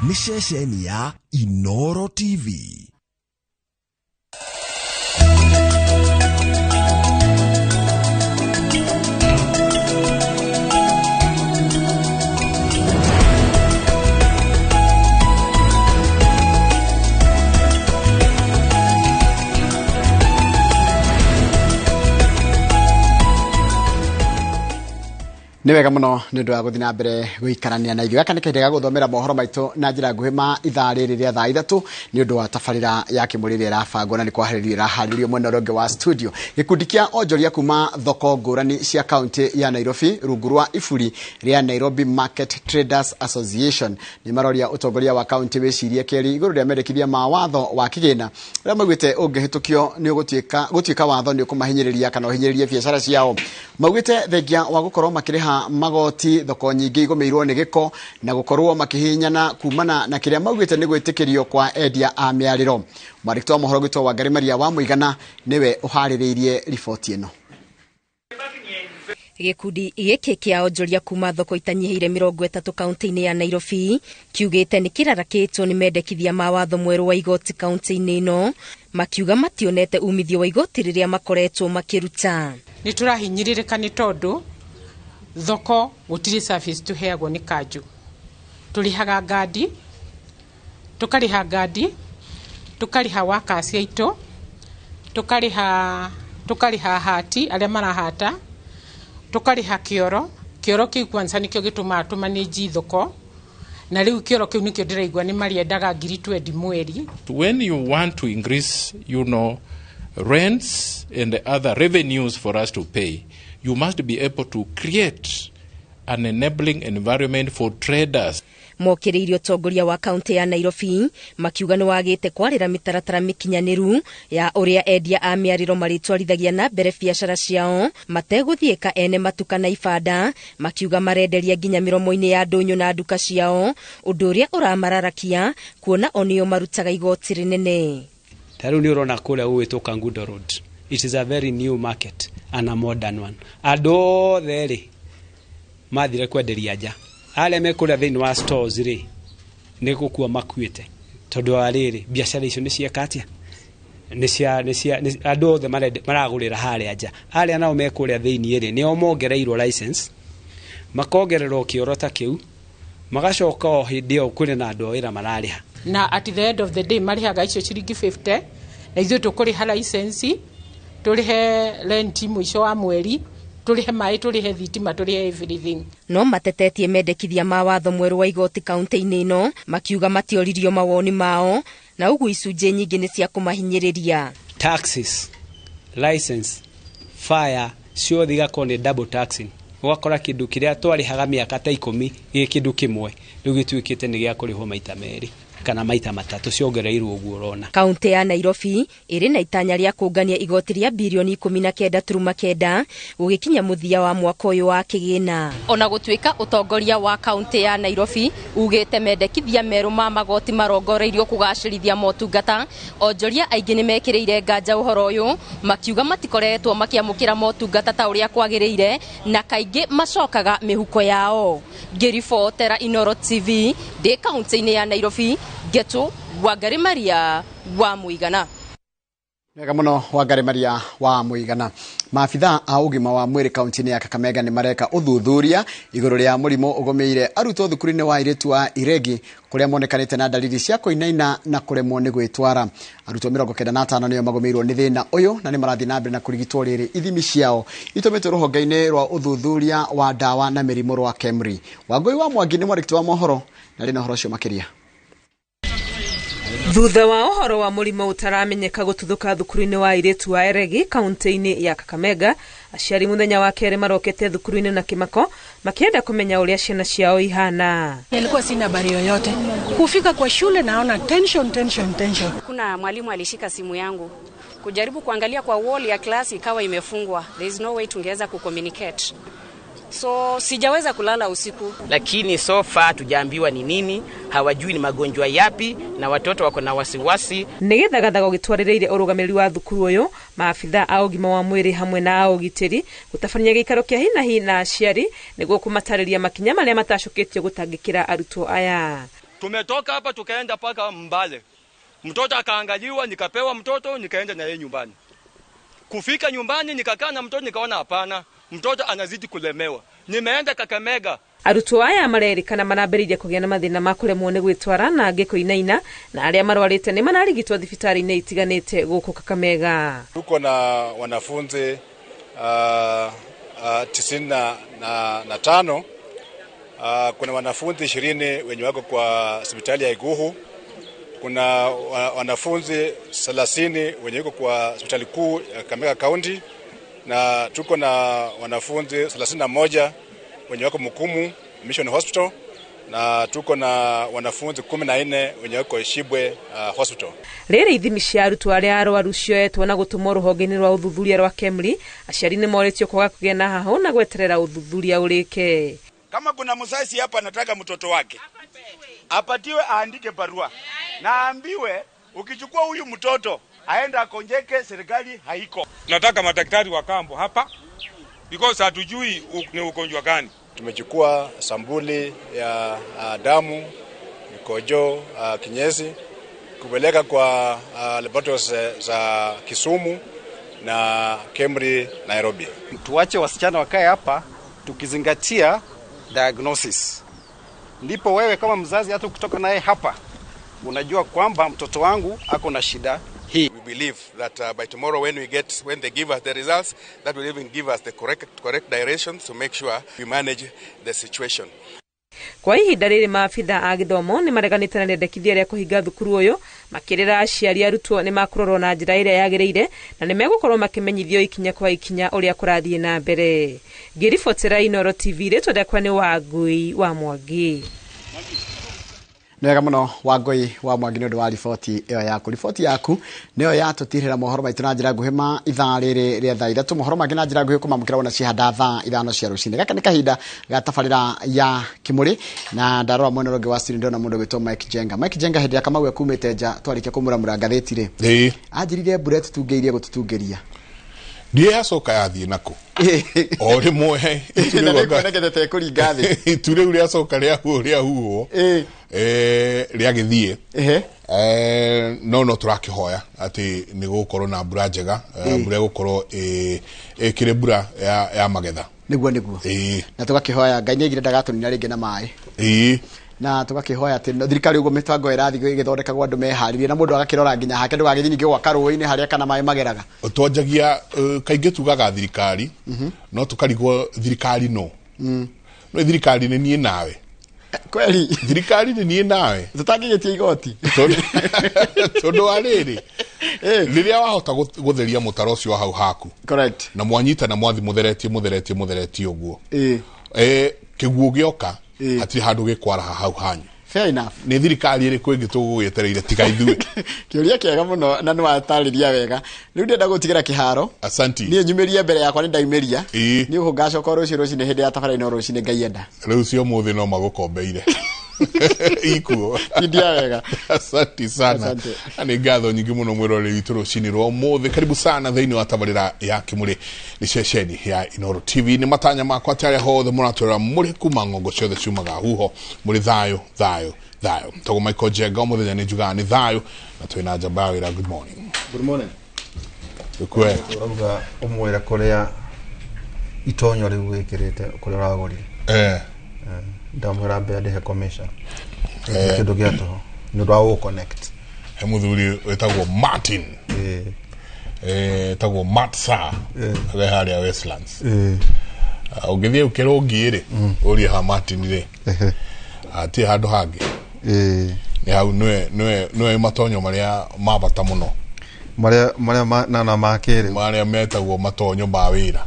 nĩ ceceni ya Inooro TV. Niwega muno nindu ya guthina mbere guikarania na ithuĩ. Aka nĩ kahinda ga gũthomera mohoro maitũ na njĩra nguhĩ ma ithaa rĩrĩ rĩa thaa ithatũ nĩ ũndũ wa tabarĩra ya kĩmũrĩre ĩrabangwo na nĩ kwaharĩrio mwena ũrĩa ũngĩ wa studio. Gĩkundi kĩa onjoria kuma thoko ngũrani cia kaunti ya Nairobi rungu rwa iburi rĩa Nairobi Market Traders Association nĩ maroria ũtongoria wa kaunti wĩcirie keri igũrũ rĩa mendekithia ma watho wa kĩgĩna ũrĩa maugĩte ũngĩhĩtũkio nĩ gũtuĩka watho nĩ ũkũmahinyĩrĩria kana ũhinyĩrĩrie biacara ciao. Maugĩte thengia wa gũkorwo makĩrĩha magoti thoko nyingĩ igũmĩirwo nĩ gĩko na gũkorwo makihinyana kumana na kĩrĩa maugĩte nĩ gwĩtĩkĩrio kwa endia a mĩarĩro. Mwandĩki wa mohoro gwĩtwo Wangari Maria wa Mũigana nĩwe ũharĩrĩirie riboti ĩno. Gĩkundi gĩkĩ kĩa onjoria kuma thoko itanyihĩire 30 kaunti-inĩ ya Nairobi kiugĩte nĩ kĩrarakĩtwo nĩ mendekithia ma watho mwerũ wa igoti kaunti-inĩ ĩno, makiuga mationete umithio wa igoti rĩrĩa makoretwo makĩruta. Nĩ tũrahinyĩrĩrĩka nĩ tondũ thoko gũtirĩ service tuheagwo nĩ kanjũ. Tũrĩhaga ngadi, tũkarĩha workers aitũ, tũkarĩha hati arĩa marahata, tũkarĩha kĩoro kĩu kwanza nĩkĩo gĩtũmaga tũmanĩji thoko, na rĩu kĩoro kĩu nĩkĩo ndĩraigua nĩ marĩendaga 20 mweri. When you want to increase, rents and the other revenues for us to pay, you must be able to create an enabling environment for traders. Mokĩrĩirio ũtongoria wa kaunti ya Nairobi makiuga nĩ wagĩte kwarĩra mĩtaratara mĩkinyanĩru ya ũrĩa endia a mĩarĩro marĩtwarithagia na mbere biacara ciao mategũthiĩka ene matuka na ibanda, makiuga marenderia nginya mĩromo-inĩ ya ndũnyũ na nduka ciao, ũndũ ũrĩa ũramararakia kuona onio marutaga igoti rĩnene. Tarĩu nĩ ũrona kũrĩa gwĩtwo Kangundo Road. It is a very new market and a modern one. Andũ othe rĩ mathire kwenderia nja. Arĩa mekũrĩa thĩinĩ wa stores rĩ nĩ gũkua makuĩte tondũ wa rĩrĩ biacara icio nĩ cieka atĩa, andũ othe maragũrĩra harĩa nja. Arĩa nao mekũrĩa thĩinĩ rĩ nĩo mongereirwo license, makongererwo kĩoro ta kĩu, magacoka o hĩndĩ ĩyo kũrĩ na andũ wĩra mararĩha. Na at the end of the day marĩhaga icio ciringi 50, na ithuĩ tũkũrĩha license, tũrĩhe rent mũico wa mweri, tũrĩhe maĩ, tũrĩhe thitima, tũrĩhe everything. No matetetie mendekithia ma watho mwerũ wa igoti kaunti-inĩ ĩno, makiuga matioririo mawoni mao na ũguo icunjĩ nyingĩ nĩ cia kũmahinyĩrĩria. Taxes, license, fire, ciothe igakorwo nĩ double taxing. Ũgakora kĩndũ kĩrĩa twarĩhaga mĩaka ta 10 gĩ kĩndũ kĩmwe rĩu gĩtuĩkĩte nĩ gĩa kũrĩhwo maita merĩ kana maita matatũ, ciongereirwo ũguo ũrona. Kaunti ya Nairobi ĩrĩ na itanya rĩa kũngania igoti rĩa bilioni 19.9 gũgĩkinya mũthia wa mwaka ũyũ wa kĩgĩna. Ona gũtuĩka ũtongoria wa kaunti ya Nairobi ugĩte mendekithia merũ ma magoti marongoreirio kũgacĩrithia motungata, onjoria aingĩ nĩ mekĩrĩire nganja ũhoro ũyũ, makiuga matikoretwo makĩamũkĩra motungata ta ũrĩa kwagĩrĩire na kaingĩ macokaga mĩhuko yao. Ngĩribotera Inooro TV ndĩ kaunti-inĩ ya Nairobi, Geto Wangari Maria wa Mũigana. Wega muno Wangari Maria wa Mũigana. Maabitha a ũgima wa mwĩrĩ kaunti-inĩ ya Kakamega nĩ mareka ũthuthuria igũrũ rĩa mũrimũ ũgũmĩire arutwo thukuru-inĩ wa airĩtu wa Iregi kũrĩa monekanĩte na dalili cia kũinaina na kũremwo nĩ gwĩtwara. Arutwo 95 nĩo magũmĩirwo nĩ thĩna ũyũ na nĩ marathiĩ na mbere na kũrigitwo rĩrĩ ithimi ciao itũmĩtwo rũhonge-inĩ rwa ũthuthuria wa ndawa na mĩrimũ rwa KEMRI. Wangui wa Mwangi nĩ mwandĩki wa mohoro na rĩna ũhoro ũcio makĩria. Thutha wa ũhoro wa mũrimũ ũtaramenyeka gũtuthũka thukuru-inĩ wa airĩtu wa Iregi kaunti-inĩ ya Kakamega, aciari muthenya wa kerĩ marokete thukuru-inĩ na kĩmako makienda kumenya ũrĩa ciana ciao ihana. Nilikuwa sina habari yoyote. Kufika kwa shule naona tension. Kuna mwalimu alishika simu yangu kujaribu kuangalia kwa wall ya klasi ikawa imefungwa. There is no way tungeweza kucommunicate. So sijaweza kulala usiku. Lakini so far tujaambiwa ni nini, hawajui ni magonjwa yapi na watoto wako na wasiwasi. Nĩgethagathago gĩtwarĩrĩire ũrũgamĩrĩri wa thukuru ũyũ, maabitha a ũgima wa mwĩrĩ hamwe na a ũgitĩri gũtabania gĩikaro kĩa hinahi na aciari nĩguo kũmatarĩria makinya marĩa matacũkĩtio gũtangĩkĩra arutwo aya. Tumetoka hapa tukaenda paka Mbale. Mtoto akaangaliwa, nikapewa mtoto, nikaenda na yeye nyumbani. Kufika nyumbani nikakaa na mtoto, nikaona hapana, mtoto anazidi kulemewa. Nimeenda Kakamega. Arutwo aya marerikana marambĩrĩirie kũgĩa na mathĩna ma kũremwo nĩ gwĩtwara na angĩ kũinaina, na arĩa marwarĩte nĩ mararigitwo thibitarĩ-inĩ itiganĩte gũkũ Kakamega. Tuko na wanafunzi 95. Kuna wanafunzi 20 wenye wako kwa hospitali ya Iguhu. Kuna wanafunzi 30 wenye wako kwa hospitali kuu ya Kakamega County, na tuko na wanafunzi 31 wenye wako Mukumu Mission Hospital, na tuko na wanafunzi 14 wenye wako Shibwe Hospital. Rĩrĩ ithimi cia arutwo arĩa arwaru cioetwo na gũtũmwo rũhonge-inĩ rwa ũthuthuria rwa KEMRI, aciari nĩ moretio kwaga kũgĩa na haho na gweterera ũthuthuria ũrĩke. Kama kuna mzazi hapa anataka mtoto wake apatiwe, aandike barua na aambiwe ukichukua huyu mtoto aenda akonjeke, serikali haiko. Nataka madaktari wa kambo hapa because hatujui ni ugonjwa gani. Tumechukua sampuli ya damu, mikojo, kinyesi kupeleka kwa laboratories za Kisumu na KEMRI Nairobi. Tuache wasichana wakae hapa tukizingatia diagnosis. Ndipo wewe kama mzazi hata kutoka naye hapa unajua kwamba mtoto wangu ako na shida hii. We believe that by tomorrow when they give us the results, that will even give us the correct directions to make sure we manage the situation. Kwa ihinda rĩrĩ maabitha a gĩthomo nĩ mareganĩte na rĩendekithia rĩa kũhinga thukuru ũyũ, makĩrĩra aciari arutwo nĩ makũrorwo na njĩra ĩrĩa yagĩrĩire na nĩ megũkorwo makĩmenyithio ikinya kwa ikinya ũrĩa kũrathiĩ na mbere. Ngĩribotera Inooro TV, rĩtwa rĩakwa nĩ Wangui wa Mwangi. Nega muno Wangui wa Mwangi nĩ ũndũ wa riboti ĩyo yaku. Riboti yaku nĩyo yatũtirĩra mohoro maitũ na njĩra nguhĩ ma ithaa rĩrĩ rĩa thaa ithatũ. Mohoro mangĩ na njĩra nguhĩ kũmamũkĩra wona cihanda thaa 5 cia rũcinĩ. Gaka nĩ kahinda ga tabarĩra ya Kimũrĩ, na ndarora mwena ũngĩ wa studio ndona mũndũ wĩtwo Mike Jenga. Mike Jenga, hĩndĩ ya Kamau akumĩte nja twarĩkia kũmũramũra ngathĩti-rĩ, anjirire mbura tutungĩirie gũtutungĩria. Ndiye yacoka yathiĩ nako o rimwe nĩkuonekete kũringa thĩ itu rĩu rĩacoka rĩahuhwo rĩagĩthiĩ no tũrakĩhoya atĩ nĩ gũkorwo na mbura njega, mbura gũkorwo ĩkĩrĩ mbura ya magetha nĩguo na tũgakĩhoya Ngai nĩaigire ndagatũnina rĩngĩ na maĩ na tũgakĩhoya atĩ thirikari ũguo mĩbango ĩrathiĩ ĩgĩthondekagwo andũ meharĩrie na mũndũ agakĩrora nginya hake ndũgagĩthiĩ ningĩ gwaka rũĩ-inĩ harĩa kana maĩ mageraga. Twanjagia kaingĩ tugaga thirikari no tũkarigwo thirikari no thirikari nĩ niĩ nawe kweli thirikari nĩ niĩ nawe tũtangĩgĩtia igoti tondũ wa rĩrĩ rĩrĩa wahota gũtheria mũtaro ũcio hau haku na mwanyita na mwathi mũtheretie ũguo kĩguũ gĩoka hatirĩ handũ gĩkwaraha hau hanyu. Fair enough. Nĩ thirikari ĩrĩkũ ĩngĩ tũgũgĩetereire tiga ithuĩ? Kĩũria kĩega mũno na nĩ watarĩria wega. Rĩu ndĩrenda gũtigĩra kĩharo. Asanti. Niĩ nyumĩria mbere yakwa nĩ ndaimeria. Nĩ ũhũ ngacoka rũcinĩ hĩndĩ ya tabarĩra ino rũcinĩ Ngai enda. Rĩu cio mũthĩ no magũkombeire. Ikuo. India wega. Asanti sana. Nĩ ngatho nyingĩ mũno mwĩroreri witũ rũcinĩ rwa ũmũthĩ. Karibu sana thĩinĩ wa tabarĩra ya Kimũrĩ nĩ ceceni ya Inooro TV. Nĩ matanya makwa atĩ arĩa hothe mũratwĩra mũrĩ kuma ng'ongo ciothe ciumaga huho mũrĩ thayũ. Togo Michael Jenga mũthenya nĩ njugaga nĩ thayũ na twĩna njamba ya wĩra. Good morning. Good morning. Ukwe. Urauga umwĩra kũrĩa itonyo rĩu wĩkĩrĩte kũrĩa ũragũrire. Ndamwĩra mbere ndĩhe commission. Kĩndũ gĩa tũho nĩ ũndũ wa gũ-connect. He mũthuri wĩtagwo Martin. Etagwo Matsa. Harĩa Westlands. Ũngĩthiĩ ũkĩrũngi-rĩ ũrie ha Martin-rĩ ati handũ hangĩ nĩ hau nĩwe matonyo marĩa mabata mũno marĩa makĩrĩ marĩa metagwo matonyo ma wĩra.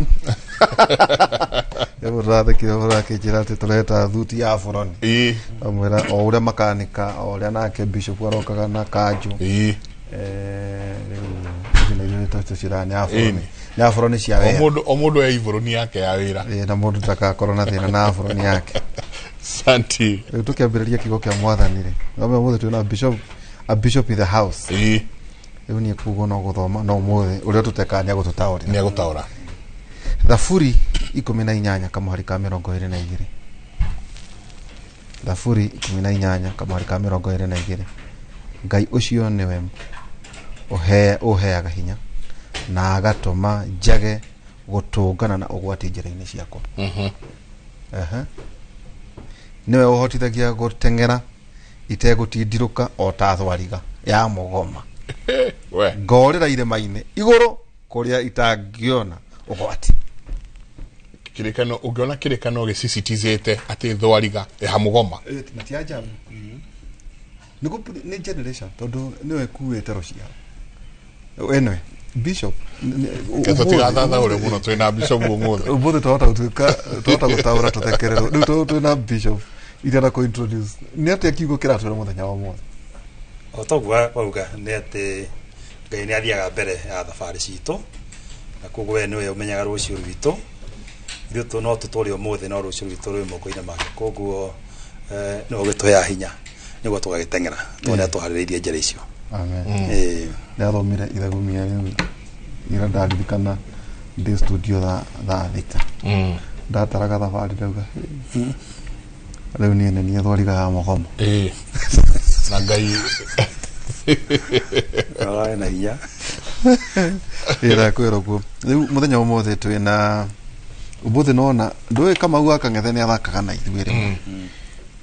Ũrathekire ũrakĩnjĩra atĩ tũreta thuti ya bũrũri amwĩra o ũrĩa makanika o ũrĩa nake bishop arokaga na kanjũ rĩu nĩ tũcirani ya bũrũri ya bũrũri cia wĩra o mũndũ e ibũrũri yake ya wĩra na mũndũ ndakakorwo na thĩna na bũrũri yake. Santi. Rĩu tũkĩambĩrĩria kiugo kĩa Mwathani-rĩ mũthĩ twĩna a bishop in the house. Rĩu niĩ kuugo no gũthoma no mũthĩ ũrĩa tũteka nĩ agũtaũra Thaburi 18 kamũhari ka 22. Thaburi 18 kamari ka 22 Ngai ucio niwe uheaga hinya na agatuma njage gutungana na ugwati njira-ini ciakwa. Niwe uhotithagia gutengera itegutindiruka o ta thwariga ya mugoma. Ngorera irema-ini iguru kuria itangiona ugwati. Kirekano ugiona kirekano gisisitizete ati thwariga ya mugoma. Matiaja. Ni generation todo niwe kuwete Russia. Enwe Bishop Katigathatha uri muno twina Bishop umuthe. Ubuthe tota gutaura tutekerero. Riu twina Bishop itara ko introduce. Ni ati kiugo kiratwira muthenya wa mothe. Otogwa wauga ni ati Ngai ni athiaga mbere ya thabari citu. Na koguo we niwe umenyaga rucio rwitu. Ithuĩ tu no tutũre ũmũthĩ no rũciũ rwitũ rwĩ moko-inĩ make. Koguo no gĩtũheaga hinya nĩguo tũgagĩteng'era tũrĩa tũharĩrĩirie njĩra icio. Amen. Ndathomire ithagumia rĩu ira ndaririkana ndĩ studio tha thita. Ndataraga thabarĩ ndauga rĩu niĩ nĩ niĩ thwariga ya mũgomo. Na Ngai araĩ na hinya. Ĩra kwĩra guo. Rĩu mũthenya ũmũthĩ twĩna ubuthe nona ndoe kama huwa kang'ethe ni athakaga na ithuĩ rĩmwe.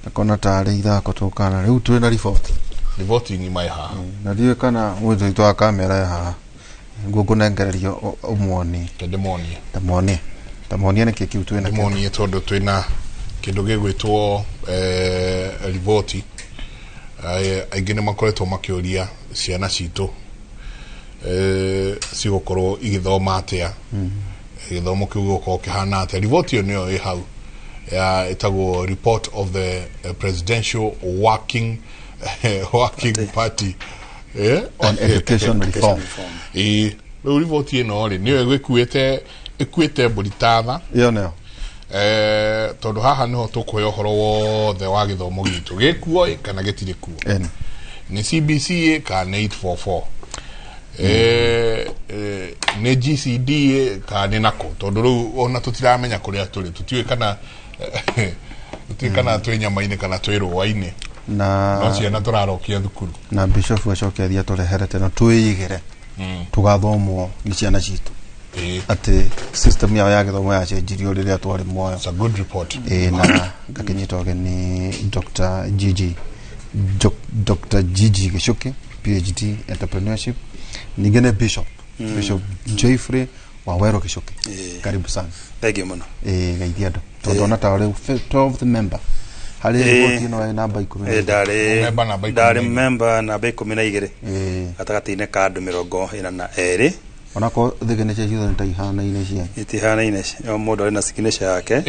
Akona tarĩ ithako tũkana rĩu twĩna reporting mai haha. Na ndiwe kana mwĩtũ itũ wa kamera haha ngũnengererio ũmuonie. Ndamuonie nĩ kĩkiu twĩna. Ndamuonie tondũ twĩna kĩndũ gĩgwĩtwo riboti. Aingĩ nĩ makoretwo makĩũria ciana citũ cigũkorwo igĩthoma atĩa. Githomo kiu gũkorwo kĩhana atĩa. Riboti ĩyo nĩyo ĩ hau ĩtagwo report of the presidential working party on education reform. Rĩu riboti ĩno rĩ nĩyo ĩkuĩte mbũritatha. Ĩyo nĩyo tondũ haha nĩho tũkũhe ũhoro wothe wa gĩthomo gitũ gĩkuo kana gĩtirĩ kuo. Nĩ CBC kana 844 ne GCD kana nako tondu riu ona tutiramenya kuria turi tutiwe kana twi nyama-ini kana twi rũa-ini no ciana turarokia thukuru na Bishop acokeria tureherete no twĩigĩre tugathomwo ni ciana citũ ati system yao ya gĩthomo yacenjirio rĩrĩa twarĩ muoyo. It's a good report. Na ngakinyitwo ni Dr. Gigi Gichuki, PhD entrepreneurship. Ningine Bishop Jeffrey Wawero Gichuki. Karibu sana. Thank you muno. Gaithia ndo tondu ona ta uri 12th member hari riboti ino ina namba 10 ndari member namba 12 gatagati-inĩ ka andũ 42 onako thignature ciothe nĩ ta ihana-inĩ cia itihana-inĩ o mũndũ arĩ na signature yake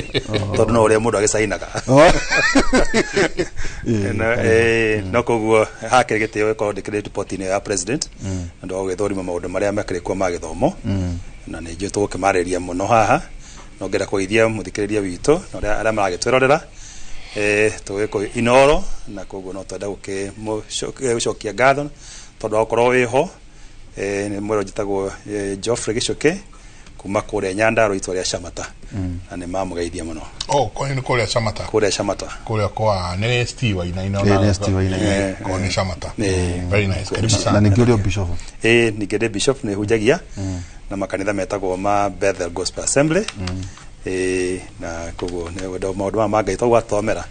tondũ no ũrĩa mũndũ agĩcainaga no koguo hakĩrĩ gĩtĩo gĩkorwo ndĩkĩrĩ report-inĩ ya president andũ a gũgĩthũrima maũndũ marĩa makĩrĩ kuo ma gĩthomo na nĩ njũĩ tũgũkĩmarĩria mũno haha no ngenda kũgeithia mũthikĩrĩria witũ na arĩa maragĩtwĩrorera tũgĩkũ Inooro na koguo no twenda gũcokia ngatho tondũ wakorwo wĩho nĩ mwero njĩtagwo Geoffrey Gichuki kuma kũrĩa Nyandarua itũra rĩa Shamata na nĩ mamũgeithia mũno. Kũrĩa Shamata. Kũrĩa Shamata. Kũrĩa kwa nĩ Steve Wainaina kũrĩa Shamata. Very nice. Na ningĩ ũrĩa Bishop. Ningĩ ndĩ Bishop nĩ hunjagia na makanitha metagwo ma Bethel Gospel Assembly. Na koguo nĩ maũndũ ma Ngai twagwatomera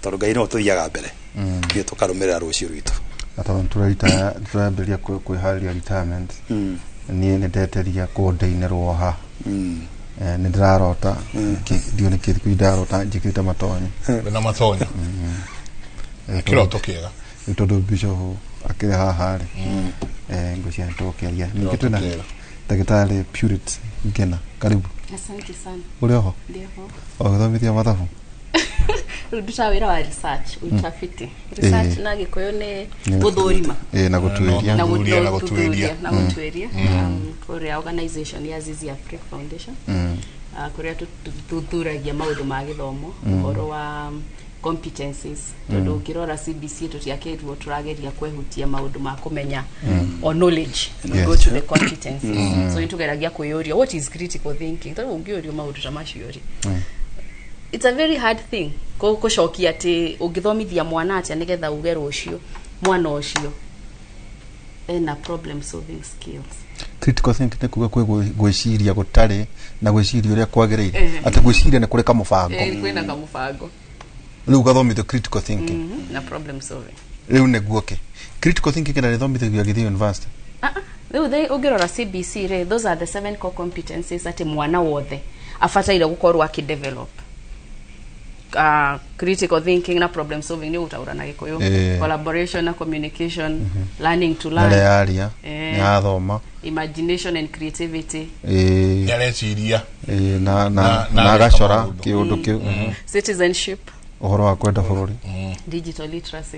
tondũ Ngai no tũthiaga mbere nĩ tũkarũmĩrĩra rũciũ rwitũ. Atau tũrambĩrĩria kwĩharĩria retirement niĩ nĩ ndeteria kũndĩinĩrwo ha nĩ ndĩrarota ndiũ nĩ kĩrĩkũ ndarota njĩkĩte matonyo na matonyo kĩroto kĩega tondũ Bishop akĩrĩ haha rĩ ngũcia tũkĩaria ningĩ twĩna ndagĩtarĩ Purity Ngena karibu. Asante sana. Uri ho? Ndio ho. Ũgĩthomithia mathabu? Ruduta wĩra wa research utafiti. Research na gĩkũyũ nĩ gũthũrima. Na gũtuĩria. Na gũtuĩria. Kũrĩa organization ya Zizi Africa Foundation. Kũrĩa tũthuragia maũndũ ma gĩthomo ũhoro wa competencies tondũ ukirora CBC tutiakĩtwo tũrageria kwehutia maũndũ ma kũmenya or knowledge and go to the competencies so nitugeragia kwĩyũria what is critical thinking tondũ ungĩũrio maũndũ ta macio it's a very hard thing ko shoki ati ugithomithia mwana ati nigetha ugero ucio mwana ucio ena problem solving skills. Critical thinking ni kuga gwiciria gutari na gwiciria uria kwagiriire ati gwiciria ni kureka mubango kwina ka mubango riu gathomithio critical thinking na problem solving riu ne guoke critical thinking kana thomithio githio university riu they ugirora CBC re those are the 7 core competencies ati mwana wothe afataire gukorwo akidevelop. Critical thinking na problem solving ni utaura na gikuyu collaboration na communication learning to learn area ya thoma imagination and creativity yareciria na gacora kiundu kiu citizenship uhoro wa kwenda bururi digital literacy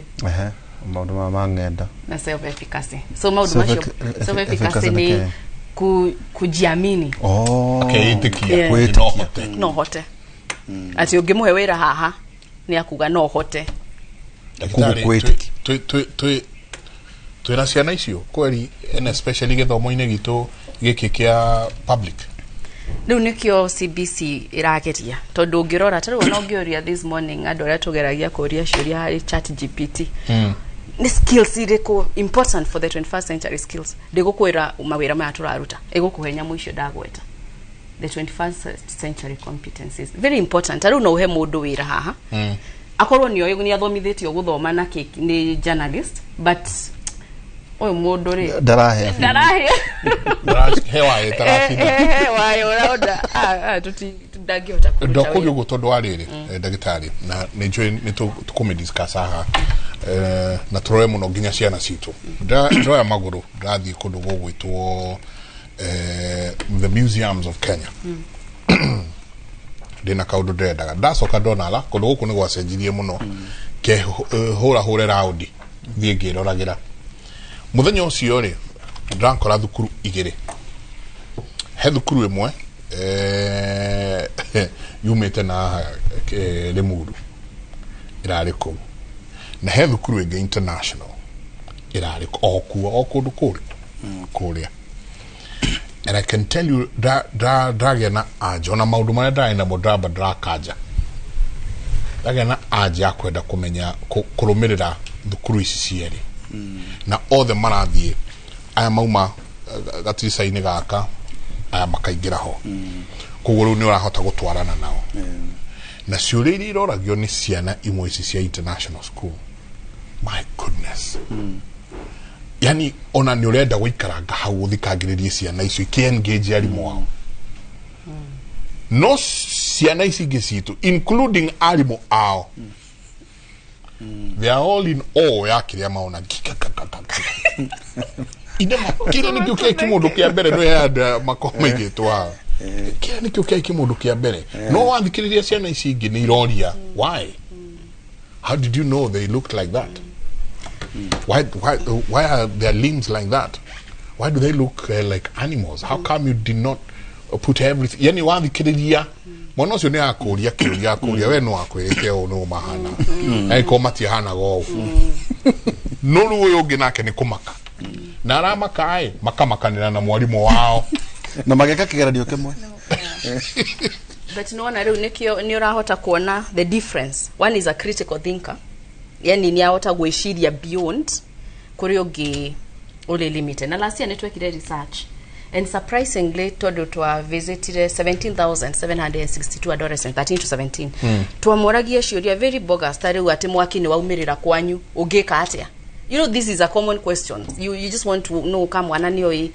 maundu ma ngenda na self efficacy. So maundu macio self efficacy ni kujiamini itikia no hote ati ungimuhe wira haha ni akuga no hote kugukwiti twina ciana icio kweri and especially githomo-ini gitu giki kia public riu nikio CBC irageria tondu ngirora tari wona ngioria this morning andu aria tugeragia kuria ciuria hari chat GPT ni skills iriko important for the 21st century skills ndigukwira mawira maya turaruta igukuhenya muicio ndagweta the 21st century competencies very important aru no he mundu wira haha akorwo ni oyo ni athomithitio guthoma na ni journalist but oyo mundu ri darahe hewa hewa uraoda tutangihota kuruta ndokuri ugo tondu ariri ndagitari na ninjwe nitukume discuss aha na turoe muno nginya ciana citu ndoya maguru ndathi kundu gugwitwo the museums of Kenya dina kaundu ndendaga ndacoka ndonala kundu guku ni gwacenjirie muno ke hura raudi thie ngiroragira muthenya ucio ri ndankora thukuru igiri he thukuru imwe yumite na Limuru irari ku na he thukuru ingi international irari okundu kuria and I can tell you dragena aja ona maundu maria ndaina modaba drakaja dragena aja kwenda kumenya kurumirira thukuru ici cieri na othe marathie aya mauma gatirica-ini gaka aya makaingira ho koguo riu ni urahota gutwarana nao na ciuria iria iroragio ni ciana imwe ici cia international school my goodness yani ona ni urenda guikaranga hau uthikagiririe ciana icio ikiengage arimu wao no ciana ici ingi citu including arimu ao they are all in awe ya kiria maona idema kile nikio kia kimundu kia mbere no ya makome gitwa kile nikio kia kimundu kia mbere no wathikiriria ciana ici ingi ni iroria why how did you know they looked like that why are their limbs like that why do they look like animals how come you did not put everything yani wathikiriria mwana ucio ni akuria kiuria akuria we no akwirite o no mahana ai komati hana go no ruo ungi nake ni kumaka na aramaka ai makamakanira na mwalimu wao na mageka kigeranio kimwe but no na riu nikio ni urahota kuona the difference. One is a critical thinker yani ni ahota gwiciria beyond kuri ungi uli limited na last year netwekire research and surprisingly todo twa visited 17,762 adolescents 13 to 17 twamoragia ciuria very bogus tari ati mwaki ni waumirira kwanyu ugika atia. You know, this is a common question. You just want to know kama mwana ni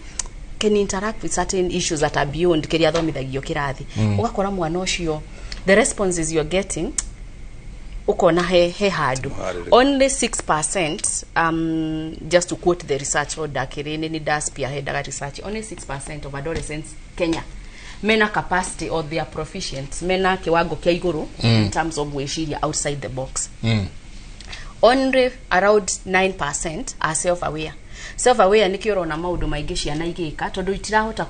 can interact with certain issues that are beyond kiria thomithagio kirathi ugakora mwana ucio the responses you're getting ukona he hard only 6% just to quote the research order kirene ni daspia headaga research only 6% of adolescents Kenya mena capacity or they are proficient mena kiwango kia iguru in terms of gwiciria outside the box only around 9% are self-aware ni kioro na maundu maingi ciana igika tondu itirahota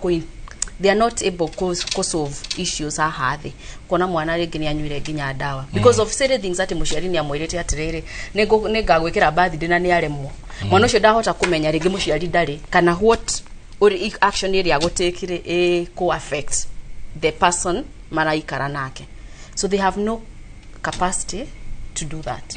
they are not able to solve issues hathi kona mwana ringi ni anywire nginya dawa because of certain things that muciari ni amwirite atiriri ningagwikira birthday na ni aremwo mwana ucio ndahota kumenya ringi muciari ndari kana what action area gotekire co affect the person maraikara nake so they have no capacity to do that.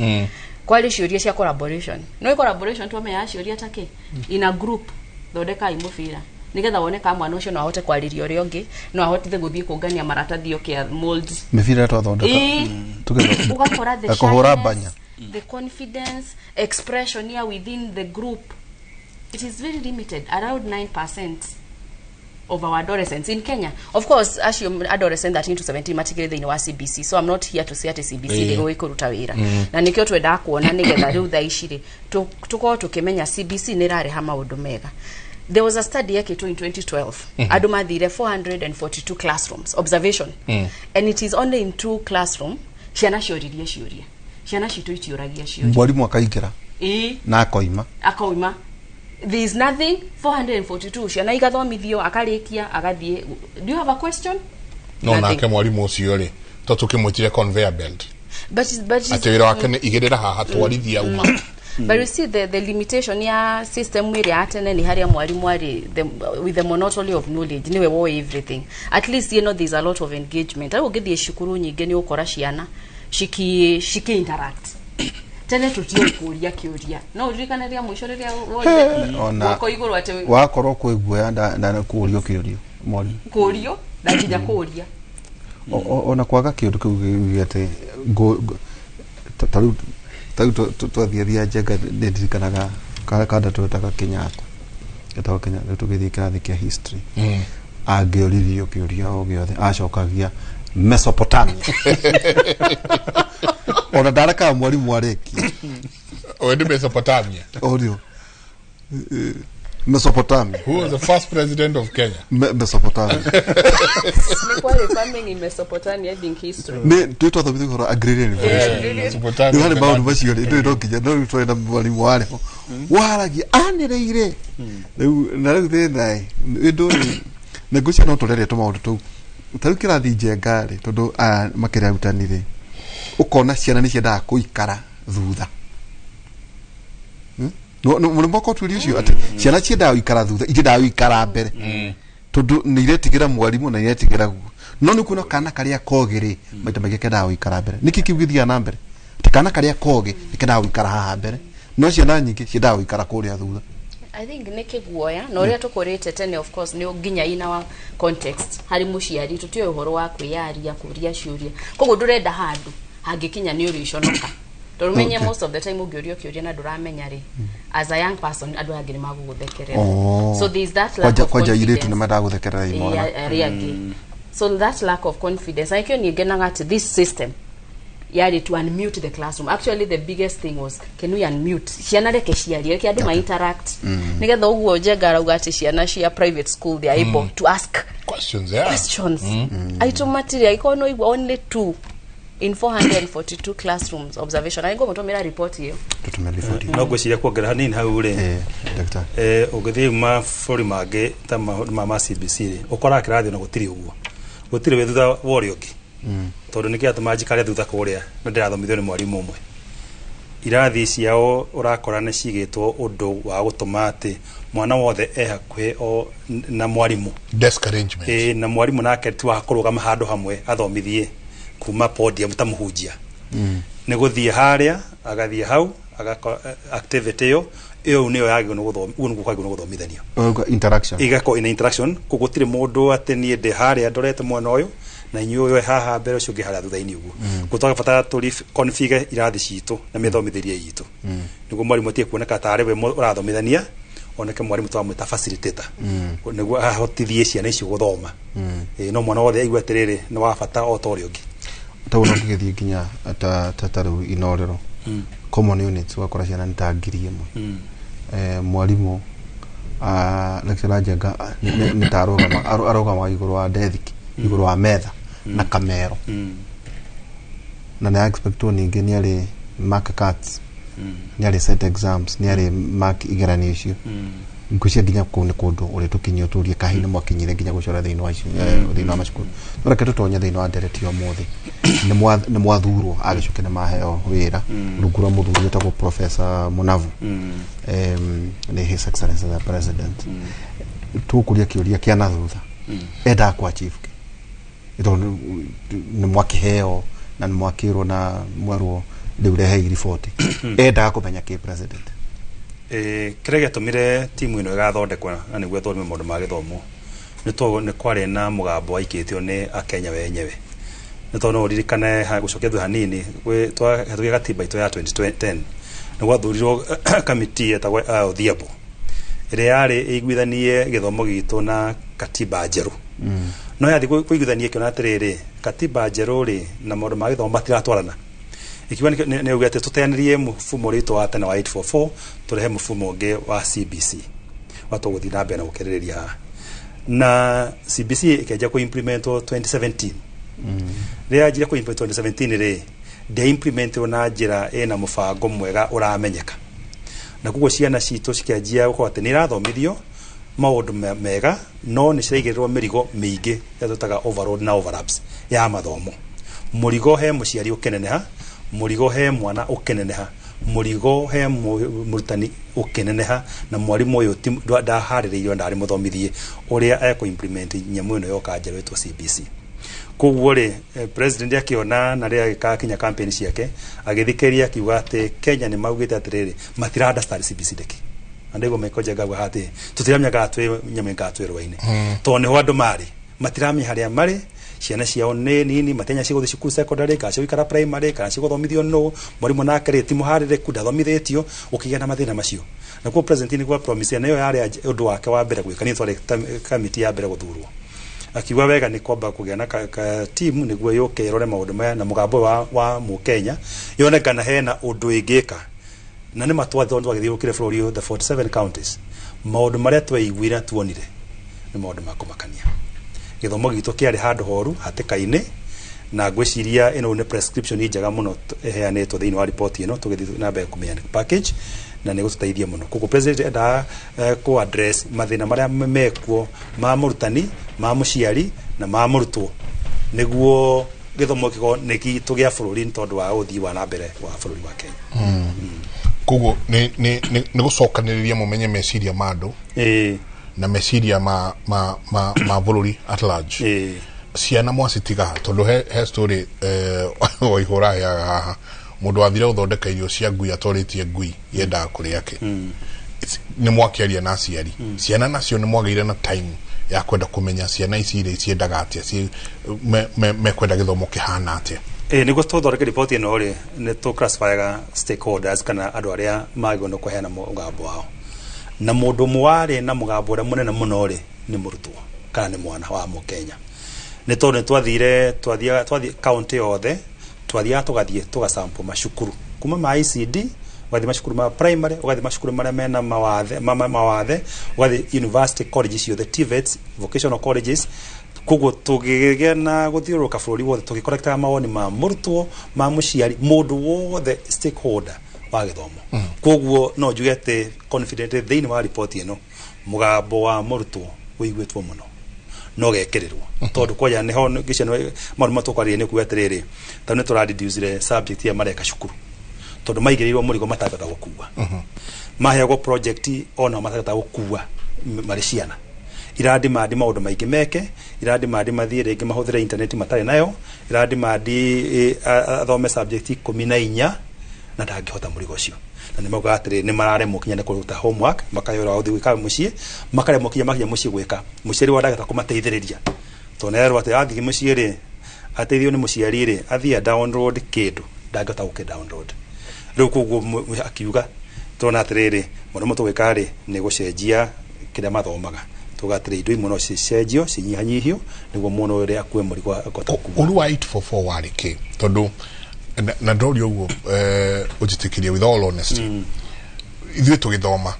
Kwali ciuria cia collaboration no collaboration tu ya ciuria take in a group thondeka imufira nigetha wone ka mwana ucio no ahote kwariria uri ungi no ahotithe guthie kungania maratathi okia mold mifira tu thondeka tugetha ugakora the shyness, the confidence expression here within the group, it is very limited, around 9% of our adolescents in Kenya. Of course, as you adolescent 13 to 17 particularly in CBC, so I'm not here to say at CBC they go ikuruta wira na nikio twenda kuona nigetha riu tha iciri tuko tukimenya CBC nirareha maundu mega. There was a study in 2012 andu mathire 442 classrooms observation and it is only in 2 classroom ciana cioririe ciuria ciana citu itiuragia ciuria mwalimu akaingira na akoima there is nothing. 442 ciana igathomithio akarikia agathie. Do you have a question? No nake mwalimu ucio ri to tukimwitire conveyor belt but atewira wake ni igirira haha twarithia uma. But you see the limitation ya system wiri atene ni haria mwalimu ari with the monopoly of knowledge niwe wo everything. At least you know there's a lot of engagement. I will get the shukuru nyinge ni ukora ciana shiki interact tene tutio kuria kiuria no urikana ria mwisho ria wako iguru ate wakorwo kwiguya na kurio kiurio mwalimu kurio ndakinya kuria ona kwaga kiundu kiu gigete twathia njenga ndirikanaga kada twetaga Kenyatta getaga Kenyatta tugithii kirathi kia history angioririo kiuria o giothe acokagia Mesopotamia ona daraka mwalimu areki oende Mesopotamia audio Mesopotamia. Who was the first president of Kenya? Mesopotamia. Nikwale farming in Mesopotamia in history. Ne tuitwa thomithio horo agrarian revolution. Mesopotamia. Ni hali maundu macio ndio ndokija no twenda mwalimu wale. Waragia anireire. Na riu thina ndio negocia no turere to maundu tu. Utarukira thi njengari tondu makiria utanire. Ukona ciana ni ciendaga kuikara thutha. No moko tulicio ati ciana ciendaga uikara thutha itindaga uikara mbere tondu ni iretigira mwalimu na iretigira guo no ni kuno kana karia kogiri maita mage kendaga uikara mbere niki kiugithia na mbere ati kana karia kogi kendaga uikara haha mbere no ciana nyingi ciendaga uikara kuria thutha. I think niki guoya no ria tukorete tene of course ni nginya ina wa context hari muciari tutio uhoro wa kwiyaria kuria ciuria koguo ndurenda handu hangikinya ni uriconoka Torumenye most of the time ugiorio kioria na duramenya ri as a young person adu agire maguguthekerera. So there is that lack of confidence. Na madaguthekerera imona. So that lack of confidence. I can get at this system. Yari to unmute the classroom. Actually the biggest thing was can we unmute? Ciana reke ciarie reke adu ma interact. Nigetha uguo jegara ugati ciana cia private school they are able to ask questions. Automatically I can know only 2 in 442 classrooms observation. I go mutomera report hiyo. Tutumia report. No gwiciria kuongerera nini hau ri. Doctor. Ugithi ma buri mage ta ma CBC ri. Ukora kirathi na gutiri uguo. Gutiri we thutha wori ungi. Tondu niki atuma jikare thutha kuria. No ndirathomithio ni mwarimu umwe. Irathi ciao urakora ni cigitwo undu wa gutuma ati mwana wothe hakuhe o na mwarimu. Desk arrangement. Na mwarimu nake tu akorugama handu hamwe athomithie kuma podium tamuhujia neguthie haria agathie hau activity yo niyo yagi no guthoma uno kwagi no guthomithania interaction igako in interaction kugutire mundu ati nie de haria ndorete mwana uyu na nyuyo haha mbere ucio ngiharia thutha-ini uguo gutwaka bata turi configure irathi citu na mithomithirie yitu niguo mwarimu tie kuoneka tare we urathomithania oneke mwarimu twamwita facilitator niguo ahotithie ciana icio guthoma no mwana wothe aigua atiriri ni wa bata o tori ungi tawo no ngithie nginya tataru inorero common units wakora ciana nitangiri imwe mwarimu lecturer jenga ni aroga iguru wa desk iguru wa metha na kamero na na expect to ningi ni ari mark cards ni ari set exams ni ari mark igeranio icio ngucia nginya kune kundu uri tukinyio turie kahina mwakinyire nginya gucora thiini wa icio thiini wa macukuru no reke tutonya thiini wa ndereti o muthi ni mwathurwo agicuke ni maheo wira rugura muthuri etagwo Professor Munavu ni his excellency the president tukuria kiuria kia na thutha enda kwa chief ito ni mwakiheo na ni mwakirwo na mwerwo riu rehe riboti enda kumenya ki president kire gitumire timu ino igathondekwa na niguo thorime maundu ma githomo ni kwari na mugambo waikitio ni akenya wenyewe ni tono uririkane gucokia thu hanini gwe twahatukia katiba ito ya 2010 ni gwathurirwo kamiti etagwa Odhiambo ire yari igwithanie githomo gitu na katiba njeru no yathi kuiguithanie kiona atiriri katiba njeru ri na maundu ma githomo matiratwarana ikiwa ni ugete tuteanirie mufumo rito wa tene wa 844 turehe mufumo ungi wa CBC watu guthi na mbere na gukiririria na CBC ikeja ku implement 2017 ria njira ku implement 2017 ri de implement na njira ena mubango mwega uramenyeka na kugo ciana cito cikianjia gukorwo ati ni irathomithio maundu mega no ni ciraigirirwo mirigo miingi yatutaga overload na overlaps ya mathomo murigo he muciari ukeneneha murigo he mwana ukeneneha murigo he murutani ukeneneha na mwarimu uyu ndahaririirio ndari muthomithie uria eko implement nyamu ino yoka njerwetwo CBC koguo ri president akiona na ria gikakinya campaign ciake agithikeria akiuga ati Kenya ni maugite atiriri matira understand CBC deki andego mekoja gagwa hati tutiramya gatwe nyame gatwe rwaine to ne hwando mari matirami haria mari ciana ciao nini matenya cigothi cukuru secondary ka cikara primary kana cigothomithio no mwarimu nake ri timuharire kudathomithitio ukigia na mathina macio na ko president ni kwa promise nayo yari undu wake wa mbere gwikani twari committee ya mbere guthurwo akiwa wega ni kwamba kugia na team niguo yoke irore maundu maya na mugambo wa Mukenya yonekana hena undu ingika na ni matwatho twagithiurukire bũrũri the 47 counties maundu maria tweiguira tuonire ni maundu ma kumakania githomo gitu kiari handu horu hatikaine na gwiciria ino ne prescription njega muno heanetwo thiini wa report ino tugithi na mbere kumenya package na ni gututeithia muno kuko president da ku address mathina maria mekuo ma murutani ma muciari na ma murutwo niguo githomo kigo niki tugia bũrũri tondu wa uthii wa na mbere wa bũrũri wa Kenya kugo ni gucokaniriria mumenye meciria mandu na meciria ma bũrũri at large ciana mwacitiga tondu he story wa ihora ya mundu athire uthondeka irio cia ngui atoritie ngui yendaga kuria ke ni mwakiaria na aciari ciana nacio ni mwagire na time ya kwenda kumenya ciana ici ire ciendaga atia me kwenda githomo kihana atia niguo tuthondeke report ino ri ni tu classify stakeholders kana andu aria magiona kuheana mugambo wao na mundu mwari na mugambo uria munene muno ri ni murutwo kana ni mwana wa Mukenya ni tondu twathire county yothe twathia tugathie tugasample mashukuru kuma ma ICD ugathi mashukuru ma primary ugathi mashukuru maria mena mawathe ugathi university colleges yothe TVETs vocational colleges kugo tugigia na guthiuruka bũrũri wothe tugikollecta mawoni ma murutwo ma muciari mundu wothe stakeholder wa githomo kugo no njugete confident thiini wa report ino mugambo wa murutwo uigwetwo muno no gekerirwo tondu kwaja neho giceno marumo tukwarie ni kueterere tane tura reduce subject ya mareka cukuru tondu maigirirwo murigo matagata gukua mahego project ona matagata gukua mari ciana iradi madi maundu maingi meke iradi madi mathie ringi mahuthire internet matari nayo iradi madi athome subject 14 na ndangihota murigo ucio na ni mauga atiri ni marare mukinya ne kuruta homework makayora uthi gwika mucie makare mukinya makinya mucie gwika muciari wa ndagata kumateithiriria to nerwa ati athi mucie ri ateithio ni muciari ri athia download kindu ndangata guki download riu kuguo akiuga tona atiriri muno tugwika ri ni gucenjia kiria mathomaga tugatire indo imwe no cicenjio cinyihanyihio niguo muno ri akue murigo akota uru wa 844 wari ki tondu na ndori uguo ujitikiria with all honesty ithuĩ tũgĩthoma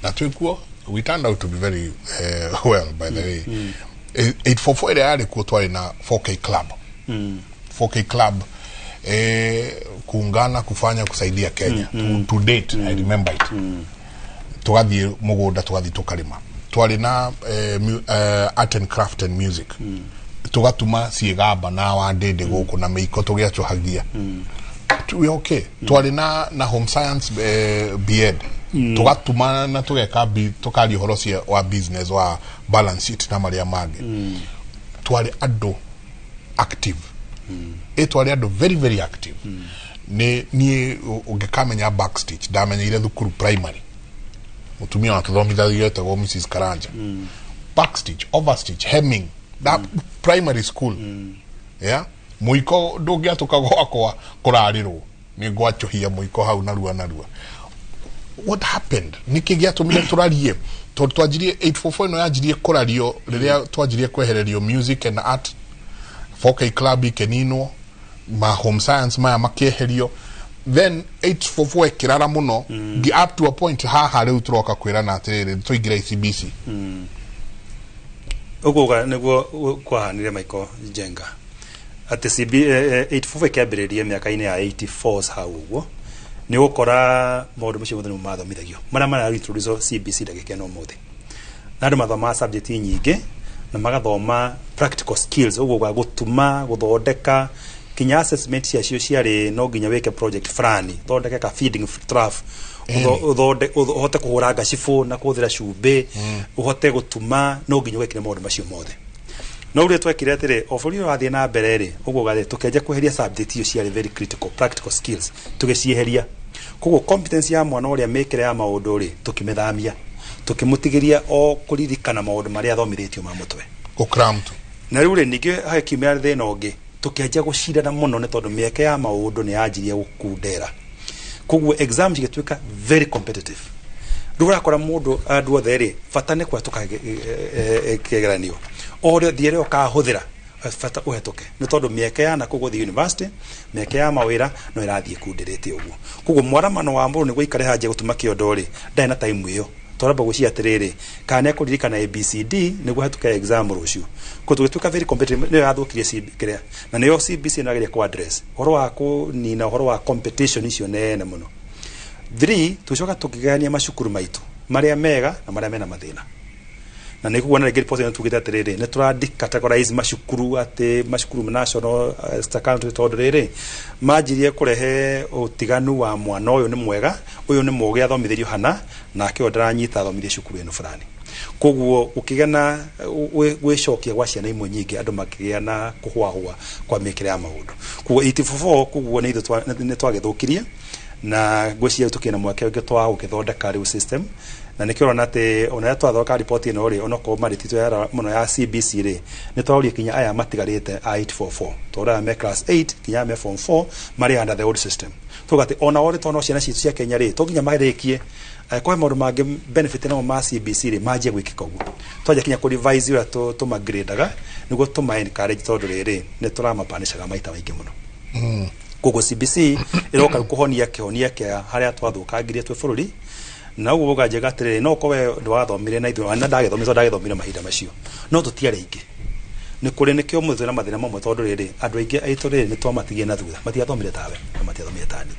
na twĩkuo we turned out to be very well by the way 844 ĩrĩa yarĩ kuo twarĩ na 4K club 4K club kuungana kufanya kusaidia Kenya to date I remember it tugathiĩ mũgũnda tugathiĩ tũkarĩma twarĩ na art and craft and music tugatuma ciĩgamba na wandende gũkũ na mĩiko tũgĩacohagia we okay twari na home science BEd tugatuma na tugeka tukari horo cia wa business wa balance sheet na maria mangĩ twari andũ active etwari andu very very active ni ungekamenya backstage damenya ile thukuru primary mutumia wa tuthomithagia etagwo Mrs Karanja backstage overstage hemming that primary school yeah muiko ndungiatuka gwakwa kurarirwo ni ngwachohia muiko hau narua what happened nikigiatumire turarie twajirie 844 no yajirie kurario riria twajirie kwehererio music and art 4K club ikenino ma home science maya makieherio then 844 kirara muno up to a point haha riu turoka kwirana atiriri tuigira CBC uguga niguo kwahanire Michael Jenga ati CB 844 kiambiririe miaka-ini ya 84s hau uguo ni ukora maundu macio mothe mathomithagio mara introduce CBC ndagike no mothe na andu mathoma subject nyingi na magathoma practical skills uguo gutuma guthondeka kinya assessment cia ciari no nginya weke project frani thondeke ka feeding trough uhote kuhura gacifu na kuthira cumbi uhote gutuma no nginya wekire maundu macio mothe no uri twekire atire ofuri wathie na mbere ri uguo gathe tukenja kweheria subject ciari very critical practical skills tugicieheria koguo competence ya mwana uria mekire ya maundu ri tukimethamia tukimutigiria o kuririkana maundu maria athomithitio ma mutwe ukramtu na riu ri ningi hakiumia thina ungi tukenja gucirana muno ni tondu mieke ya maundu ni yajirie gukundera koguo exam cigituika very competitive rura kora mundu andu othe ri fatane kwa tukageranio ore thiere okahuthira fata uhetuke ni tondu mieke ya na kuguthi university mieke ya mawira no irathie kundirite uguo koguo mwaramano wa mburu ni guikare haje gutuma kiondo ri ndai na time iyo toraba gucia atiriri kana kuririkana ABCD ni guhetuka exam rucio ko tugituka very competitive ni yathukirie CBC na niyo CBC na geria ku address horo wa kunina horo wa competition icio nene muno 3 tucoka tukigania macukuru maitu maria mega na maria mena mathina na nikuona rege report tugita atiriri ni turadi categorize macukuru ati macukuru national country tondu riri majirie kurehe utiganu wa mwana uyu ni mwega uyu ni mugi athomithirio hana nake ondaranyita athomithie cukuru eno fulani koguo ukigana gwicokia gwa ciana imwe nyingi andu makigana kuhwahwa kwa mikire ya maundu koguo 84 koguo ni ithu ni twagithukirie na gwiciria tukina mwake ungi twa ukithondeka riu system na nikiro nate ona twathoka report ino ri onako maritito ya muno ya CBC ri ni twaurie kinya aya matigarite 844 tora me class 8 kinya me form 4 mari under the old system tugati ona ori tono ciana citu cia Kenya ri toginya marikie kwa maundu mangi benefit na ma CBC ri maje gwikika uguo twaje kinya ku revise ira to magradeaga niguo to ma encourage tondu riri ni turamapanishaga maita maingi muno koguo CBC iroka kuhonia kia haria twathukangirie twe bururi na uguo gajega atiriri no kowe ndwathomire na ithu na ndagithomire mahinda macio no tutiare ingi ni kuri nikio mutwe na mathina mamwe tondu riri andu aingi aitu riri ni twamatigie na thutha matiathomire tawe na matiathomire tani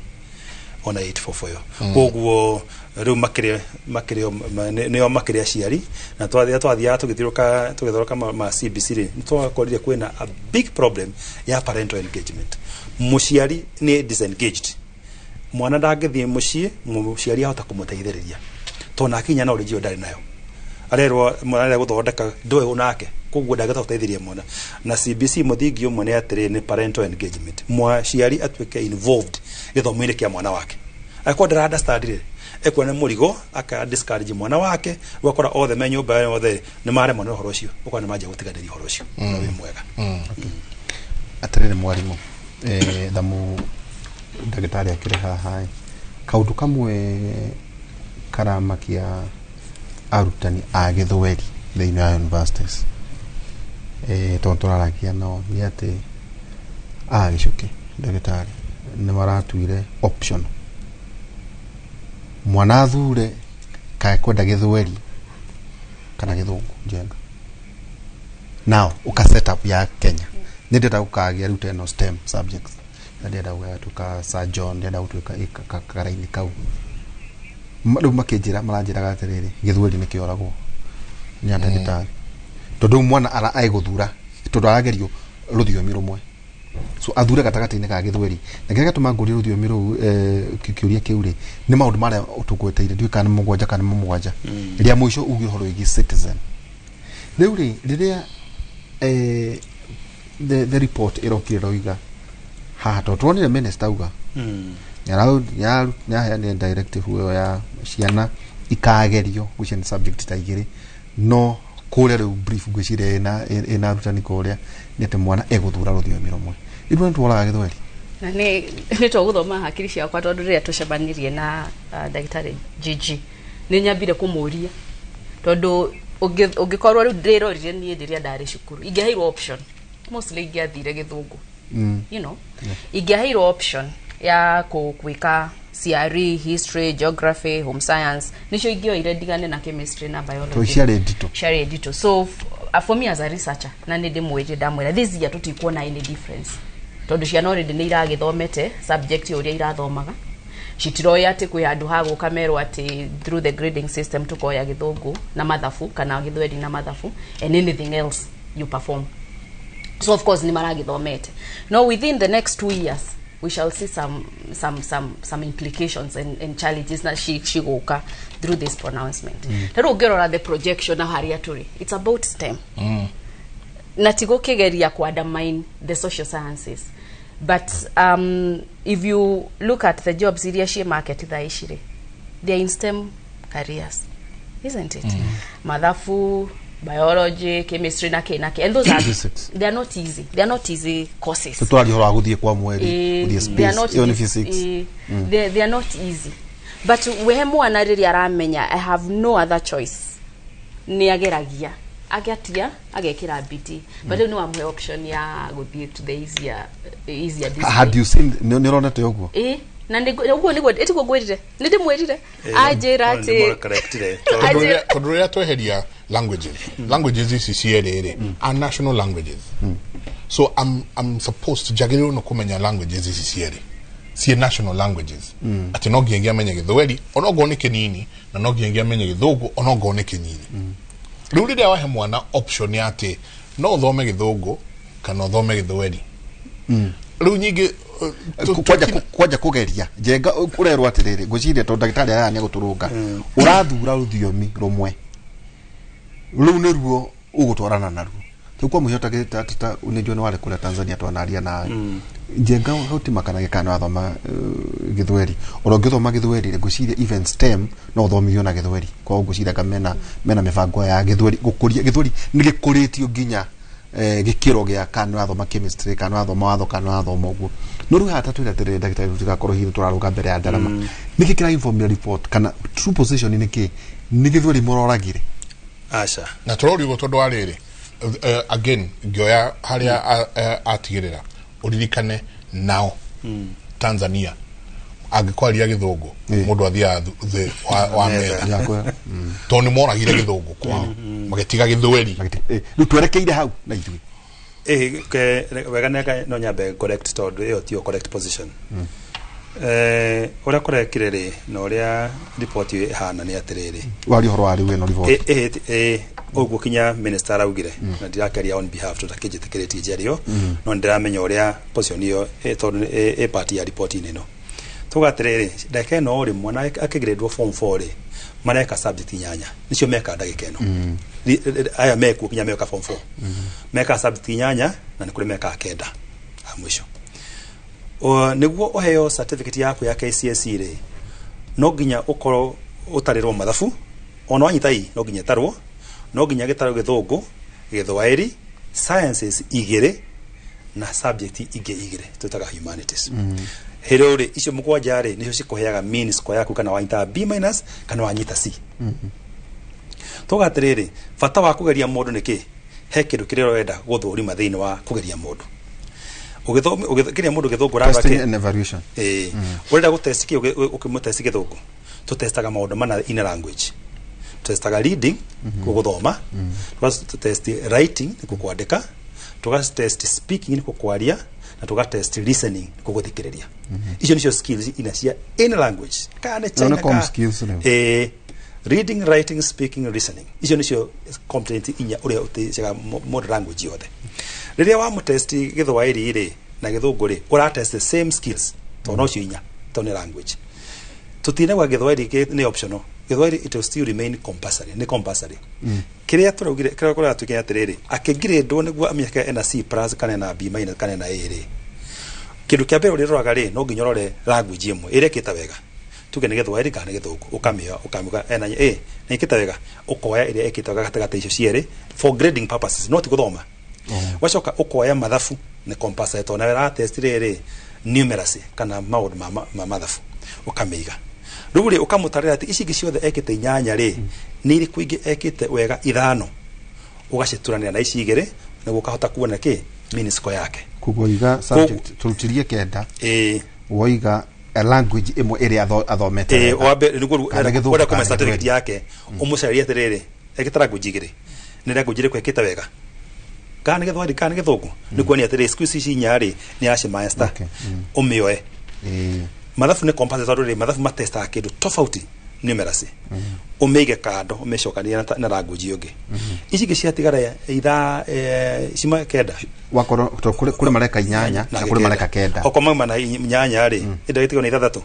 ona 844 yo koguo riu makire nio makire aciari na twathia tugithiruka ma CBC ri ni twakorire kwina a big problem ya parental engagement muciari ni disengaged mwana ndangithie mucii muciari ahota kumuteithiriria tona kinya na origio ndari nayo arerwo mwana guthondeka ndoe unake koguo ndageta guteithiria mwana na CBC muthingio mwana atire ni parental engagement muciari atweke involved githomo-ini kia mwana wake akwa ndara understand ekwa na murigo aka discourage mwana wake gwakora othe me nyumba yo othe ni mare mwana horo cio ukwa ni maje gutiganiri horo cio no wi mwega atirire mwarimu damu ndagitari akire haha kaundu kamwe karamakia arutani a githweri thiini wa universities tontorarakia no ni ati gicuki ndagitari ni maratuire option mwana thure ka kwenda githweri kana githungu Jenga now uka setup ya Kenya ndenda ukagia rute no STEM subjects ndenda tuka Sir John ndenda utuika karaini kau madu makejira maranjira gatiriri githweri nikioragwo ni ndagitari tondu mwana ara aiguthura tondu aragerio ruthiomi rumwe so athure gatagati-ini ka githweri na kira gatuma nguri ruthiomi ru kiuria kiuri ni maundu maria tukweteire ndui kana mugwanja kana mugwanja iria muico ugi horo igi citizen riu riria the report irokira oiga ha to tuonire minister uga ya ni directive huyo ya ciana ikagerio gucia subject ta igiri no kuria riu brief gwicire ina rutani kuria ni ate mwana eguthura ruthiomi rumwe ithu ntwara githweri na ni to guthoma hakiri ciakwa tondu riria tucebanirie na ndagitari Gigi ni nyambire kumuria tondu ungikorwo riu ndirorire ni ndiria ndari cukuru ingiheirwo option mostly ingiathire Githungu you know ingiheirwo option ya kuika CRE, history, geography, home science nicio ingioire ndigane na chemistry na biology to share edito so for me as a researcher na ndi mwije ndamwira this year tutikuona any difference tondu ciana already ni iragithomete subject uria irathomaga citiroya ati kwi andu ha gukamerwo ati through the grading system tukoya Githungu na mathafu kana Githweri na mathafu and anything else you perform so of course ni maragithomete no within the next 2 years we shall see some implications and challenges na shigoka through this pronouncement tero gerora the projection na haria turi it's about STEM na tigo kigeria ku undermine the social sciences but if you look at the jobs area share market thaishire they are in STEM careers isn't it mathafu biology chemistry na kenake and those are they are not easy courses tutwari hora guthie kwa mweri guthie space even physics they are not easy but we mwana riri aramenya I have no other choice ni ageragia agatia agekira biti but no amwe option ya guthie to the easier had you seen ni rona te ogwo na uguo niguo etiko gwirire ndi mwirire ajira ati kodroya tweheria languages ici cierere are national languages so I'm supposed to jagiro no kumenya languages ici ciere national languages ati no ngiengia menye Githweri ono go ni kinini na no ngiengia menye Githungu ono go ni kinini riu riria wahe mwana option ya ati no uthome Githungu kana uthome Githweri riu nyingi kwaja kugeria jenga urerwa atiriri guciria to ndagitari aya ni guturunga urathura ruthiomi rumwe riu ni ruo ugutwarana naruo tukwa muhota gita unejwa ni wale kula Tanzania twanaria na jenga hauti makana gikana athoma Githweri urongithoma Githweri guciria even STEM no uthomithio na Githweri kwa guciria kamena mibango ya Githweri gukuria Githweri ni gikuritio ginya gikiro gya kana athoma chemistry kana athoma watho kana athoma uguo no ruha tatu ira tere ndagitari tugakorwo hithi turaruga mbere ya ndarama niki kira inform report kana true position niki ni Githweri mororagire aca na turori go tondu ariri again ngioya haria atigirira uririkane nao Tanzania agikwaria Githungu mundu athia the wa mera toni moragire Githungu kwao magetiga Githweri riu twerekeire hau na ithui ke wega neka no nyambe correct tondu iyo tio correct position ora korekire ri no ria report ihana ni atiriri wari horo wari we no report oguo kinya minister augire na ndirakeria on behalf tutakijitikiriti jerio no ndiramenya uria position iyo tondu party ya report ino tugatiriri ndake no ri mwana akigiredwo form 4 ri mareka subject nyanya nicio meka ndagika ino aya meku kinya meka form 4 meka subject nyanya na nikuri meka kenda amwisho niguo oheo certificate yaku ya KCSE ri no ginya ukoro utarirwo mathafu ono wanyitai no ginya tarwo no ginya gitaro Githungu Githwairi sciences igire na subject igire tutaga humanities herore icio mugwanja ri nicio cikoheaga mean score yaku kana wanyita B- kana wanyita C tugatiriri fata wa kugeria mundu niki he kindu kiriro wenda guthurima thiini wa kugeria mundu ugikiria mundu Githungu raga testing and evaluation urenda gutest ukimutest Githungu tutestaga maundu mana in language tutestaga reading kuguthoma tutest writing kukwandika tugatest speaking ni kukwaria na tugatest listening kuguthikiriria icio nicio skills ina cia in language kana china skills reading writing speaking listening icio nicio competency inya uria uticiaga modern language yothe riria wa mutest Githwairi ri na Githungu ri ura test the same skills to no cio inya to ni language tutine gwa Githwairi ni optional githwahili it will still remain compulsory ni compulsory kiria turaugire kiria kora tukinya atiriri akigirindwo niguo amenyeke ena C+ kana na B- kana na A ri kindu kia mbere uriroraga ri no nginya urore language imwe ire kita wega tuge ni githwahili kana githungu ukamia ena A ni kita wega ukoya ire ekita wega gatagata icio ciere for grading purposes not guthoma wacoka ukoya mathafu ni compulsory to na wera test riri numeracy kana maud ma mathafu ukamiga ruguri ukamutarira ati ici giciothe ekite inyanya ri ni iri kuingi ekite wega ithano ugaciturania na ici igire niguo ukahota kuona ki mini score yake kugoiga subject tulutirie kenda woiga a language imwe iri athomete wabe niguo ura kuma certificate yake umucaria atiriri ekite language igire ni language iri kwekite wega kana githwahili kana githungu ni kuoni atiri squeeze ici nyari ni aci master umioe mathafu ni compulsory mathafu matesta kindu tofauti numeracy umege kado umeshokania na language yoge ici giciatigara itha cima kenda wakoro kule mareka inyanya na kule mareka kenda okoma na inyanya ri indagitigo ni ithathatu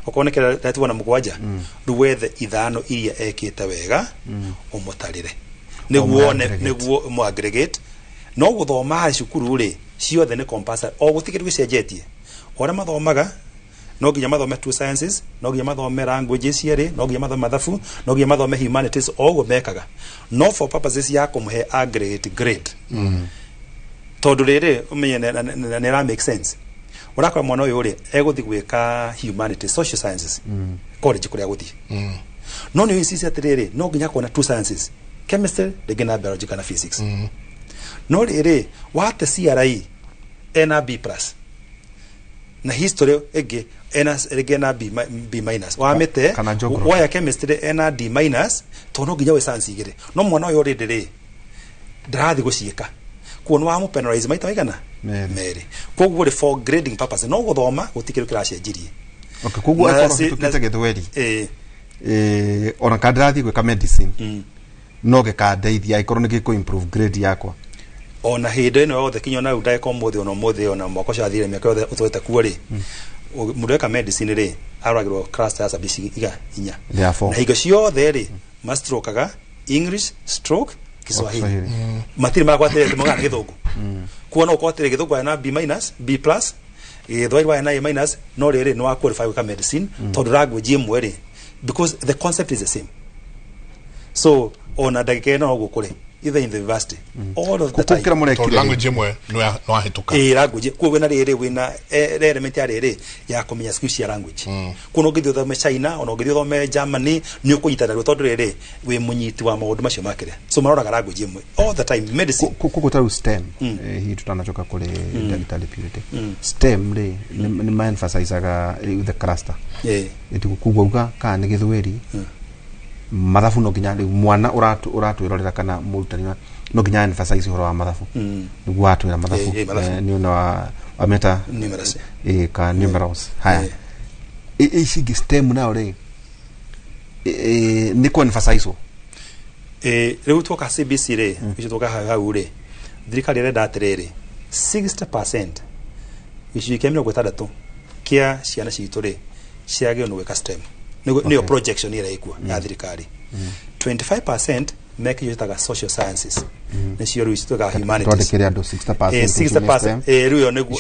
okonekera datiwa na mugwanja ruwethe ithano iria ekite wega umutarire niguo mu aggregate no guthoma cukuru ri ciothe ni compulsory o gutikiru gicenjetie ora mathomaga no nginya mathome two sciences no nginya mathome languages ciere no nginya mathome mathafu no nginya mathome humanities o mekaga no for purposes ya kumuhe aggregate grade tondu riri umenye ne ra make sense urakora mwana uyu ri eguthi gwika humanities social sciences college kuria guthi no ni insisi atiriri no nginya kuona two sciences chemistry regina biology kana physics no riri wate CRE ena B+ na history ege ena regena B- wamete waya chemistry ena D- to no nginya we science igire no mwana uyu riri ndarathi guciika kuona wa mu penalize maita igana meri koguo ri for grading purpose no guthoma gutikiru kiracenjirie koguo akoro tukete githweri ona kandrathi gwika medicine no gekandeithia ikorwo ni giko improve grade yakwa ona hindi ino yothe kinyo na udai muthi ona mwako cathire miaka yothe utwete kuo ri mundu eka medicine ri aragirwo class ya sabisi iga inya na higo ciothe ri mastrokaga English stroke Kiswahili matiri marakwatire tumagana githungu kuona ukwatire githungu na B-, B+, thwairi wa na A-, no riri no qualify with medicine to language imwe ri because the concept is the same so ona dagike no gukure either in the university all of the time to language imwe no ahituka language ko wena riri wena element ya riri ya kumenya skills ya language kuno githio thome China ono githio thome Germany ni ukunyitana rwo tondu riri we munyiti wa maundu macio makire so maroraga language imwe all the time medicine kuko STEM hii tutanachoka kule digital purity STEM ri ni ma emphasizeaga the cluster eti kugwa ka ni githweri mathafu no nginya mwana uratwirorera kana murutani no nginya emphasize horo wa mathafu niguo atwira mathafu ni una wa meta numeracy ka numerals haya ici STEM na ore ni ko emphasize riu twoka CBC ri icio twoka hau ri thirikari renda atiriri 60% icio kemiro gwetandatu kia ciana citu ri ciagio no gwika STEM niyo projection ira ikua ya thirikari 25% make yutaga social sciences nicio riu cituga humanities twandikire andu 60% riu niguo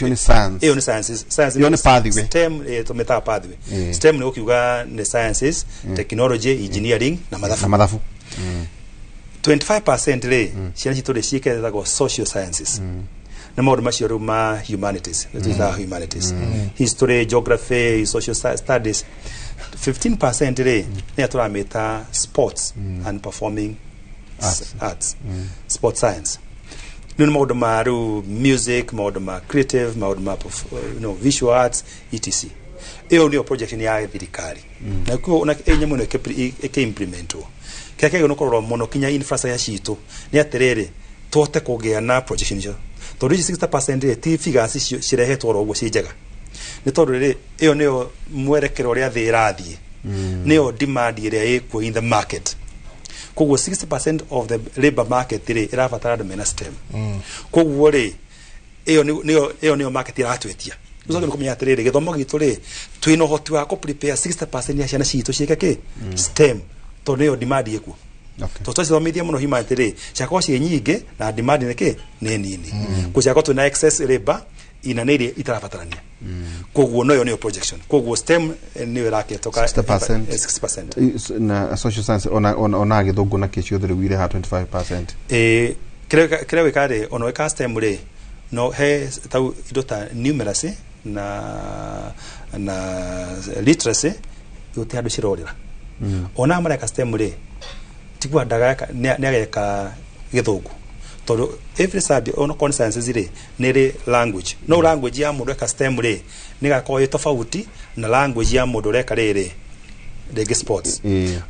ni sciences yo ni pathway STEM tumeta pathway STEM ni ukiuga ni sciences technology engineering na mathafu 25% ri ciana citu ri ciikethago social sciences na maundu macio riu ma humanities humanities history geography social studies 15% ri ni aturamita sports and performing arts sports science nino maundu ma riu music maundu ma creative maundu ma visual arts etc iyo ndio projection ya thirikari na kuo na enye muno ke implemento kake no kororo muno kinya infrastructure citu ni atiriri tote kugia na projection jo to 60% ti figures cirehetwo ro guo cijaga ni tondu riri iyo niyo mwerekero ria thirathie niyo demand ria ikuo in the market koguo 60% of the labor market ri irabatara mena STEM koguo ri iyo niyo market iratwetia uzoge kumenya atiriri githomo gitu ri twina hoti wa ko prepare 60% ya ciana citu ciike ki STEM to ne demand yeku to twithomithia muno hima atiri ciako ci nyingi na demand ne ki ne nini ku ciako twina excess labor ina nere itarabatarania koguo no yo ne projection koguo STEM ni werake toka 60% na social science ona githungu na kicio thiri wire ha 25%. Kire wekare ono weka STEM ri no he tau idota numeracy na literacy yote hadu cirorira ona mareka STEM ri tigwa ndaga ne ageka githungu todo every subject ono consciences ri nere language no language ya mundu eka STEM ri ni gakoye tofauti na language ya mundu reka riri rege sports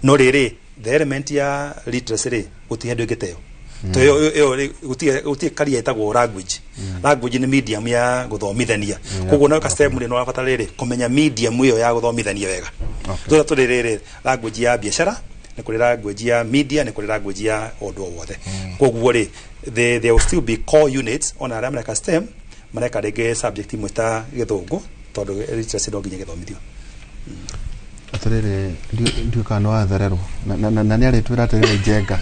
no riri the element ya literacy ri utihedo giteo to yo uti karia itagwo language ni medium ya guthomithania koguo na ka STEM ri no abata riri kumenya medium iyo ya guthomithania wega to to riri language ya biashara ni kuri language ya media ni kuri language ya odo wothe koguo ri there will still be core units on America STEM mareka rege subject imwe githungu tondu literacy no nginya githomithio atiriri ndio kana watherero na ni ari twira atiriri jenga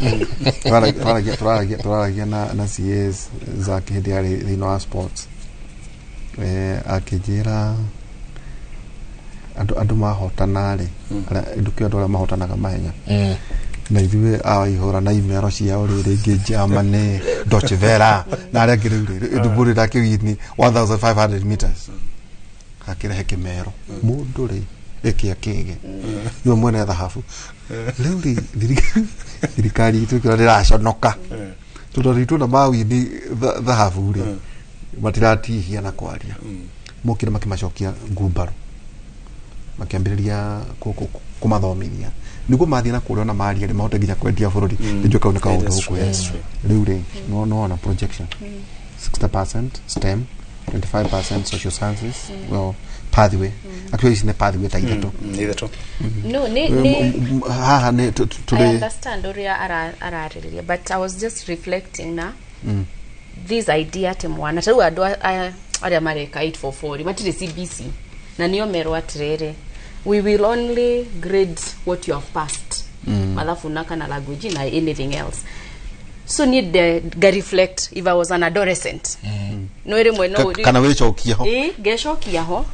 twaragia na CS za kihindi ari thino wa sports akijira andu mahotana ri nduke andu mahotanaga mahenya na ithuĩ ihũra na imero ciao rĩrĩ ingĩ Germany Deutsche Welle na arĩa angĩ rĩu ndũmbũrĩra kĩwini 1500 meters akĩrehe kĩmero mũndũ rĩ ĩkĩa kĩge nĩwe mwene thahabu rĩu thirikari itũ kĩrĩa ndĩraconoka tũtũ na mawini thahabu rĩ matiratihia na kwaria mokire makimacokia ngumbaru makiambĩrĩria kumathomithia niguo mathie na kuona maria ri mahote nginya kwendia bururi ndio kauna ka undu huko riu ri no na projection 60% STEM 25% social sciences well pathway actually is ne pathway ta ithatu no ha ne I understand oria arariria but I was just reflecting na this idea temwana tau andu aria mareka 844 matire CBC na niyo merwa atirere we will only grade what you have passed alafu naka na language na anything else so need the reflect if I was an adolescent no ere mweno kana wechokia ho geshokia ho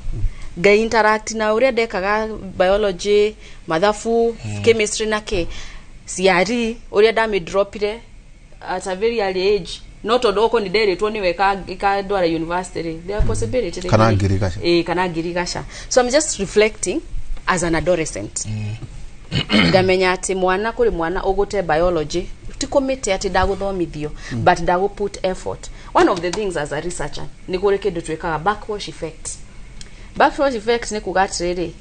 ga interact na ure dekaga biology mathafu chemistry na ke CRE ure da me drop it at a very early age not odoko ni dere to ni weka ikadwara university there are possibility kana ngirigasha kana ngirigasha so I'm just reflecting as an adolescent gamenya ati mwana kuri mwana ogote biology tikomete ati daguthomithio but dagu put effort. One of the things as a researcher ni kurekedo tweka backwash effect ni kugatiriri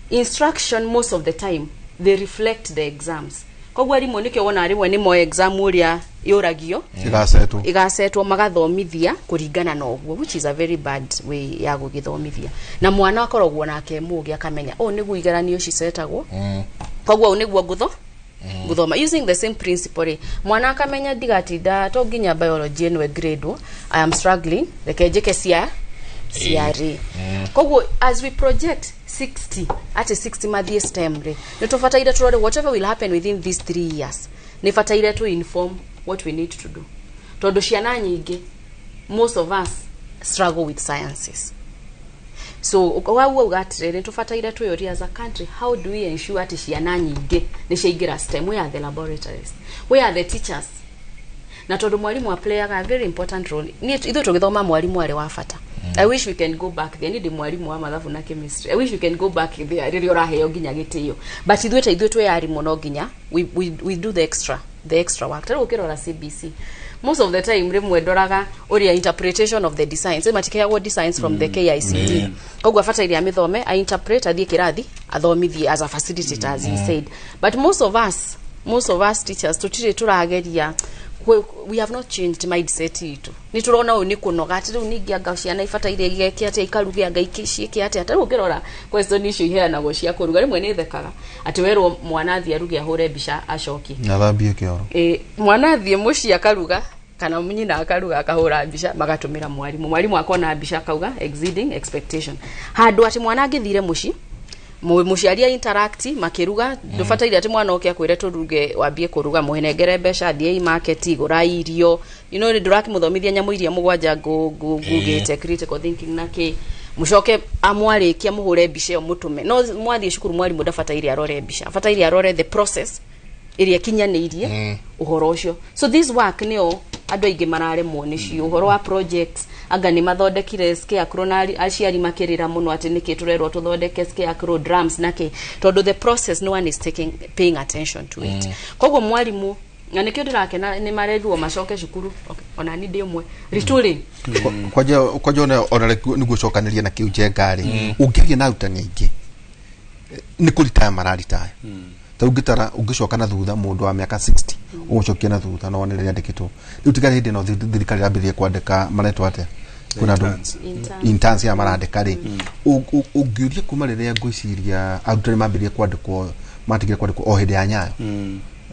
instruction most of the time they reflect the exams kogwa ari monike wona ari we ni mo exam uria yoragio igasetwo magathomithia kuringana na ogwo which is a very bad way ya gugithomithia na mwana akorogwo nake mugi akamenya niguo igeranio cisetagwo kogwa niguo guthoma using the same principle mwana akamenya digatinda to nginya biology no grade I am struggling rekejeke CRE kogwo as we project 60 at 60 mathie STEM re nitofataire turore whatever will happen within these 3 years nifataire to inform what we need to do tondu ciana nyingi most of us struggle with sciences so wawo ugatirire tufataire tu yori as a country how do we ensure ati ciana nyingi ni ciingira STEM where are the laboratories where are the teachers na tondu mwalimu a play a very important role ni ithu tugithoma mwalimu ari wa fata I wish we can go back there ni mwalimu wa mathabu na chemistry I wish we can go back there riri oraheo ginya gitio but ithu twe yari muno ginya we do the extra work tari ukirora CBC most of the time rimwe ndoraga oria interpretation of the designs matikeagwo designs from the KICD kogwa fata iria mithome I interpret athie kirathi athomithie as a facilitator as he said but most of us teachers tutire turageria we have not changed mindset itu ni turona ni kunoga ati riu ningi anga ciana ifata ire igeke ati ikaruge anga ikicieke ati atari ukirora question issue ihe na go cia kuruga rimwe ni thekaga ati werwo mwana athie aruge ahure bisha acoki na thambie kioro mwana athie muci akaruga kana munyina akaruga akahura mbica magatumira mwarimu akona mbica akauga exceeding expectation handu ati mwana angithire muci muciaria interact makiruga ndufataire ati mwana oke akwire turuge wambie kuruga muhenengere mbeca thie market igura irio ndurakimuthomithia nyamu iria mugwanja ngugite critical thinking nake mucoke amwarikia muhure mbica yo mutume no mwathie cukuru mwarimu ndafataire arore mbica afataire arore the process iria kinyanirie uhoro ucio so this work nio andu aingi mararemwo nicio uhoro wa projects anga ni mathondekire scarecrow na aciari makirira muno ati niki turerwo tuthondeke scarecrow drums nake tondu the process no one is paying attention to it koguo mwarimu na nikio ndirakena ni marerwo macoke cukuru ona ni ndimwe retooling kwaje ona nigucokaniria na kiu jengari ungiria na utani aingi ni kuritaya mararitaya taugitara ugicoka na thutha mundu wa miaka 60 ugucokia na thutha no wonere andikitwo riu tigari hindi no thirikari rambirie kwandika maretwa atia kuna andu interns ya marandika ri ungiuria kuma riria ngwiciria arutani mambirie kwandikwo matigire kwandikwo o hindi ya nyayo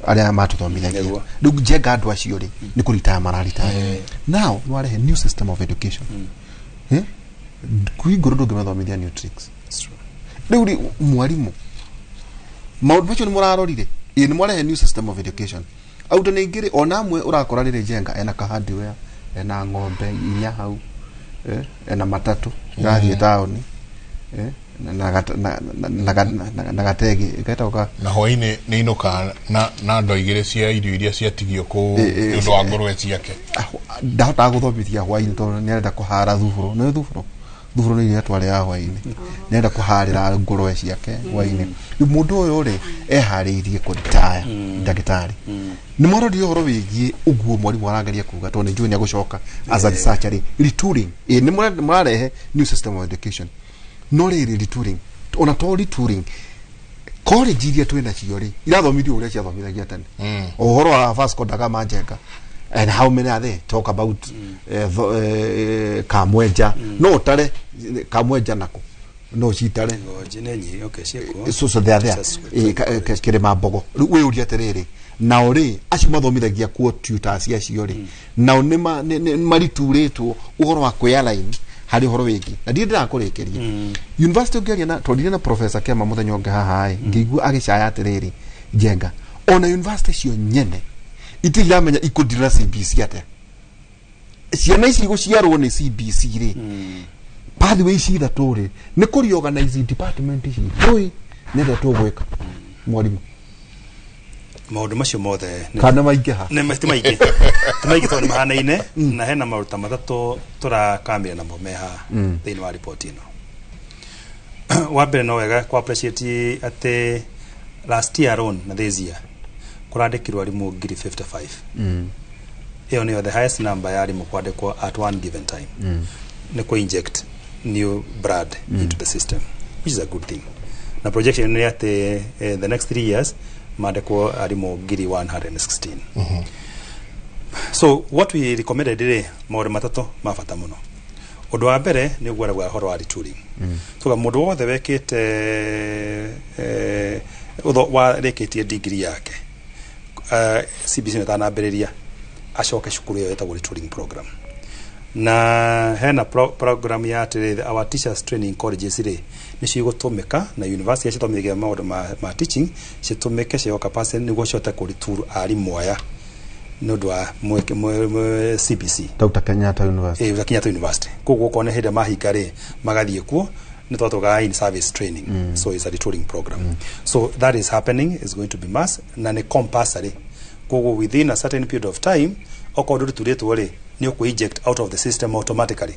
aria matuthomithagia riu jenga andu acio ri ni kuritaya mararitaya now no arehe new system of education kuiguru ndungimathomithia new tricks riu mwarimu maundu macio ni murarorire ni mwarehe new system of education auto ni ngiri ona amwe urakora rire jenga ena kahadiware ena ng'ombe inya hau ena matatu gathie taoni na gategi gaita uka na hoine ni inuka na ndo igire cia irio iria ciatigio ku ndu wa ngorwe ciake ndahota guthomithia hwaini to ni arenda kuhara thufuro no thufuro ni twale ya hwaini ni arenda kuharira ngorwe ciake hwaini mundu uyu ri ehariirie kuritaya ndagitari ni morodi horo wigie uguo mwarimu arangaria kuga to ni njui ni agucoka as a researcher retooling ni mwarehe new system of education no riri retooling ona to retooling college iria twina cio ri irathomithio uria ciathomithagia tene uhoro wa Vasco da Gama Njenga and how many are they talk about Kamwenja no tare Kamwenja nako no citare so they are there kire mambogo we uria terere na ori aci mathomithagia kuo tutors acio ri na ni marituritwo uhoro wa kwialine hari horo wingi na ndi ndirakurekeria university ngeria na tondire na professor Kema muthenya unge haha ngigua agicaya atiriri Njenga ona university cio nyene itiramenya ikudira CBC ate ciana ici guciarwo ni CBC ri pathway ici ithatu ri ni reorganize department ici toi nende tugwika mwarimu maundu macio mothe kana maingiha ne maitimaingi tumaingi to mahanaine na hena maruta matatu turakamira na momeha thini wa report ino wa mbere no wega kwa appreciate ate last year on na this year kurandikirwo arimu ngiri 55 iyo ni the highest number ya arimu kwandikwo at one given time ni ko inject new blood into the system, which is a good thing. Na projection ni ate the next 3 years mandekwo arimu ngiri 116. So what we recommended today maure matatu mafata muno. Undu wa mbere ni gwara horo wa retooling. So mundu wothe wekite wa reketie degree yake CBC netanambiriria acoke cukuru yo etagwo retooling program. Na hena program ya our teachers training colleges ri ni cigotumika na university citomithia maundu ma teaching citumike cio capacity niguo ciote kuritool arimu aya nundu wa CBC Dr. Kenyatta University Kenyatta University koguo kone hede mahinga ri magathie kuo ni twatoga in service training so it's a retooling program so that is happening is going to be mass na ni compulsory koguo within a certain period of time okodo tuletwo ri ni ku eject out of the system automatically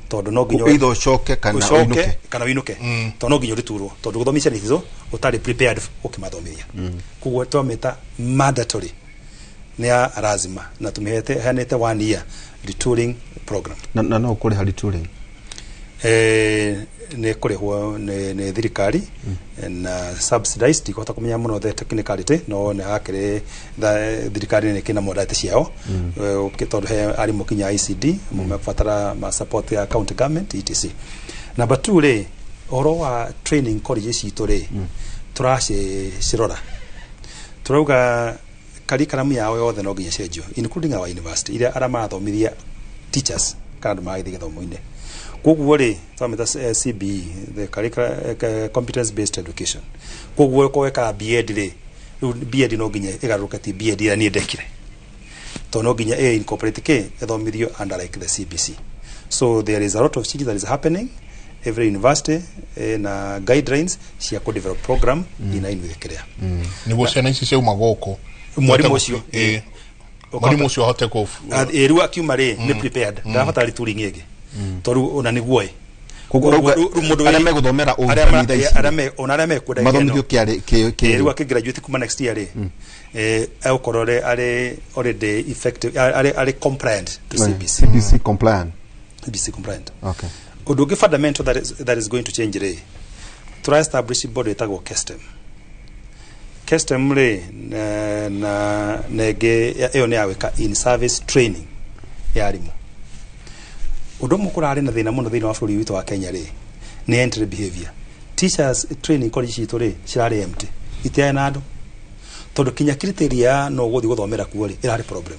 todo no ginyo either shoke kana winuke to no ginyo rituro todo guthomisha nizo utari prepared ukimathomithia koguo twameta mandatory ni lazima na tumehete hanete 1 year retooling program na no kuri retooling ne kuri ho ne thirikari na subsidized ikota kumenya muno the technicality no ne hakire thirikari ne kina modate ciao ukitodo he ari mukinya ICD mumefatara ma support ya county government etc. Number 2 le oro wa training college citore turashe shirora turauga curriculum yao yothe no nginya cenjio, including our university iria ara marathomithia teachers kana magithie githomo-ini. Koguo ri twameta CBE, the curriculum competence based education. Koguo ko weka BEd ri BEd no nginya igaruka ti BEd ira ni ndekire to no nginya incorporate ke ethomithio under like the CBC. So there is a lot of change that is happening. Every university na guidelines cia ko develop program ina inwithikira ni go ciana ici cia magoko mwarimu ucio mwarimu ucio hote ko riu akiuma ri ni prepared ndabatari turing igi toru ona niguo mundu ara meguthomera uthomithia ara me kuda mathomithio kiari riu akigraduate kuma next year ri aukorore are already effective are compliant to CBC compliant. Okay. Udugi fundamental that is going to change re. Try establish body itago custom. Custom re na nege eyo ne aweka in service training ya arimu. Udomo kura na thina muno thina wa bũrũri witu wa Kenya re. Ni entry behavior. Teachers training college citu re cirari empty. Itia na andu. Tondu kinya criteria no guthi guthomera kuo re irari problem.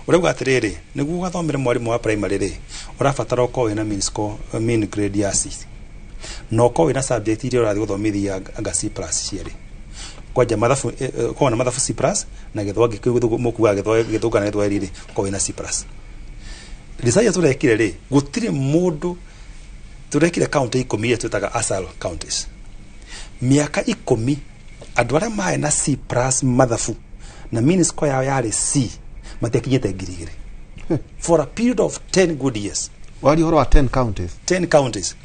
Urauga atiriri niguo gathomere mwarimu wa primary ri urabatara ukorwo wina mean grade ya C no ukorwo wina subject iria urathi guthomithia anga C+ ciari kwanja mathabu ko na mathabu C+ na githwangi mukuwa githunga na githweri ri ko wina C+. Risaya turekire ri gutire mundu turekire county 10 ya tutaga asal counties miaka 10 andu aria mae na C+ mathabu na mean score yao yari C matekinyete ngirigiri for a period of 10 good years. Wali horo 10 counties. 10 counties.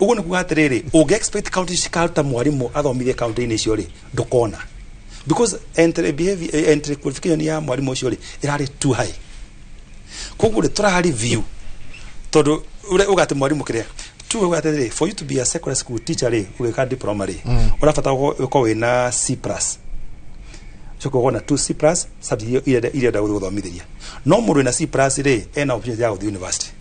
Ugo ni kugatiriri uge expect counties cikarta mwarimu athomithie county ini cio ri ndukona because entry behavior entry qualification ya mwarimu cio ri irari too high. Koguo ri tura review todo ugate mwarimu kiria tu ugatiriri for you to be a secondary school teacher ri ugeka diploma ri urafata uko wina C+. Choko gona 2C+ subject ile da guthomithiria no mundu na C+ ri ena option ya guthi university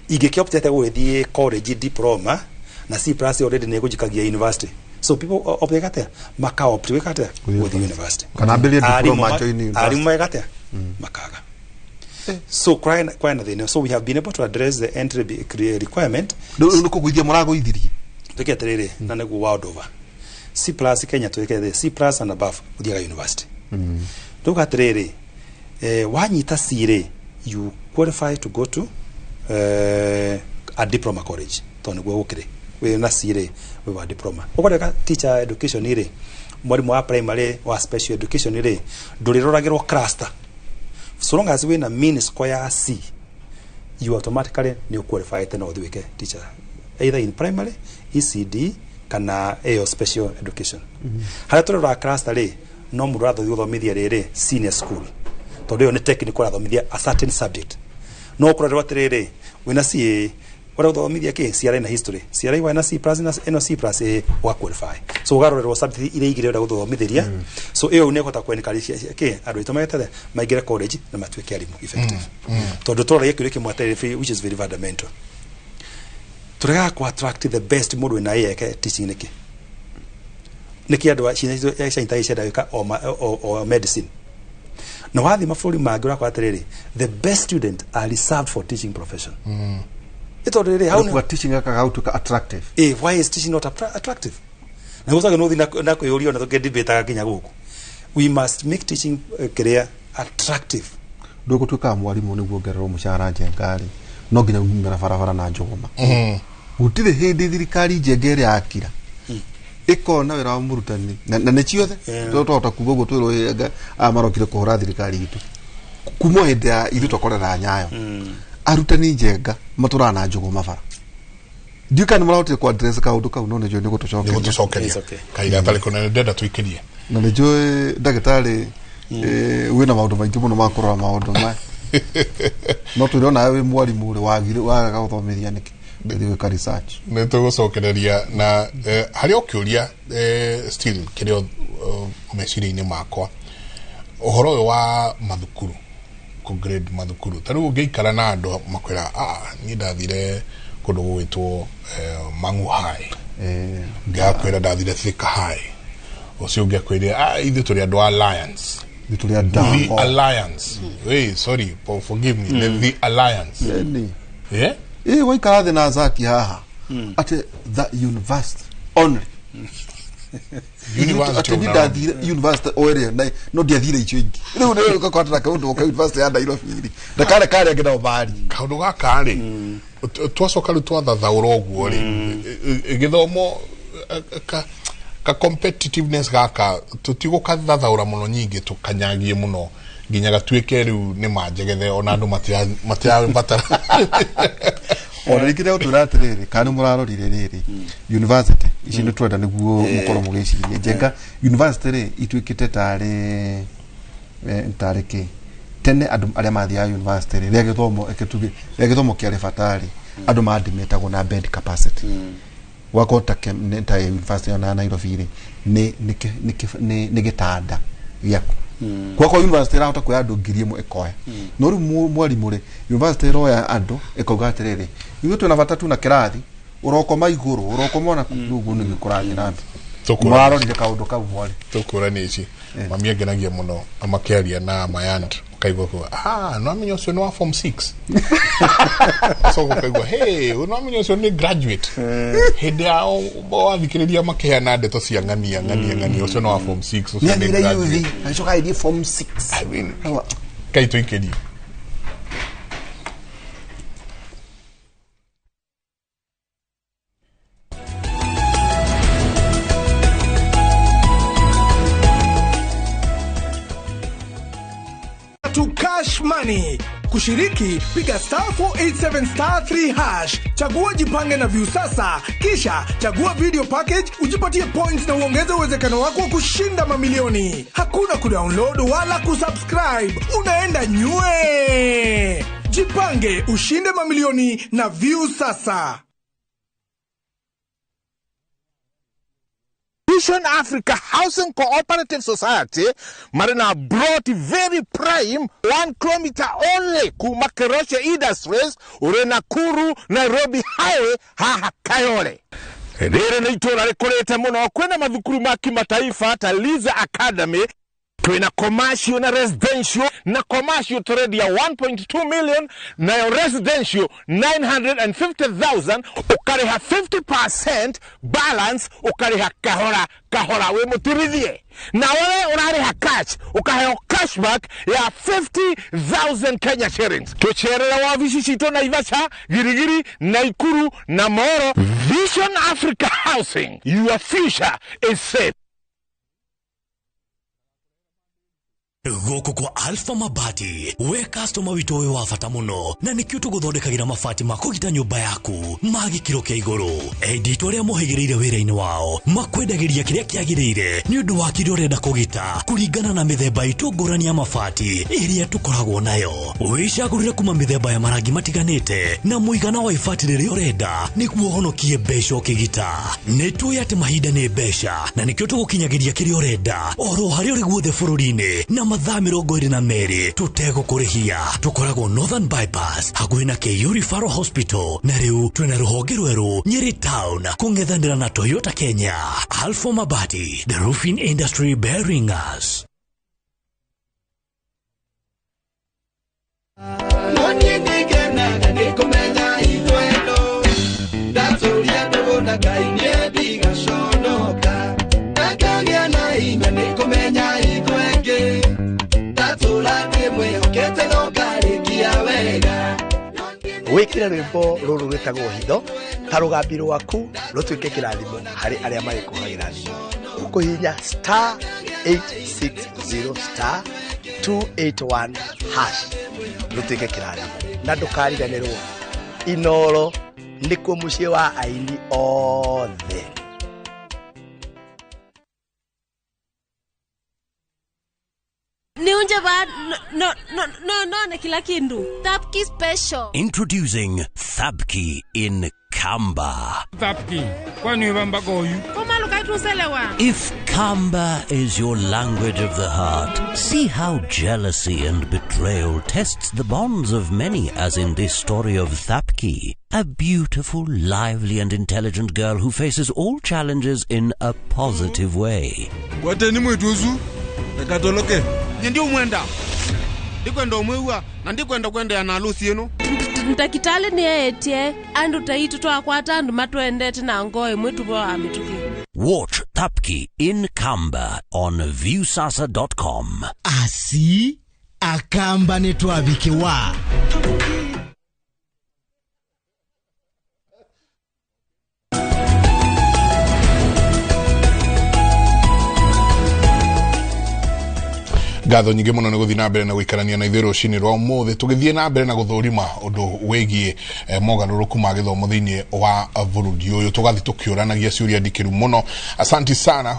igeke option guthie college diploma na C+ already ne gujikagia university so people option maka option guthi university kana ability diploma join university ari megate makaga so kwina thina so we have been able to address the entry requirement nuko guithia murago ithirie tuketerere na neguo world over C+ Kenya tuwekere C+ and above uthiaga university. Tugatiriri wanyita C you qualify to go to a diploma college. Tone gwo gukire. We na C we wa diploma. Ukoreka teacher education ire mwarimu wa primary wa special education ire nduriroragirwo cluster. So long as we na mean square C you automatically you qualify to know the teacher either in primary, ECD kana special education. Hara turora cluster ri no muratho guthomithia riri senior school. Tondu yo ni technical athomithia a certain subject. No kurorwa tiriri wina C wara guthomithia ki CRI na history. CRI wina C+ na C+ wa qualify. So garorerwo subject ile igire ura guthomithiria. So iyo ne kota kwenikalisha ki andu itomete maigire college na matweke arimu effective. Tondu tora yekire ki mwatere which is very fundamental. Turega ku attract the best model na yeke teaching niki andu ya science ya o medicine no wathi mafuri magira kwa atiriri the best student are reserved for teaching profession it's already how teaching how to attractive why is teaching not attractive na gusaga no thina na kuyorio na to get debate kinya guku we must make teaching career attractive ndugu tuka mwalimu ni guongererwo mushahara njengari no nginya umera barabara na njogoma gutire hindi thirikari njengere akira ikona wira wa murutani na ne ciothe tota kugo gutwiro amarokire kuhura thirikari gitu kumo hindi ya ithu tokorera nyayo arutani njenga matura na njogoma bara ndika ni maraute ku address ka undu ka unone jo ni gutucokeria kaira tali kona ndenda tuikirie na ne jo ndagitari wina maundu maingi muno makurora maundu ma no turona we mwalimu uri wagire waga guthomithia niki ndiwe ka research neto gucokereria na hari okiuria still kirio meciri-ini makwa uhoro wa mathukuru ku grade mathukuru taru ungeikara na andu makwira ni ndathire kundu gwitwo Mangu High ngakwira ndathire Thika High ucio ungekwira ithu turi andu Alliance The alliance. Hey, sorry, forgive me. The alliance. Yeah? Eh, why karathe na zaki haha. At the university only. University ore na no dia thire icho ingi. Riu ndio ukakwata kaundu ka university ya Nairobi. Da kare ngenda obari. Kaundu gaka ri. Twacoka ru twathathaura uguo ri. Githomo ka competitiveness gaka tutigukathathaura muno nyingi tukanyagie muno nginya gatwike riu ni manjegethe ona andu matia batara. Ora ikire uturatiriri kandi murarorire riri university ici ndu twenda niguo mukoro mugicirie jenga university ri itwikite tare ki tene andu aria mathia university ri githomo kiari fatari andu maadimetagwo na bed capacity wakota nta university na Nairobi ri ni gitanda yako kwa university rahota kwa andu ngiri imwe ekoya no ri mwarimu ri university roya andu ekogatiriri ithu tuna batatu na kirathi urokoma iguru urokoma na kugugu ni gikurathi nambi mwarorire kaundu kau mwari tukurani ici mami agenagia muno amakiaria na mayand kaigwa kwa no amenyo so no form 6 so kaigwa hey no amenyo so ni graduate hede ao bo athikiriria makeana ndeto cia ngania so no form 6 so ni graduate acho kai form 6 I mean kaito ikedi to cash money. Kushiriki piga *487*3#. Chagua jipange na view sasa, kisha chagua video package ujipatie points na uongeze uwezekano wako wa kushinda mamilioni. Hakuna kudownload wala kusubscribe. Unaenda nywe. Jipange ushinde mamilioni na view sasa. Vision Africa Housing Cooperative Society marina brought very prime 1 kilometer only kumakeroshe industries urena Kuru Nairobi highway haha Kayole. Rere ni itora rikorete muno kwena mathukuru ma kimataifa ta Liza Academy twina commercial na residential na commercial trade ya 1.2 million na residential 950,000 ukariha 50% balance ukariha kahora we mutirithie na wale unariha cash ukahewa cashback ya 50,000 Kenya shillings. Tucherera wabishi chito na Ivasha, Girigiri, Naikuru na Moro. Vision Africa Housing, your future is safe. Goko kwa Alpha Mabati, we customer witowe wafata muno na nikio tuguthondekagira mabati makugita nyumba yaku magikiro kia iguru. Editor ya muhigireire wira-ini wao makwendagiria kiria kiagirire ni undu wa kiria urenda kugita kuringana na mithemba itungurani ya mabati iria tukoragwo nayo. Wicagurire kuma mithemba ya marangi matiganite na muigana wa ibati riria urenda niguo honokie mbeca ukigita. Nituye ati mahinda ni mbeca na nikio tugukinyagiria kiria urenda oro haria uri guothe bururi-ini na mathaa 22 tutegũkũrĩhia. Tukoragwo Northern Bypass hakuhĩ na KU Referral Hospital na rĩu twina rũhonge rwerũ Nyeri Town kũng'ethanĩra na Toyota Kenya. Alpha Mabati, the roofing industry bearing us. Wikire rwimbo ruru rwitagwo hitho ta rugambi rwaku rutwike kirathimo hari aria mari kuhagira thimo ukuhinya *860*281# rutwike kirathimo na ndukariganirwo. Inooro nikuo mucie wa aini othe. No, kila kindu. Thabki special. Introducing Thabki in Kamba. Thabki, kwani wamba goyu? Koma lukaitu selewa. If Kamba is your language of the heart, see how jealousy and betrayal tests the bonds of many, as in this story of Thabki, a beautiful, lively and intelligent girl who faces all challenges in a positive way. Wateni mwetuzu, nakatoloke. ndio mwenda ndikwenda umwewa na ndikwenda kwenda ya nalusi ino ndakitale ni etie andu taitu twakwata andu matwendete na ngoe mwetu bo amituki. Watch Tapki in Kamba on viewsasa.com. Asi akamba netwabikiwa Gatho nyingi muno ni guthii na mbere na guikarania na ithuĩ rũcinĩ rwa ũmũthĩ tũgĩthiĩ na mbere na gũthũrima ũndũ wĩgiĩ mogarũrũku ma gĩthomo thĩinĩ wa bũrũri ũyũ tũgathiĩ tũkĩũranagia ciũria ndikĩru mũno. Asanti sana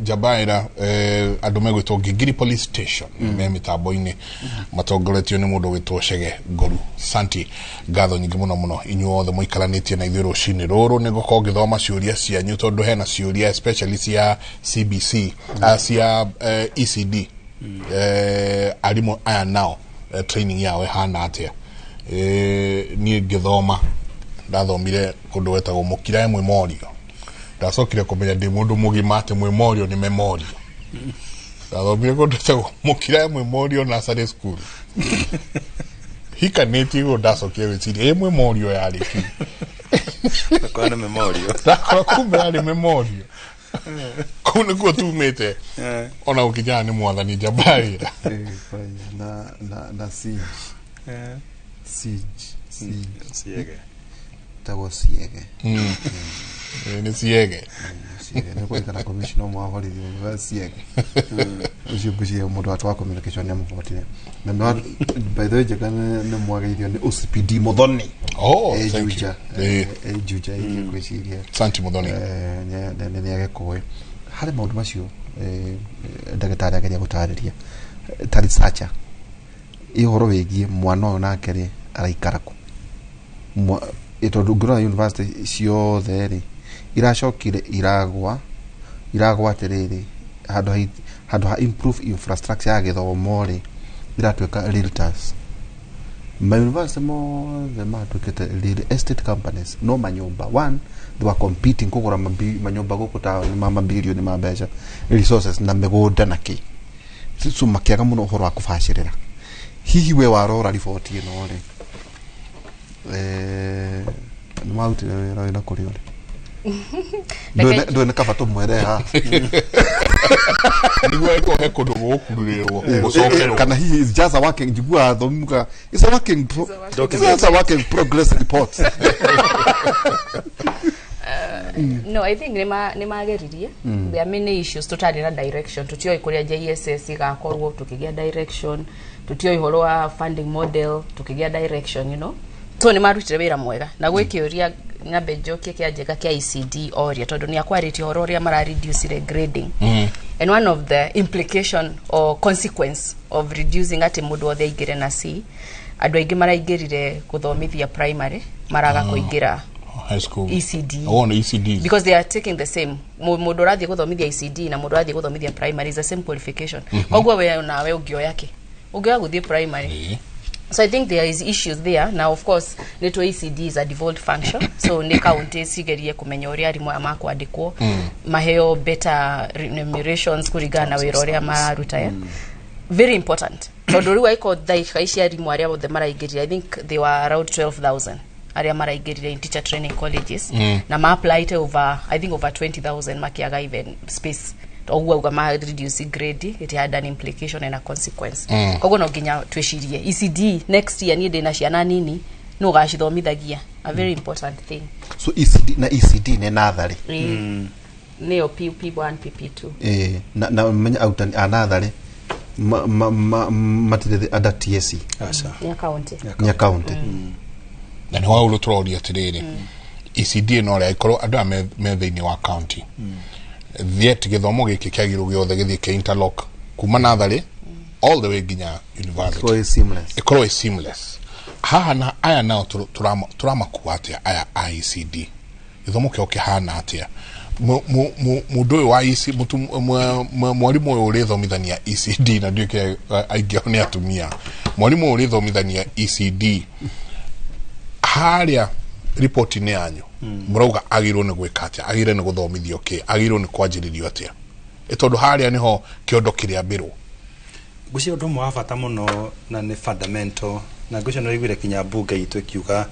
Jabaira andũ megwĩtwo Gigiri Police Station me mĩtambo-inĩ matongoretio nĩ mũndũ wĩtwo Chege Ngoru. Asanti gatho nyingi mũno mũno inyuothe mũikaranĩtie na ithuĩ rũcinĩ rũrũ nĩ gũkorwo ngĩthoma ciũria cianyu tondũ hena ciũria especially cia CBC cia ECD arimu aya nao training yao hana atia ni ngithoma ndathomire kundu wetagwo mukira memorio ndacokire kumenya ndi mundu mugima ati memorio ni memorio ndathomire kundu wetagwo mukira memorio nursery school hikaneti go ndacokire wetiri memorio yari ki kwa na memorio kumbe yari memorio kuna kwa tumete ona ukijana ni mwathani Jabaira na siege tawo siege ni siege ni kwa kana commissioner mwa holi ni siege usibushie mundu watu wa communication ya mvotire na ndo by the way jagana ni mwagairio ni OCPD Muthoni thank you juja ile kwesiria Santi Muthoni ne yake kowe hali maundu macio ndagĩtarĩ ageria gũtarĩria ta researcher ihoro wĩgiĩ mwana ũyũ nake rĩ araikara kũ tondũ ngĩrora university ciothe rĩ iracokire iragwa atĩrĩrĩ handũ ha improve infrastructure ya gĩthomo rĩ iratuĩka realtors ma university mothe matuĩkĩte real estate companies no manyũmba one they were competing kugura manyumba guku ta mama bilioni ma mbeca resources na migunda na ki situ makiaga muno uhoro wa kubacirira hihi we warora report ino ri mauti na kuri uri ndo ne kabato mwere ha niguo eko he kundu gukurirwo gucokerwo kana he is just a working jigua thomuka is a working progress report. No, I think nimageririe there are many issues totally na direction tutio ikuria JSS igakorwo tukigia direction tutio ihoro wa funding model tukigia direction you know so ni marutire wira mwega na gwikiuria nyabe joke kia jega kia ECD oria tondu ni akwariti horo ria mara reduce grading and one of the implication or consequence of reducing at mudu othe igire na C andu aingi maraingirire kuthomithia primary maraga kuingira high school ECD ECD because they are taking the same mudu rathi guthomithia ECD na mudu rathi guthomithia primary is the same qualification ogwo we na we ugio yake ugio guthie primary so I think there is issues there now of course neto ECD is a devolved function so ne county sigerie kumenya uri ari mwa makwandikwo maheo better remunerations kurigana wira uri marutaya very important tondu riwa iko daika ici ari mwa aria bothe maraingirira I think they were around 12,000 aria maraingirira in teacher training colleges na ma applied over I think over 20,000 makiaga even space ogwa ma reduce grade it had an implication and a consequence kogo no ginya tweshirie ECD next year ni ndina ciana nini no gacithomithagia a very important thing so ECD ne nathari neo PP1 PP2 na menya out another matire ada TSC asa ya county na ni wao lutrolia tiriri ECD no ria ikoro andu me thiini wa county thiet githomo giki kiagiru giothe githii ke interlock kuma nathari all the way ginya university so is seamless haha na aya nao turamakuwa atia aya ECD githomo kio kihana atia mundu wa ECD mwalimu uyu urithomithania ECD na nduike aingio ni atumia mwalimu urithomithania ECD haria report ni anyu murauga agirwo ni gwikatia agire ni guthomithio ki agirwo ni kwanjiririo atia itondu haria niho kiondo kiria mbirwo gucio ndo mwa bata muno na ni fundamental na gucio no igwire kinya bunge itu kiuga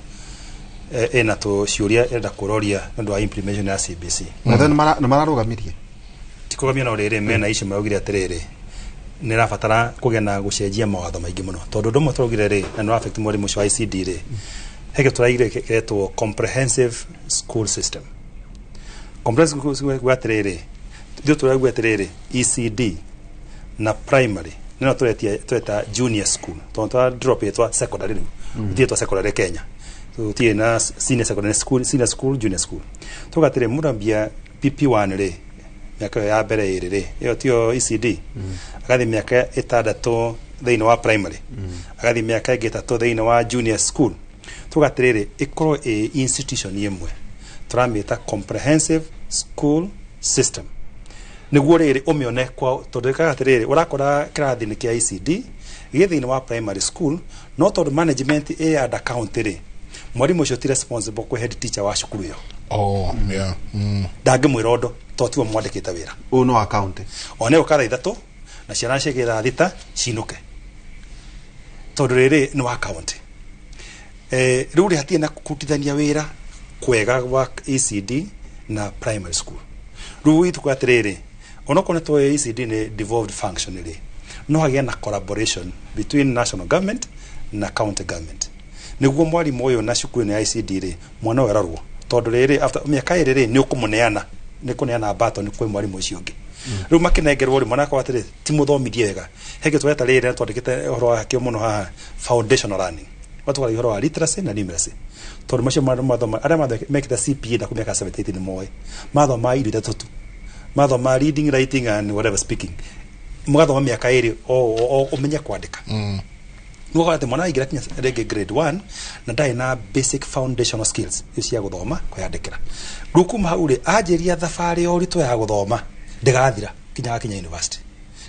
ena to ciuria enda kuroria ndo wa implementation ya CBC na mararugamirie tikugamia no rere mena icio maugire atiriri ni rabatara kugena gucenjia mawatho maingi muno tondu ndo mutogire ri na no affect mwari mucio wa ICD ri hege turaigire ketwo comprehensive school system comprehensive school system gwatiriri ndio turagwa atiriri ECD na primary nino tureta junior school tonto drop etwa secondary ndio to secondary Kenya so tie na senior secondary school senior school junior school tugatire murambia PP1 ri miaka ya mbere iri iyo tio ECD agathi miaka itadato thiini wa primary agathi miaka itatu thiini wa junior school tugatiriri ikoro institution yemwe turamita comprehensive school system niguo riri umione kwa tondeka atiriri urakora kirathi ni kia ICD githini wa primary school no tondu management and account ri mwarimu ucio ti responsible ku head teacher wa cukuru yo yeah ndage mwirondo totiwa mwandikite wira uno account one ukara ithatu na ciana cigira thita cinuke tondu riri ni account riu ri hatie na kutithania wira kwega wa ECD na primary school riu itu kwatiriri onokone to ECD ni devolved functionally no hagia na collaboration between national government na county government niguo mwarimu uyu na cukuru ni ICD ri mwana werarwo tondu riri after miaka iri ni ukumuneana ni kuneana baton kwi mwarimu ucio ungi riu makinengerwo ri mwana kwa atiri ti muthomithie wega hege tweta riri twandikite horo wa kio muno ha foundational learning watu wa horo wa literacy na numeracy tondu macio mathoma aria mekita CPE na kumeka 78 ni moe mathoma iri tatu mathoma reading writing and whatever speaking mugathoma miaka iri o umenya kwandika nuko ati mwana igira kinya rege grade 1 na dai na basic foundational skills cia guthoma kwandikira rukuma haure ajeria thabari ori to ya guthoma ndigathira kinya university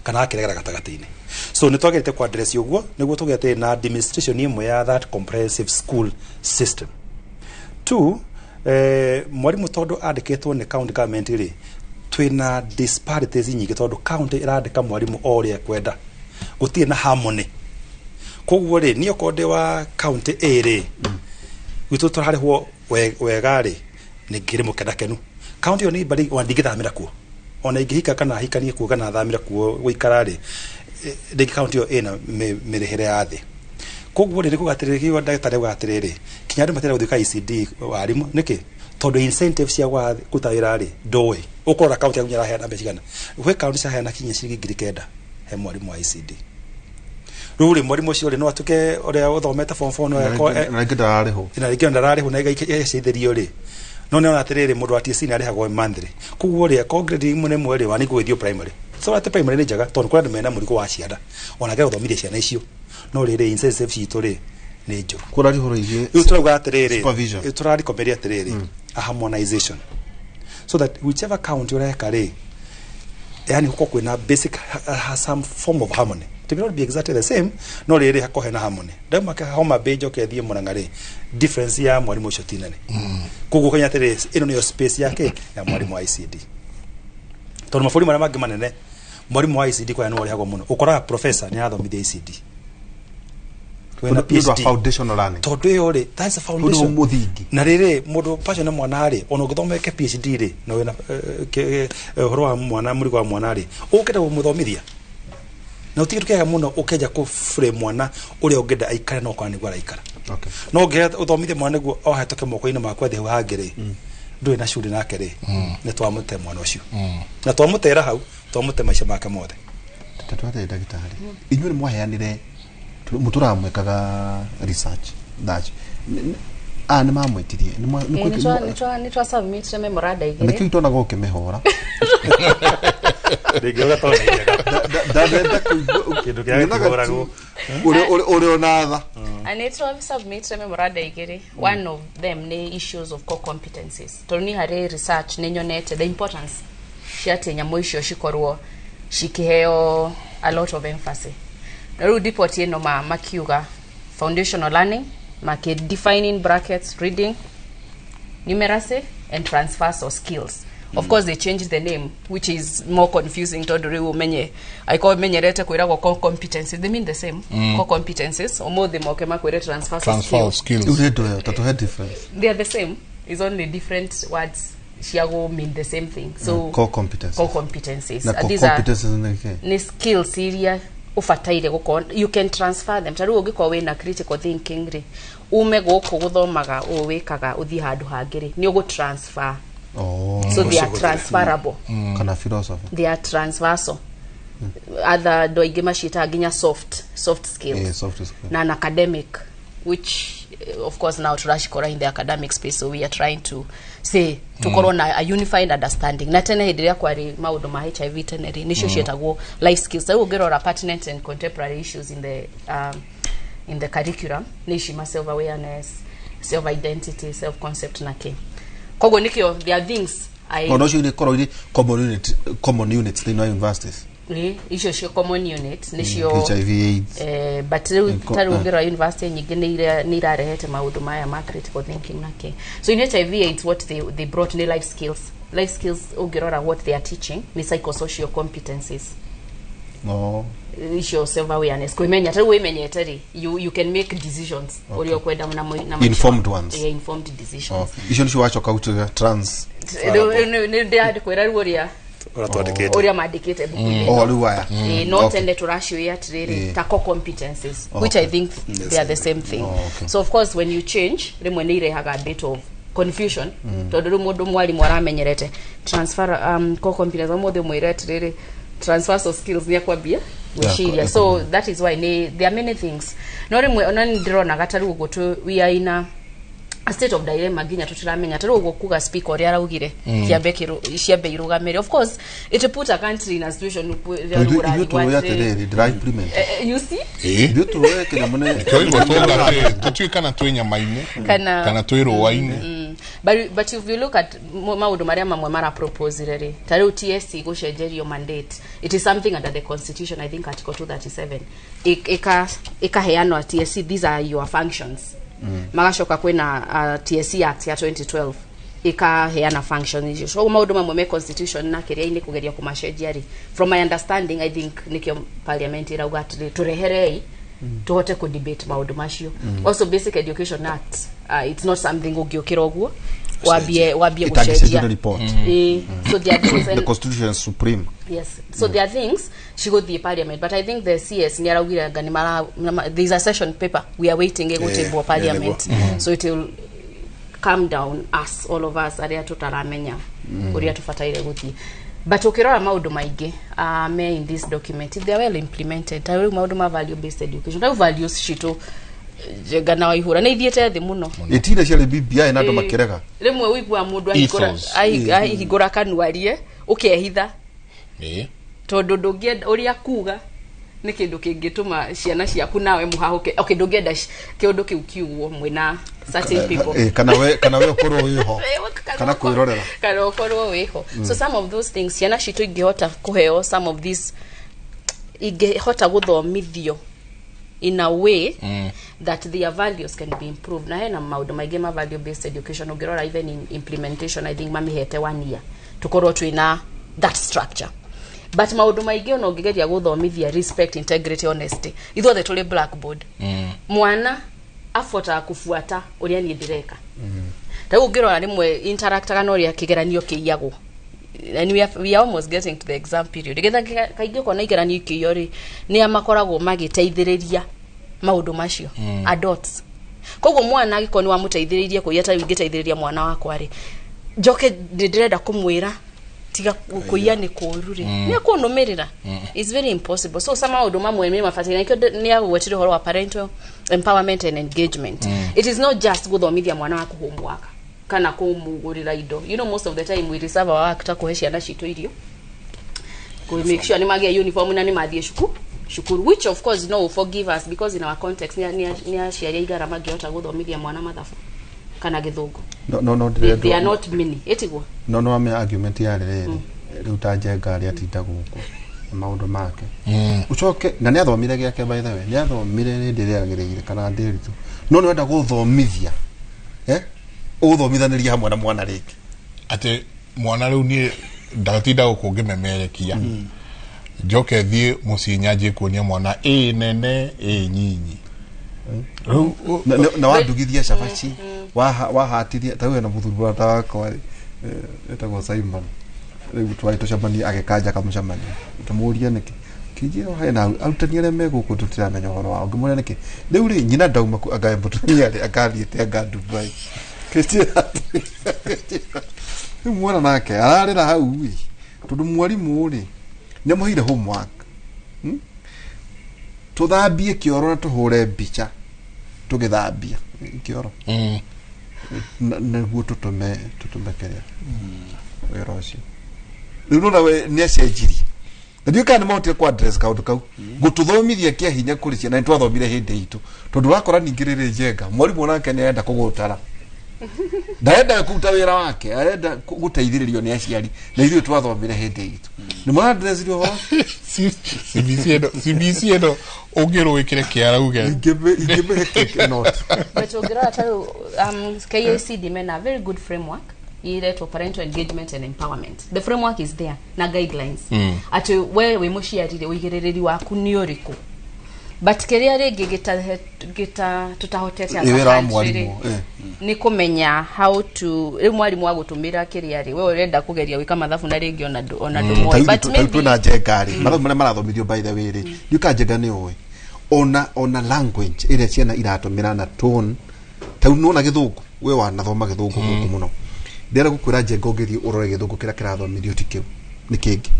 kana akiregera gatagati-ini so ni twagerete kwa address uguo niguo tugete na administration imwe ya that comprehensive school system 2 mwarimu tondu andiketwo ni county government ri twina disparities nyingi tondu county irandika mwarimu oria kwenda gutie na harmony koguo ri ni okonde wa county iri witu turarihwo wega ri ni ngiri mukendakenu county oni bari wandigithamira kuo ona ingihika kana hikanie kuo kana thamira kuo guikara ri the county yo ina mirihere ya thi koguo ri kugatiriri wa ndagitari gatiriri kinyari matera guthika ICD warimu niki tondu incentives cia gutawira ri ndoi ukora county ya nyara hena mbecigana we county cia hena kinya ciringi ngiri kenda he mwarimu wa ICD ruri mwarimu ucio ri no atuke uria uthomete form 4 no na ngidarariho ina ngidarariho na igaicitherio ri no ne ona atiriri mundu ati sini arihagwo monthly koguo ri grade imwe mweri wani gwithio primary so ati primary ni njaga tondu kwa mena murigo wa ciana ona ga uthomithia ciana icio no riri incentive citu ri ni njuru kurari horo ige uturauga atiriri turari komberia atiriri a harmonization so that whichever county ureka ri yani huko kwina basic some form of harmony to not be exactly the same no riri hakohe na harmony ndama ka homa bejo ke thie murangari difference ya mwarimu ucio tinane kugu kenya tere ino niyo space yake ya mwarimu wa ICD tondu mafuri mara magi manene mwarimu wa ICD kwa no hago muno ukora professor ni athomithia ICD kwena PhD foundational learning tondu yo ri that's a foundation muthingi na riri mundu passion mwana ri ono guthomeke PhD ri no wena horo wa mwana murigo wa mwana ri ukenda umuthomithia na utikirukaga muno ukeja ku frame mwana uria ungenda aikare no kwa nigwa aikara okay no ngira uthomithie mwana niguo o hatoke moko-ini makwa thi hangire ndui na shuri nake ri ni twamute mwana ucio na twamutera hau twamute maisha make mothe tatwate ndagitari inyuĩ nĩ mwaheanire mũtũramwĩkaga research ndaci nĩ mamwĩtirie nĩ twa submit memoranda igĩrĩ nĩkĩo itonaga ũkĩmĩhora ndĩngĩoga tondũ ndandenda kĩndũ kĩa kĩhoragwo ũrĩ ona tha and it will submit memoranda igĩrĩ one of them nĩ issues of core competencies tondũ ni harĩ research nĩ nyonete the importance cia nyamũ icio cikorwo cikiheo a lot of emphasis na rĩu report ĩno makiuga foundational learning defining brackets reading numeracy and transversal skills Of course they changed the name, which is more confusing to do menye. I call menyerete kwira core competencies. They mean the same. Core competencies. Omo the mokema kwira transfer skills. Difference. They are the same. It's only different words. Shiago mean the same thing. So core competencies. Core competencies. These competencies are skills area ufataire guko. You can transfer them. Taru ugiko we na critical thinking ri. Ume goko guthomaga uwikaga uthi handu hangiri. Ni ugo transfer. So they are transferable. Kana philosophy. They are transversal. Other do igema shita ginya soft skills. Yeah, soft skills. Na academic, which of course now turashikora in the academic space, so we are trying to say to corona a unified understanding. Na tena hediria kwa maudo ma HIV teneri nisho shetago life skills. So we get our pertinent and contemporary issues in the curriculum. Nishima self awareness, self identity, self concept na ke. Kogo nikyo there are things I no should common units in universities. Isho shi common unit nisho HIV AIDS. But taru ngero university nyingine nira rehete maudhu maya ma critical thinking nake. So in HIV AIDS what they brought ni life skills ugirora what they are teaching ni psychosocial competencies. Isho self awareness kwemenya taru wemenya tari you can make decisions or you kwenda na informed ones. Yeah, informed decisions. Isho shi wacho kautu trans ni ndia kwera ruoria oria madicate luwaya not and to ratio yet really taco competencies which I think they are the same thing. So of course when you change remwenire haga a bit of confusion to do modo mwali mwaramenyerete transfer core competencies modo mwirete really transfer of skills ni kwabia wishiria. So that is why there are many things nori mwe onani drona gataru goto we are in a state of dilemma ginya tuturamenya tero gokuga speak ori araugire kiambekiro ishiabe irugamere. Of course it put a country in a situation you see dutu weke na mone tutuikana twenya maine kana twiro waine. But if you look at maudu maria mamwe mara proposal tare TSC go share your mandate, it is something under the constitution. I think article 237 eka heano TSC, these are your functions. Magashoka kwena TSC Act ya 2012 ika heana function issue. So maudu mamwe constitution na keria ine kugeria kumashejiari. From my understanding I think nikyo parliament ira ugatire tureherei tuhote ku debate maudu mashio. Also Basic Education Act it's not something ugiokira oguo wabie kushejia report. So there are things the constitution is supreme. Yes. So there are things she go the parliament, but I think the CS ni aragira ganimara there is a session paper we are waiting go to parliament. So it will calm down us all of us area tutaramenya uri atufataire guti. But ukirora maudu maige me in this document if they are well implemented tawe maudu ma value based education tawe values shito jegana waihura na ithiete the muno itire ciale BBI na ndo makirega rimwe wigwa mundu ahigora kanuarie ukehitha tondu ndungienda uria kuga ni kindu kingituma ciana ciaku nawe muhahuke ndungienda kiundu kiu kiuo mwina certain people kana we korwo wiho kana kwirorera kana korwo wiho. So some of those things ciana citu ingihota kuheo some of these ingihota guthomithio in a way that their values can be improved. Na hena maudu maigema value based education ugirora even in implementation I think mami hete 1 year tukorwo twina that structure. But maudu maige no gigeria guthomithia respect, integrity, honesty ithuothe tuli blackboard. Mwana afota kufuata uria ni ndireka ta ugirora rimwe interactaga no ria kigeranio kiyago and we are almost getting to the exam period. Getha kaige kona igeranio kiyori ni amakoragwo magiteithiriria maudu macio adults. Koguo mwana agikoni wa muteithiririe kuyata wingiteithiriria mwana wakwa ri njoke ndirenda kumwira tiga kuya ni kururi ni kunumirira it's very impossible. So some maudu mamwe me mafatira ni agwetire horo wa parental empowerment and engagement. It is not just guthomithia mwana waku homework kana kumugurira indo. You know most of the time we reserve our work ta kuheshia na shito irio ku make sure ni magia uniform na ni mathie shukuru which of course no forgive us because in our context ni sharia igara magiota guthomithia mwana mathafu kana githungu no they are not many etigwo no ame argument ya rere utaje ngari atinda guku maundu make ucoke na ni athomire giake by the way ni athomire ni ndiriagirire kana ndiritu no enda guthomithia uthomithaniria hamwe na mwana riki ate mwana riu ni ndatinda gukunge memerekia njoke thie mucinyaje kuonia mwana nene nyinyi na wandugithia cabaci wahatithia tawe na muthurwa takwa etagwo Simon riu twacemania agikanja kamucemania tumuria niki kijio hena arutani arĩa megũkũ tutiramenya ũhoro wao ngĩmwĩra nĩkĩ rĩu rĩ nyina ndauma agae mũtumia rĩ akathiĩte anga Dubai Christina mwana nake ararĩra hau ĩ tondũ mwarimũ rĩ nĩamũheire homework tũthambie kĩoro na tũhũre mbica tũgĩthambia kĩoro nĩguo tũtũme kĩrĩa wĩra ũcio rĩu no nawe nĩacenjirie ndio kana mauti kwa address kaundu kau gututhomithia kia hinya kuri ciana nitwathomire hindi itu tondu wakora ningirire jenga mwarimu nake ni enda kugutara ndaenda kuruta wira wake arenda guteithiririo ni aciari na ithuĩ twathomire hindi itu ni mwa address rio ho CBC eno ongero wikire kiarauge ingebe not but ogira tayo KACD men a very good framework to parental engagement and empowerment. The framework is there na guidelines ati wewe mushiarire wigiriri waku ni uriku but keria rigi gita tutahotete ni kumenya how to mwarimu wagutumira keria ri wewe urenda kugeria wika mathabu na rigi ona ndumo but maybe na jengari mathabu mara marathomithio by the way ri yuka jenga ni owe ona language ile ciana iratumira na tone tau nona githungu wewe wanathoma githungu guku muno ndera gukwira jenga ngethi urore githungu kira kirathomithio tikiu ni kingi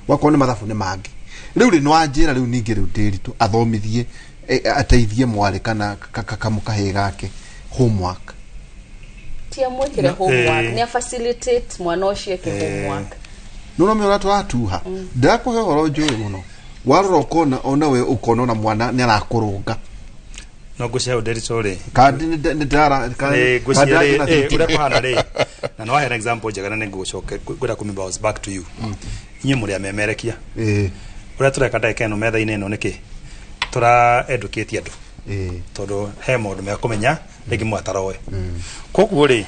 wakone mathabu ni mangi riu ri no anjira riu ningi riu ndiritu athomithie ateithie mwari kana kamukahe gake homework tia mwekire homework ni facilitate mwana ucio ke homework no me ora twatuha ndakuhe horo njuri muno warora ukona ona we ukona na mwana ni arakurunga no gucia uderitore kandi ni ndara kandi gucia ura kuhana ri na no an example jagana ne gucoke gura kumimba was back to you inye muri amemerekia ura tureka ndake no metha ine no niki tura educate andu todo he maundu me kumenya rigi mwatarowe koguo ri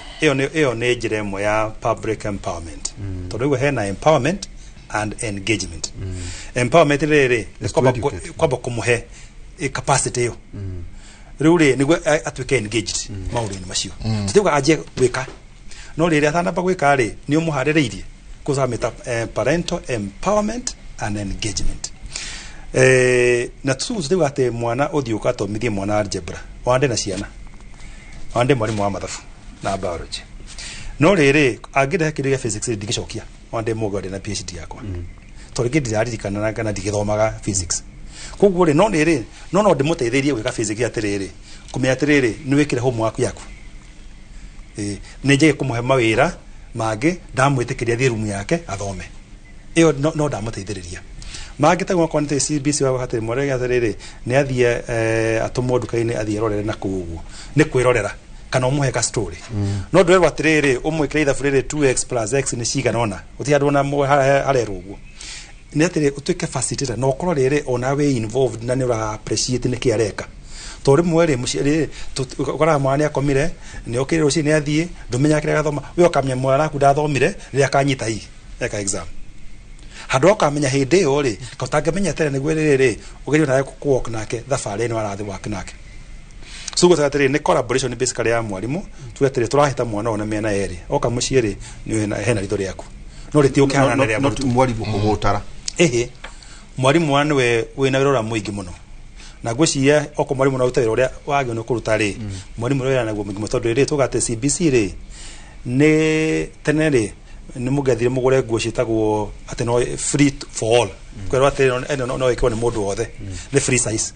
iyo ni njira imwe ya public empowerment todo iwe hena empowerment and engagement empowerment riri ni kwamba kumuhe capacity yo riu ri niguo atuike engaged maundu-ini macio tutiuga aje gwika no riri atanamba gwika ri ni umuhaririirie kuzamita parental empowerment and engagement na tutiuga ati mwana uthiuka atomithie mwana algebra wande na ciana wande mwarimu wa mathabu na biology no riri angire kindu gia physics ndigicokia wande mugode na PhD yakwa to rigi ndiririkana na kana ndigithomaga physics koguo ri no riri no ndimuteithirie gwika physics atiriri kumenya atiriri ni wikire homework yaku nije kumuhe mawira mage ndamwitikiria thie room yake athome iyo no ndamuteithiriria mage tagwa konte CBC wa hatiri morega atiriri ni athie atumo nduka-ini athie rorere na kuguo ni kwirorera kana umuhe ka story no ndwerwa atiriri umwikire ithabu riri 2x plus x ni cigana ona utiandu na mwe harero uguo ni atiri utuike facilitator no korwo riri ona we involved na ni ura appreciate ni kiareka tori mwere mushiri ukora mwana akomire ni okire ruci ni athie ndumenya kire gathoma we okamenya mwana aku ndathomire ri akanyita hii eka exam handu okamenya hindi yo ri kautangemenya tere niguo riri ugerio naye kuwalk nake thabari ni warathi wake nake so guthatiri ni collaboration basically ya mwarimu tuetire turahita mwana ona mena eri oka muciiri ni hena ritho riaku no riti ukihana na ria mwarimu kugutara mwarimu wane we wina wirora muingi muno na gwiciria oko mwarimu na utawira uria wagio no kuruta ri mwarimu wira naguo muingi mutondu ri tugate CBC ri ni tene ri ni mugathire mugure nguo citagwo ati no free for all kwero ati no ikwo ni mundu wothe ni free size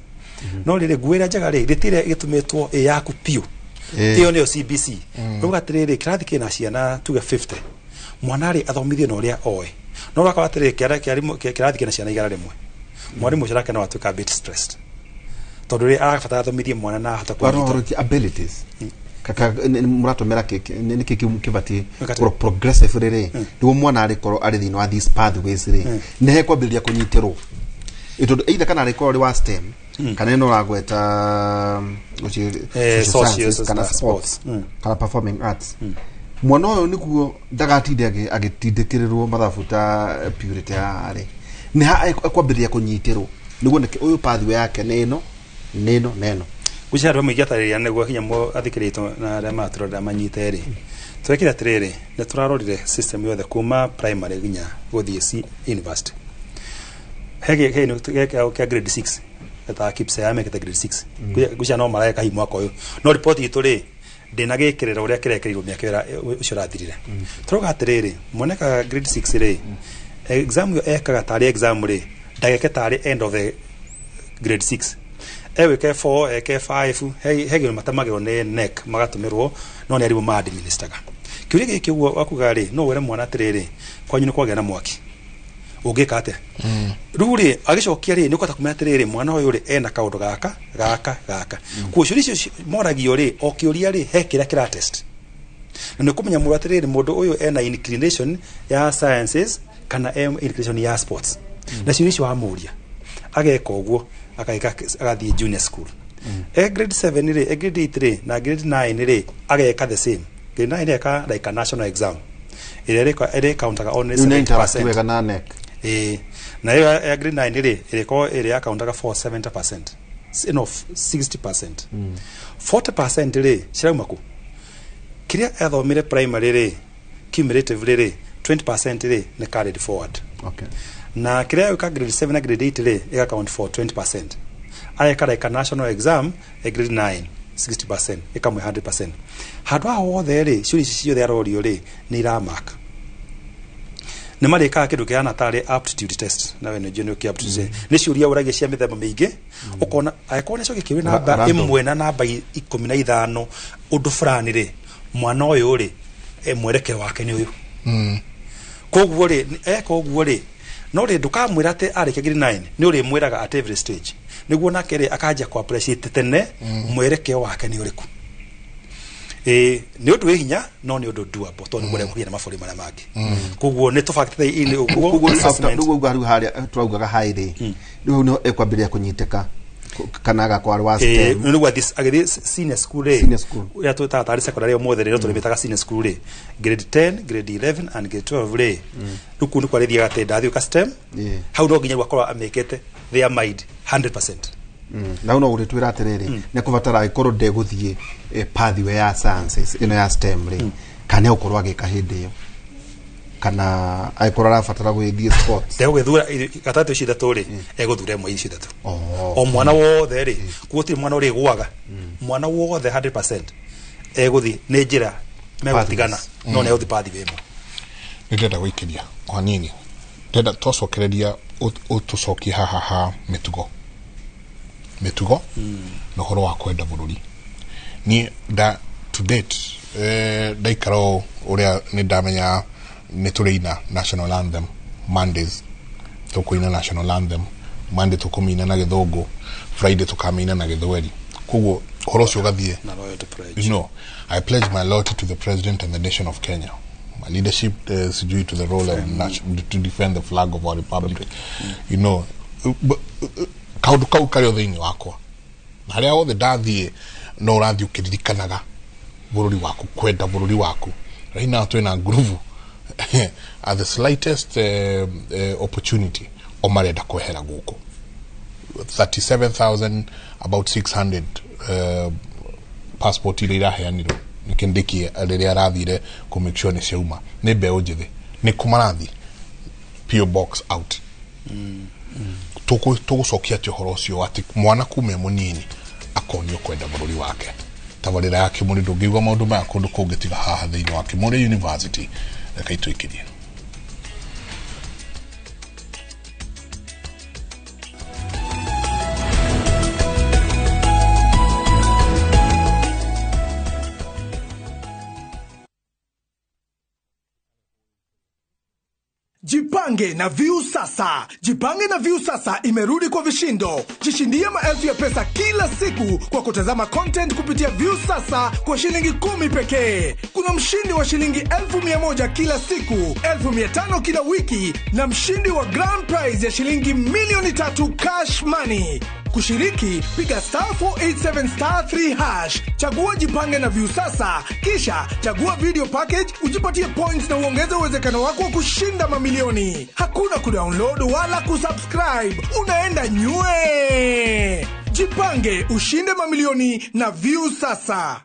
no riri gwira njaga ri ritire gitumetwo yaku piu iyo niyo CBC ugatiriri kirathi kina ciana tuge 50 mwana ri athomithie no ria oe no rakwa atiriri kirathi kina ciana igara rimwe mwarimu cirake no atuka bit stressed tondu ri arabatara athomithie mwana na hata kwa abilities kaka muratomera ni kibati progressive riri niguo mwana ari korwo ari thini wa these pathways ri ni he kwambiria kunyitirwo itondo either kana ari korwo wa STEM kana no ragweta social kana sports kana performing arts mwana uyu niguo ndagatinde agitindikirwo mathabuta purity ari ni akwambiria kunyitirwo niguo neke uyu pathway yake neno gucharwa muigatariria niguo hinya mo athikirito na rama turora manyiteri twekira atiriri ne turarorire system yothe kuma primary ginya guthie university hege no ke grade 6 eta kipse ya meke grade 6 gucha no mara kahi mwaka uyu no report itu ri ndina gikirira uria kirekerirwo miaka ira ucio rathirire turoga atiriri moneka grade 6 ri exam yo ekaga tari exam ri ndageke tari end of the grade 6 ewe ke 4 ke 5 hege matamagiro ne neck magatumirwo no ni aribo ma administraga kiuri giki wakuga ri no were mwana atiriri kwanyu ni kwagena mwaki ugika ate ruri agicokia ri ni kwata kumenya atiriri mwana uyu ri ena kaundu gaka kucuricio moragio ri okiuria ri hekira kira test na nikumenya mu atiriri mundu uyu ena inclination ya sciences kana inclination ya sports na curicio amuria ageka uguo agathie junior school grade 7 ri grade 8 na grade 9 ri ageka the same grade 9 eka like a national exam ere countaga only 70% na ya grade 9 ri ireko ere countaga for 70% enough 60% 40% ri shirauma ku kiria athomire primary ri cumulative ri 20% ri ne carried forward na kiria yuka grade 7 na grade 8 ri ika count for 20% ayeka like a national exam grade 9 60% ikamwe 100% hadwa wothe ri shuri cio thia rorio ri ni ira mark ne marika kindu kiana tari aptitude test na wene jeno ki aptitude ni ciuria uragia cia mithemba mingi ukona aikone cio gikiwe namba imwe na namba 15 undu fulani ri mwana uyu ri mwereke wake ni uyu koguo ri koguo ri no ri ndukamwira ati arike grade 9 ni uri mwiraga at every stage niguo nake ri akaja kwa appreciate tene mwereke wake ni uriku ni undu wi hinya no ni undu doable tondu mure kuria na mafuri mara magi koguo ni tufactite ile uguo assessment ndugu garu haria twaugaga hairi ndu ekwambiria kunyiteka kanaga kwa wa STEM ndugu this agire senior school ya to tata secondary omothe rero tulimitaga senior school grade 10 grade 11 and grade 12 re ruku ni kwa rithia gate ndathi ka STEM how do ginya gwakora amekete their mind 100%. Na uno uri twira atiriri ne kuvatara ikoro de guthie pathway ya sciences ino ya STEM ri kana ukorwa gika hindi yo kana aikoro rafatara gwithie sports de gwithura gatatu shida tori eguthure mo shida tu o mwana wothe ri kuoti mwana uri gwaga mwana wothe 100% eguthi ni njira megutigana no ne uthi pathway mo ndenda gwikiria kwa nini ndenda tocokereria utucoki haha mitugo no horo wa kwenda bururi ni da to date daikaro uria ni ndamenya ni tureina national anthem Mondays tukuina national anthem Monday tukumina na githungu Friday tukamina na githweri kuguo horo cio gathie you know I pledge my loyalty to the president and the nation of Kenya. My leadership is due to the role of to defend the flag of our republic. You know, kaudu kario thini wakwa haria othe ndathie no rathi ukiririkanaga bururi waku kwenda bururi waku right now twina groove at the slightest opportunity o marenda kwehera guku 37,000 about 600 passport ile iraheanirwo nikindiki riria rathire ku make sure ni ciauma ni mbeu njithi ni kumarathi PO box out tugucokia ati horo cio ati mwana kume munini akonio kwenda bururi wake tabarira yake muri ndungigwa maundu maya kundu kungitiga haha thiini wa Kimuri University rekaitwikirie Jipange na View sasa. Jipange na View sasa imerudi kwa vishindo. Jishindie maelfu ya pesa kila siku kwa kutazama content kupitia View sasa kwa shilingi 10 pekee. Kuna mshindi wa shilingi 1,100 kila siku, 1,500 kila wiki na mshindi wa grand prize ya shilingi 3 million cash money. Kushiriki, piga *487*3#. Chagua jipange na view sasa, kisha chagua video package, ujipatie points na uongeze uwezekano wako wa kushinda mamilioni. Hakuna kudownload wala kusubscribe. Unaenda nywe. Jipange, ushinde mamilioni na view sasa.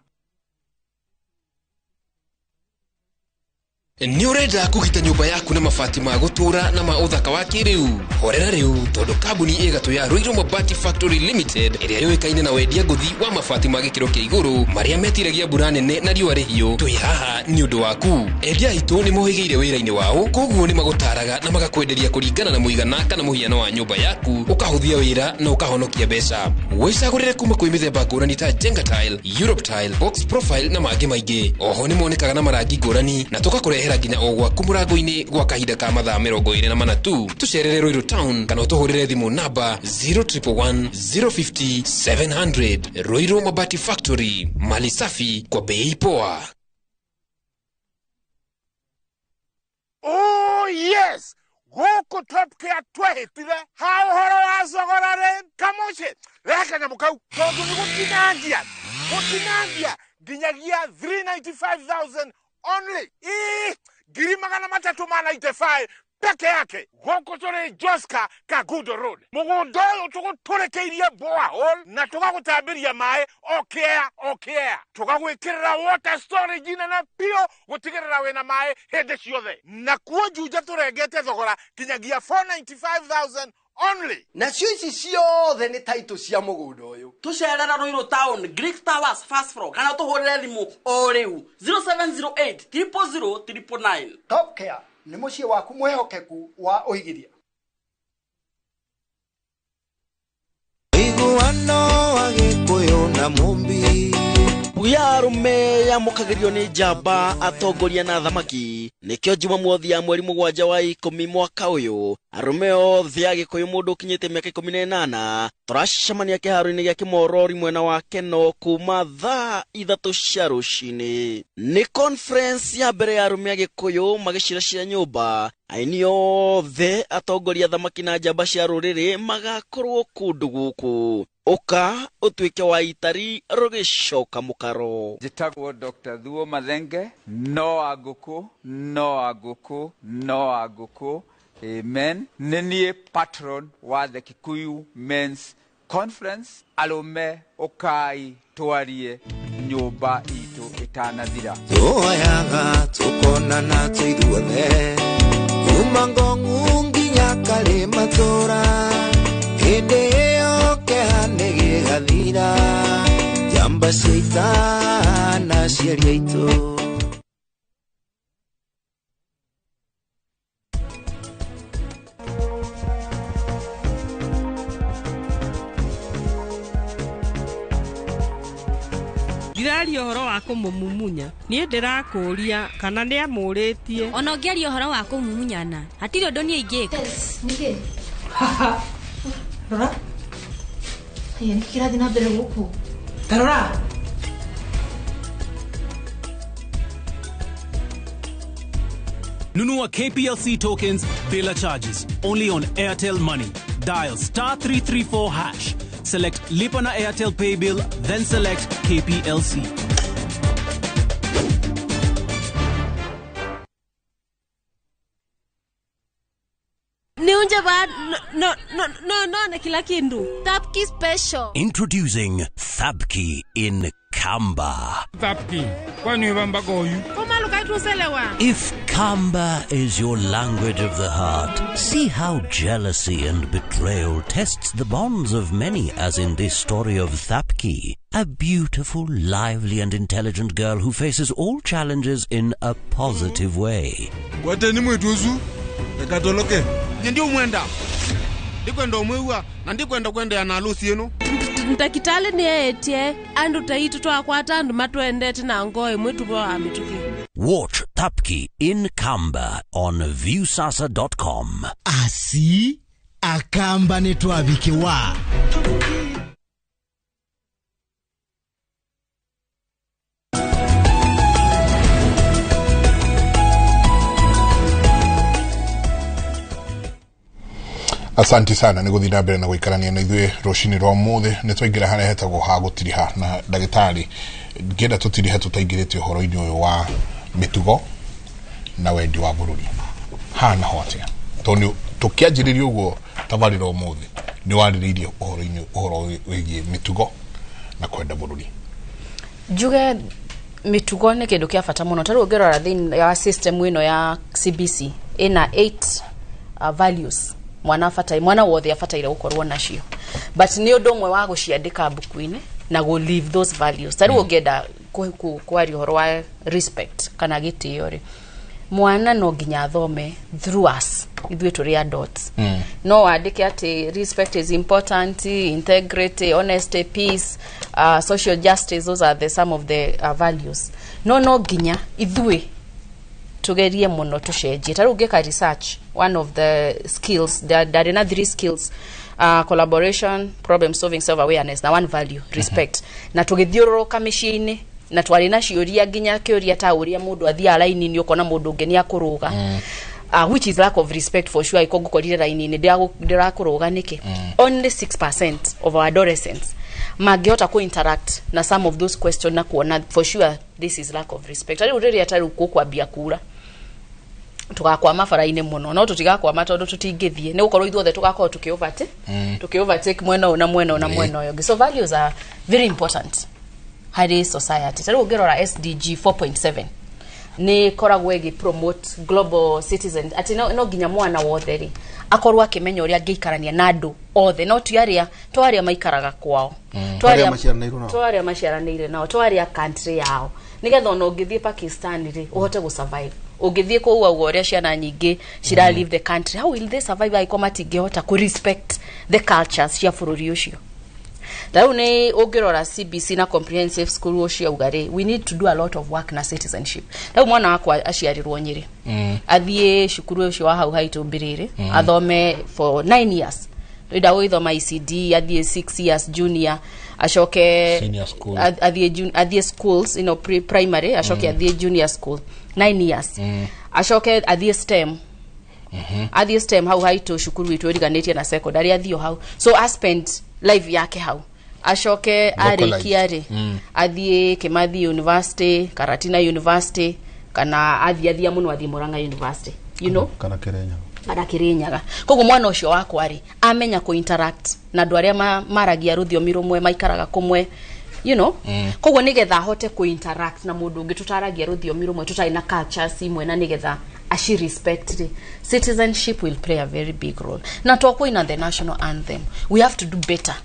Ni urenda kugita nyumba yaku na mabati ma gutura na ma uthaka wa kiriu. Horera riu tondu kambuni igatu ya Ruiru Mabati Factory Limited iria yoikaine na wendia nguthi wa mabati ma gikiro kia iguru maria metiragia mbura nene na riua rihiu. Twi haha ni undu waku. Endia itu ni mohigeire wira-ini wao, koguo ni magutaraga na magakwenderia kuringana na muigana kana muhiano wa nyumba yaku, ukahuthia wira na ukahonokia mbeca. Wicagurire kuma kwi mithemba ngurani ta Jenga Tile, Europe Tile, Box Profile na mangi maingi. Oho ni monekaga na marangi ngurani na tugakurehera nginya ogwa kumurango-ini gwa kahinda ka mathaa 24 tu. Tucerere Ruiru Town kana utuhurire thimu namba 0111 050 700. Ruiru Mabati Factory, mali safi kwa bei poa. Oh yes, goko top kia twehitire ha uhoro wa zogorare kamoche reka nyamukau tondu ni gutinangia nginyagia 395,000 only. Giri magana matatu mana 95 peke yake. Goko tore Joska Kagudo Road. Mugundo utuko turekeirie borehole na tugagutambiria mae okea. Tugagwikirira water storage na pio gutigirira wena mae hende ciothe. Na kuo juja turegete thogora kinyagia 495,000 only. Na cici ciothe ni title cia mugundo uyu. Tucerera Ruiru Town, Greek Towers, Fast Floor. Kana tuhurire thimu o riu 0708 000 999. Top Care ni mucie waku mwehokeku wa uigiria. Iguano agikuyu na mumbi Uyarume ya mukagirio ni jamba atongoria na thamaki nikyo Jumamothi ya mweri 7 wa 10 mwaka uyu arume othe agikuyu mundu kinyite miaka 18 turacemania kiharo-ini gia Kimorori mwena wa Keno kuma thaa 3 cia rucini. Ni conference ya mbere ya arume agikuyu magicira cia nyumba aini othe atongoria thamaki na jamba cia ruriri magakorwo kundu guku. Oka utwike wa itari rugicoka mukaro. Jitagwo Dr. Thuo Mathenge. No aguku. Amen. Nenie patron wa the Kikuyu Men's Conference. Alume okai twarie nyumba itu itanathira. Tuoyaga tukona na tuithuothe kuma Ngongu nginya Kalimatora. Hende kehane gigathira jamba ciitana ciaria itu. Ndiraria uhoro wa kumumumunya nie ndirakuria kana ni amuritie ona ngiaria uhoro wa kumumunyana hatiri undu ni ingika. Yes, nige Rora. Haya nikirathi na mbere guku. Tarora. Nunua KPLC tokens bila charges only on Airtel Money. Dial *334#. Select Lipa na Airtel Pay Bill, then select KPLC. Niunje ba no na kila kindu. Thabki special. Introducing Thabki in Kamba. Thabki, kwani wamba goyu? Koma lukai tuselewa. If Kamba is your language of the heart, see how jealousy and betrayal tests the bonds of many, as in this story of Thabki, a beautiful, lively and intelligent girl who faces all challenges in a positive way. Wateni mwetuzu, ekatoloke. Ndio mwenda. Ndikwenda omwewa na ndikwenda kwenda na harusi yenu. Ntakitale ni etie andu taitu twakwata andu matwendete na ngoe mwetu wa mituki. Watch Thabki in Kamba on viewsasa.com. Asi akamba netwabike wa Asante sana ni guthina mbere na guikarania na ithuĩ rũcinĩ rwa mũthĩ nĩ twaingĩra harĩa hetagwo ha gũtiriha na ndagĩtarĩ ngĩenda tũtirihe tũtaingĩrĩte ũhoro-inĩ ũyũ wa mĩtugo na wendi wa bũrũri hana hotia tondũ tũkĩanjĩrĩria ũguo tabarĩra ũmũthĩ nĩ warĩrĩirie ũhoro wĩgiĩ mĩtugo na kwenda bũrũri. Njuge mĩtugo nĩ kĩndũ kĩa bata mũno tarĩ ũngĩrora thĩinĩ ya system ĩno ya CBC ĩna 8 values mwana wothe abataire gũkorwo nacio but nĩ ũndũ ũmwe wa gũciandĩka buku-inĩ na go live those values tarĩ ũngĩenda kwaria ũhoro wa respect kana gĩtĩo rĩ mwana no nginya athome through us ithuĩ tũrĩ adults no wandĩke atĩ respect is important, integrity, honesty, peace, social justice, those are the some of the values no nginya ithuĩ tugerie muno tucenjie tarĩ ũngĩka research one of the skills there are 3 skills collaboration, problem solving, self awareness na one value respect na tũgĩthiũrũrũka mĩciĩ-inĩ na twarĩ na ciũria nginya kĩũria ta ũrĩa mũndũ athiaga raini-inĩ ũkona mũndũ ũngĩ nĩ akũrũga which is lack of respect for sure iko gukorire raini-inĩ ndirakũrũga nĩkĩ only 6% of our adolescents mangĩhota ku interact na some of those questions na kuona for sure this is lack of respect ari urĩrĩa tarĩ kwambia kura tugakwama bara-inĩ mũno no tutigakwama tondũ tutingĩthiĩ nĩ gũkorwo ithuothe tugakorwo tukĩ-overtake mwena ũna mwena ũyũ so values are very important harĩ society tarĩ ũngĩrora SDG 4.7 nĩ koragwo promote global citizens atĩ no nginya mwana wothe rĩ akorwo akĩmenya ũrĩa angĩikarania na andũ othe no twarĩa maikaraga kwao twarĩa maciaranĩire nao twarĩa country yao nigetha ona ũngĩthiĩ Pakistan rĩ ũhote gũsurvive ũngĩthiĩ kũu au ũrĩa ciana nyingĩ cira leave the country how will they survive aiko matingĩhota ku respect the cultures cia bũrũri ũcio Rĩu nĩ ũngĩrora CBC na comprehensive school ũcio ugari we need to do a lot of work na citizenship. Rĩu mwana wakwa aciarirwo Nyeri. Athiĩ cukuru ũcio wa hau haitũ Mbiriri athome for 9 years. Rĩda gũthoma ECD athiĩ 6 years junior acoke athiĩ schools primary acoke athiĩ junior school 9 years. Acoke athiĩ STEM. Athiĩ STEM hau haitũ cukuru witũ ĩriganĩtie na secondary athiĩ hau. So I spent life yake hau. Ashoke arikia ri athiĩ Kimathi University, Karatina University kana athiĩ muno athiĩ Murang'a University, you know, kana Kirinyaga. Koguo mwana ũcio wakwa ri amenya ku interact na andũ arĩa maragia rũthiomi rũmwe maikaraga kumwe, you know. Koguo nigetha hote ku interact na mũndũ ũngĩ tutaragia rũthiomi rũmwe tutarĩ na cultures imwe na nigetha ashi respect citizenship will play a very big role. Na twakuina the national anthem we have to do better.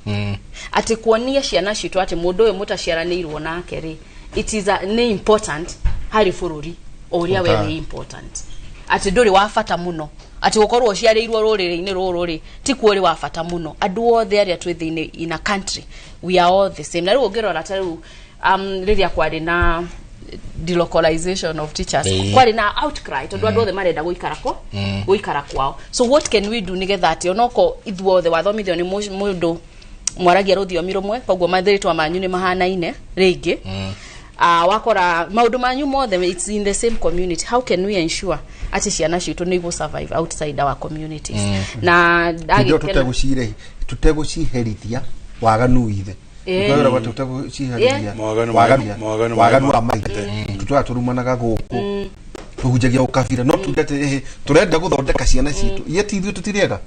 Ati kuonia ciana citũ ati mũndũ ũyũ mutaciaranĩirwo nake ri it is a important harĩ bũrũri ũrĩa we important. Ati ndũrĩ wa bata mũno ati gũkorwo ũciarĩirwo rũrĩrĩ-inĩ rũrũ ri ti kuo wa bata mũno andũ othe arĩa twĩ thĩinĩ in a country we are all the same. Na rĩu ũngĩrora ta rĩu rĩrĩa kwarĩ na delocalization of teachers kwari na outcry tondu andu othe marenda guikara kwao. So what can we do nigetha ati onoko ithuothe wathomithio ni mundu mwaragia rũthiomi rumwe koguo mathĩrĩtwa manyu ni mahanaine rĩngĩ wakora maundu manyu mothe it's in the same community. How can we ensure ati ciana citũ nĩ survive outside our communities? Na tuteguciherithia waganu ithe Kwera watu tutaguciherithia waganu wa maithe tutwaturumanaga gũkũ tuhujagia ukabira no tugate turenda guthondeka ciana citu yeti ithu tutirenda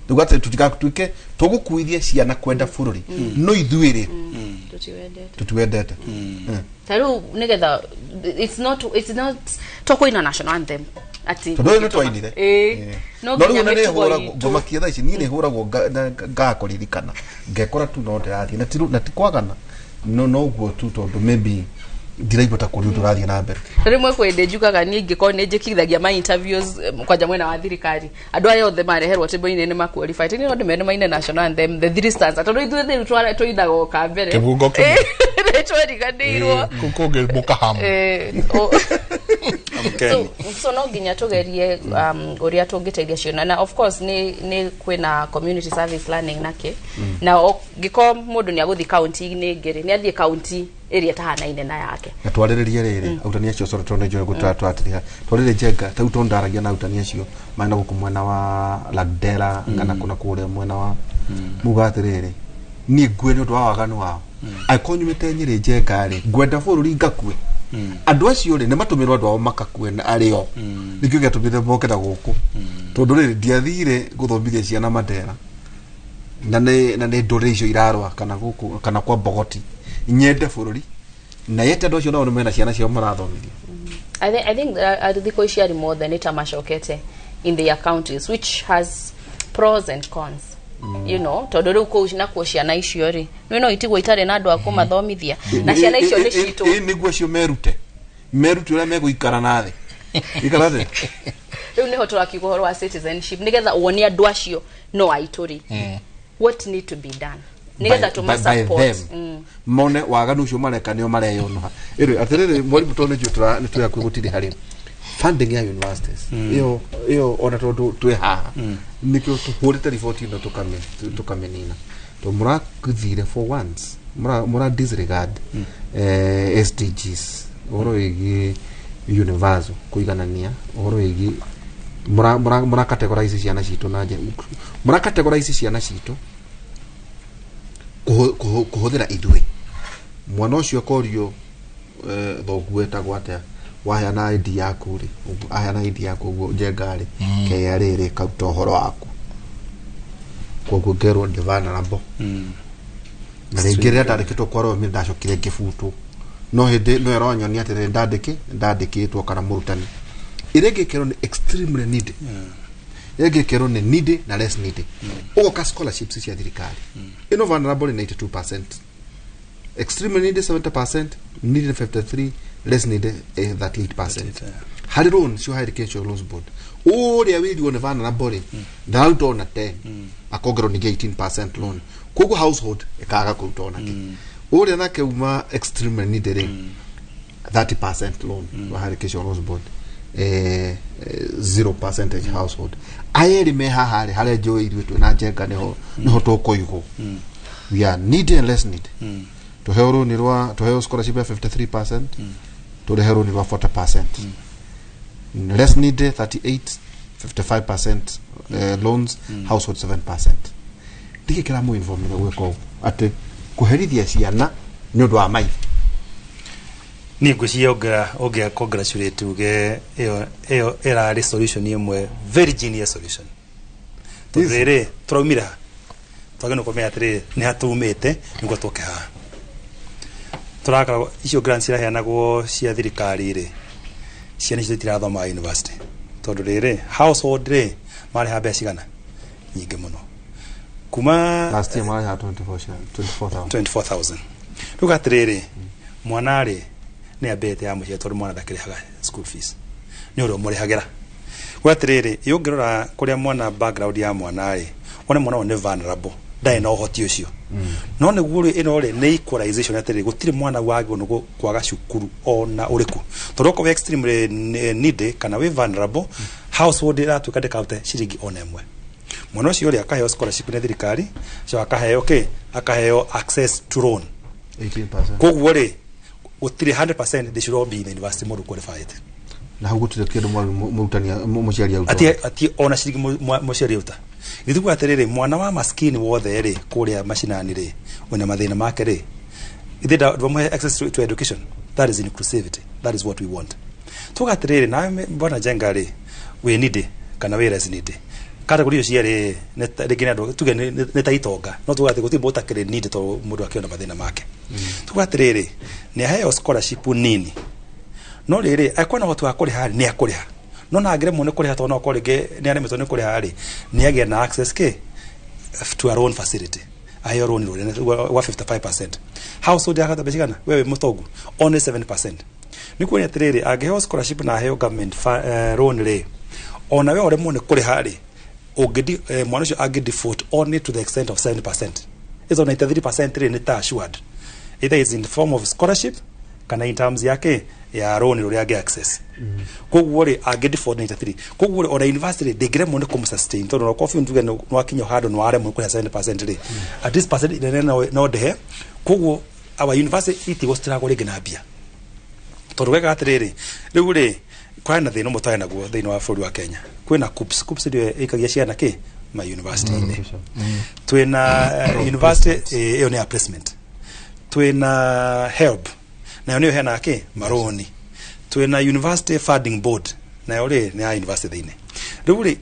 tugate tutigatuike tugukuithia ciana kwenda bururi no ithuire tutuwendete taru nigetha it's not tokoina national anthem ati no twainire no nginya hura gomakia thaa ici ni huragwo ngakoririkana ngekora tu no ndirathie na ti kwagana no guo tu tondu maybe ndiraigua ta kuri turathie na mbere rimwe kwende njugaga ni ingiko ni njikithagia my interviews kwanja mwena wa thirikari andu aya othe mareherwo table-ini ni maqualified ni ndu mene maine national anthem the three stars tondu ithuĩ twara tũithaga kambere kĩbungo kĩmwe twariganĩirwo kukunge mukahamu So no ginya tugerie uria tungiteithia ciana na of course ni kwina community service learning nake na giko mundu ni aguthi county ni ngiri ni athie county area tahanaine na yake atwariririe riri autania cio soro tone jo gutratwatria twarire jenga tau tondaragia na autania cio maina guku mwena wa Lagdera kana kuna kure mwena wa mugatiriri ni ngwe ni ndwa waganu wao aikonyumite nyiri jenga ri ngwenda bururi ngakue andu acio ri ni matumirwa andu ao makakue na ario nikio gatumire moke na guku tondu riri ndiathire guthomithia ciana Mandera na ne ndore icio irarwa kana guku kana kwa Bogoti nyende bururi na yete andu acio no mena ciana cio marathomithia. I think athiko icio ari more than itamacokete in their counties, which has pros and cons. You know, tondu riu ko na ko ciana icio ri no itigwo itare na andu akuma thomithia na ciana icio ni citu niguo cio merute uria meguikara na thi ikarate riu ni hoto akigoro wa citizenship nigetha woni andu acio no aituri what need to be done nigetha to support mone waganu ucio mareka nio mareyona iri atiriri mwalimu tone jutra ni tuya kwigutiri hari funding ya universities iyo ona tondu twe haha nikio tuhurite report ino tukamenina to murakuthire for once mura disregard SDGs oro igi universal kuiganania oro igi mura categorize ciana citu na je mura categorize ciana citu kuhuthira idwe mwana ucio korio thogueta gwata waya na ID yaku ri aya na ID yaku go jengari ke riri kauta horo waku koguo ngero ndivana nabo na ringire ndandikitwo kwaro mi ndacokire ngibutu no hindi no eronyonia atire ndandikitwo kana murutani irege kero ni extremely needed irege kero ni needed na less needed ugo ka scholarships cia thirikari ino vulnerable 92%, extremely needed 70%, needed 53%, less needed 38%. Hari loan sio higher education loans board uria wili one vulnerable down to na 10 akogero ni 18% loan kugo household ekaga kutona ki uria nake uma extremely needed 30% loan higher education loans board 0% household ayeri me hahari hale jo irwe na jenga neho toko yugo we are needed and less needed to hero ni rwa to hero scholarship 53%, to the hero ni rwa 40%, less needed 38, 55% loans, household 7%. Dike kila mu informe weko ate kuherithia ciana ni undu wa mai ni ngucia oga congratulate uge eo era resolution imwe very genius solution to rere traumira twageno komea atire ni hatumite niguo toke ha turaka icio grants ira heanagwo cia thirikari ri ciana icio itirathoma university tondu riri household ri mari ha mbeca igana nyingi muno kuma last year mari ha 24,000 rugatiriri mwana ri ni abete ya mucie tondu mwana ndakirihaga school fees ni uro muri hagera gwatiriri yongirora kuria mwana background ya mwana ri one mwana one vulnerable dai no hoti ucio no ne guru ino ri ni equalization atiri gutire mwana wage no kwaga cukuru ona uriku tondu ko extremely needy kana we vulnerable household ira tukade kaute shiringi ona emwe mwana ucio ri akaheo scholarship ni thirikari so akaheo akaheo access to loan 18%. Koguo ri gutire 100% they should all be in the university more qualified na hugutire kindu murutania muciari auta ati ona shiringi muciari auta ithugu atiriri mwana wa maskini wothe ri kuria mashinani ri wena mathina make ri ithida dwamwe access to education, that is inclusivity, that is what we want. Tugatiriri na bona jenga ri we need kana we res need category cio ri negina ndo tuge ne taitonga no tugate guti bota kire need to mundu akiona mathina make tugatiriri ni heo scholarship nini no riri akona watu akuri hari ni akuri ha no na agire mune kuri ha to no kuri ge ni ane metone kuri hari ni age na access ke to our own facility ayo roni roni wa 55%. Household yakata beshikana wewe mutogu only 7%. Niko ni tiriri age scholarship na heo government loan re ona we ore mune kuri hari ogedi mwanisho age default only to the extent of 7%. Is on 93% re ni ta assured either is in the form of scholarship kana in terms yake ya loan ro yake access koguo ri age default 93 koguo ri ona university de mo ne kum sustain to no coffee nduge no akinyo hado no are mo ko 7% ri at this percent no de koguo our university iti gostira gore ginabia to rwega atiriri riu ri kwa na thino mutaya naguo thino wa bũrũri wa Kenya kwina CUPS ndio ikagia ciana ki ma university ine twina university iyo ni placement twina help na niyo hena ki maroni twina university funding board na yore ni ya university ine riu ri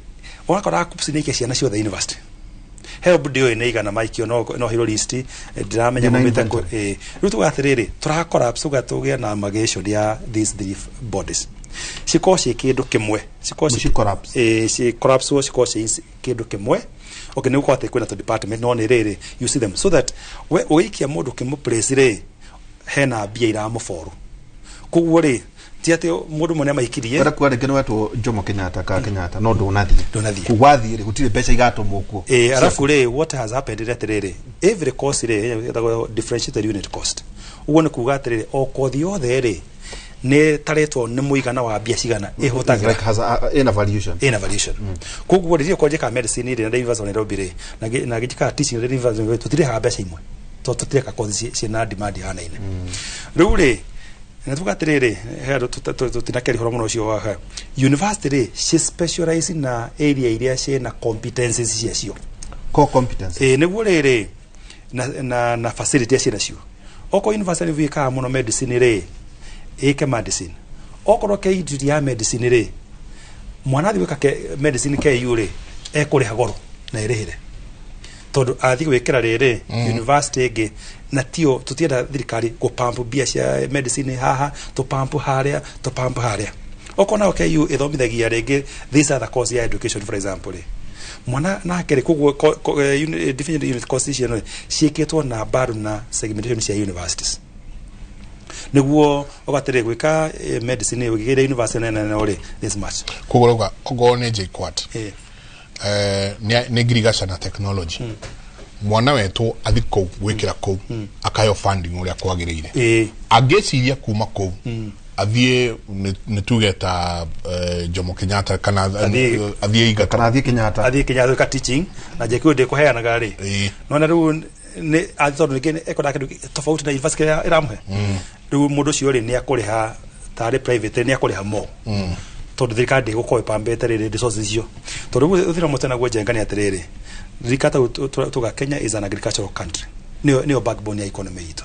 wakora CUPS ni ciana ciothe university help ndio ine igana maikio no hiro list ndiramenya mumite ko riu tugatiriri turakora tugatugea na amalgamation ya these three bodies sikoshi kindu kimwe sikoshi collapse sikoshi kindu kimwe okay ni ukwate kwina to department no ni riri you see them so that we oikia mundu kimu place ri hena bia ira muforu kuguo ri ti ati mundu mone maikirie bara kware kene watu Jomo Kenyatta ka Kenyatta no donathi kuwathi ri gutire beca igatumwo kuo arafu ri what has happened at riri every cost ri differentiated unit cost ugo ni kuga at riri o kothi othe ri ne taretwo ne muigana wa bia cigana ihutagira like has in evaluation kuguo ri ko jeka medicine ri na University of Nairobi ri na gijika teaching ri University tutire ha beca imwe to tutire ka kothi cina demand hana ine riu ri na tugatiriri hero tutinakeri horo muno cio wa university she specialize na area iria cina competencies ciacio core competence niguo riri na facility cina cio oko university vika muno medicine ri eke medicine okoro ke institute ya medicine ri mwana thiweka ke medicine ke yure ekuri hagoro na irihire todo athi gwikira riri university ege na tio tutienda thirikari go pampu bia cia medicine haha to pampu haria okona OKU ithomithagia ringi these are the course ya education for example mwana na kere kuguo defined unit constitution ciikitwo na baru na segmentation cia universities niguo ogatire gwika medicine ugigire university na ore this much kuguruga ogone JKUAT ne girigasha na technology mwana wetu athiko gwikira ko akayo funding uria kwagirire ageciria kuma ko athie netugeta Jomo Kenyatta kana athie iga kana athie Kenyatta ka teaching na JKUAT de ko heana gari no na ru ne athoro ngene ekoda kindu tofauti na university iramhe ru mundu cio ri ni akuriha tari private ni akuriha mo tondu thirikari gukoe pambete riri resources cio tondu uthira mutena gwe jengani atiriri thirikata tuga Kenya is an agricultural country niyo backbone ya economy ito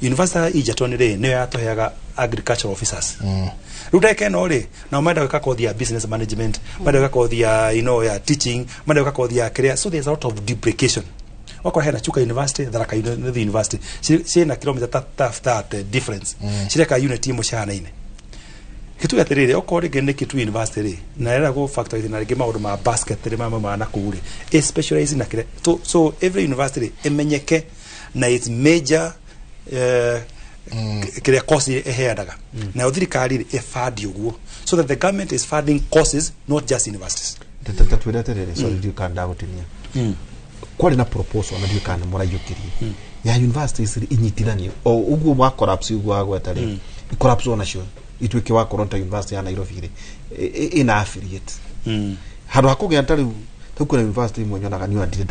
university ijatoni ri niyo yatoheaga agricultural officers rudeke no ri na maenda weka kothi ya business management maenda weka kothi ya ya teaching maenda weka kothi ya career so there's a lot of duplication wako hena Chuka University Tharaka University she na kilomita that difference shireka unit imo shana ine kitu ya terere okore gene kitu university na era go factor na rege maundu ma basket ri mama na kuri specialize na kile so every university emenyeke na its major kile course eheadaga na uthirikari efadi uguo so that the government is funding courses not just universities twira terere so you can dagotinia kwari na proposal na dio kana murayukirie ya universities inyitirani o uguo mwa collapse uguo agwetari collapse ona cio itwike wa Toronto University ya Nairobi ina affiliate hado hakugia ntari tukuna university mwenyonaga ni andire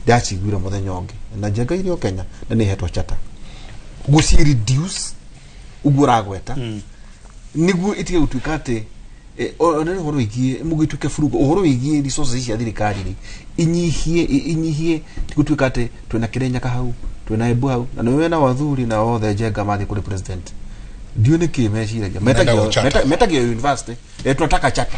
dashi gwira muthenya onge na jenga irio Kenya na ni hetwa chata guci reduce ugura gweta niguo itige gutwikate ona horo igie mugituke furugo horo igie resources cia thirikari inyihie tikutwikate twina kirenya kahau twina ebu hau na niwe na wathuri na othe jenga mathi kuri president ndio ni kimeciragia metagio university tunataka chata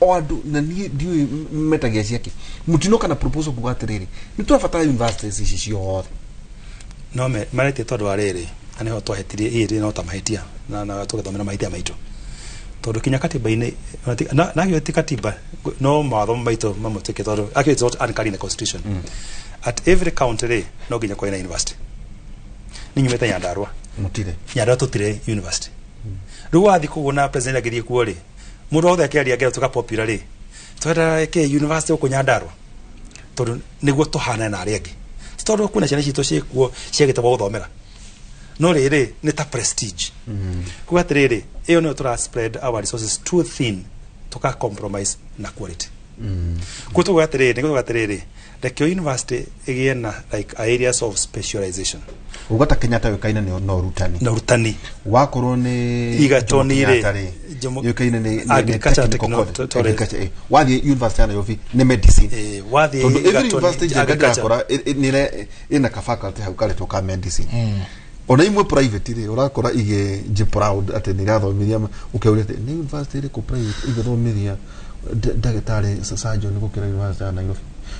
odu na ndio metagia ciake mutino kana proposal kugatiriri ni twafatara universities ici ciothe no me marete tondu ariri ani ho twahetirie iri no tamahitia na tugathomera mahitia maitu tondu kinya katiba ine na hiyo katiba no matho maitu mamutike tondu actually it's not anchored in the constitution at every county no ginya kwa university ninyumete Nyandarua mutire Nyandarua tutire university ruwa athi kuona president agirie kuo ri mundu othe akiaria ngero tuka popular ri twenda ke university uko Nyandarua tondu niguo tuhana na ari angi tondu kuna ciana citu ciikuo ciagitwa guthomera no rere ni ta prestige kwa rere iyo no tura spread our resources too thin tuka compromise na quality kuto kwa rere like your university again like areas of specialization ugata Kenyatta wekaina no rutani wakorwo ni igatonire yokaina ni agriculture technology wathi university ya Nairobi ni medicine wathi university ya akora ina ka faculty ha ukale toka medicine ona imwe private ri urakora ige je proud ati ni rathomithia ukeurite ni university ri ko private igathomithia ndagitari surgeon ni gukira university ya Nairobi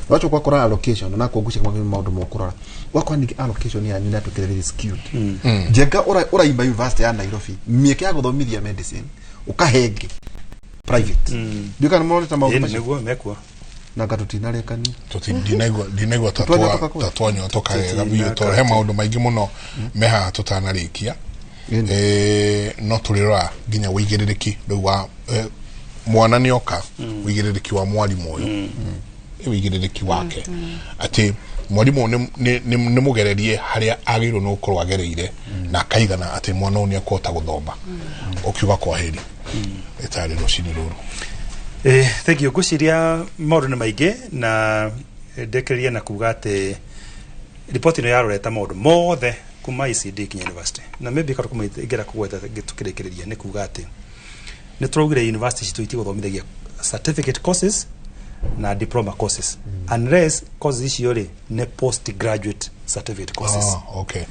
wacho kwa kora allocation na kugushika kwa maundu mokura wakwa ni allocation ya nyina to very skewed jenga ora imba university ya Nairobi mieke ya guthomithia medicine ukahenge private bika monitor maundu niguo mekwa na gatutina rekani dinegwa tatwanyo toka gabio to he maundu maingi muno meha tutanarikia no tulira ginya wigiririki wa mwana nioka wigiririki wa mwalimu uyu wigiririki wake ati mwalimu ni mugererie haria agiro no ukorwa agereire na kaigana ati mwana uyu akota guthoma ukiuga kwa heri etari rucini ruru thank you guciria maundu ni maingi na ndekereria na kuga ati report ino yaroreta maundu mothe kuma ICD Kenya University na maybe karo kuma igera kugweta gitukirekereria ni kuga ati ni turugire university citu itiguthomithagia certificate courses na diploma courses unless courses icio ri ne postgraduate certificate courses okay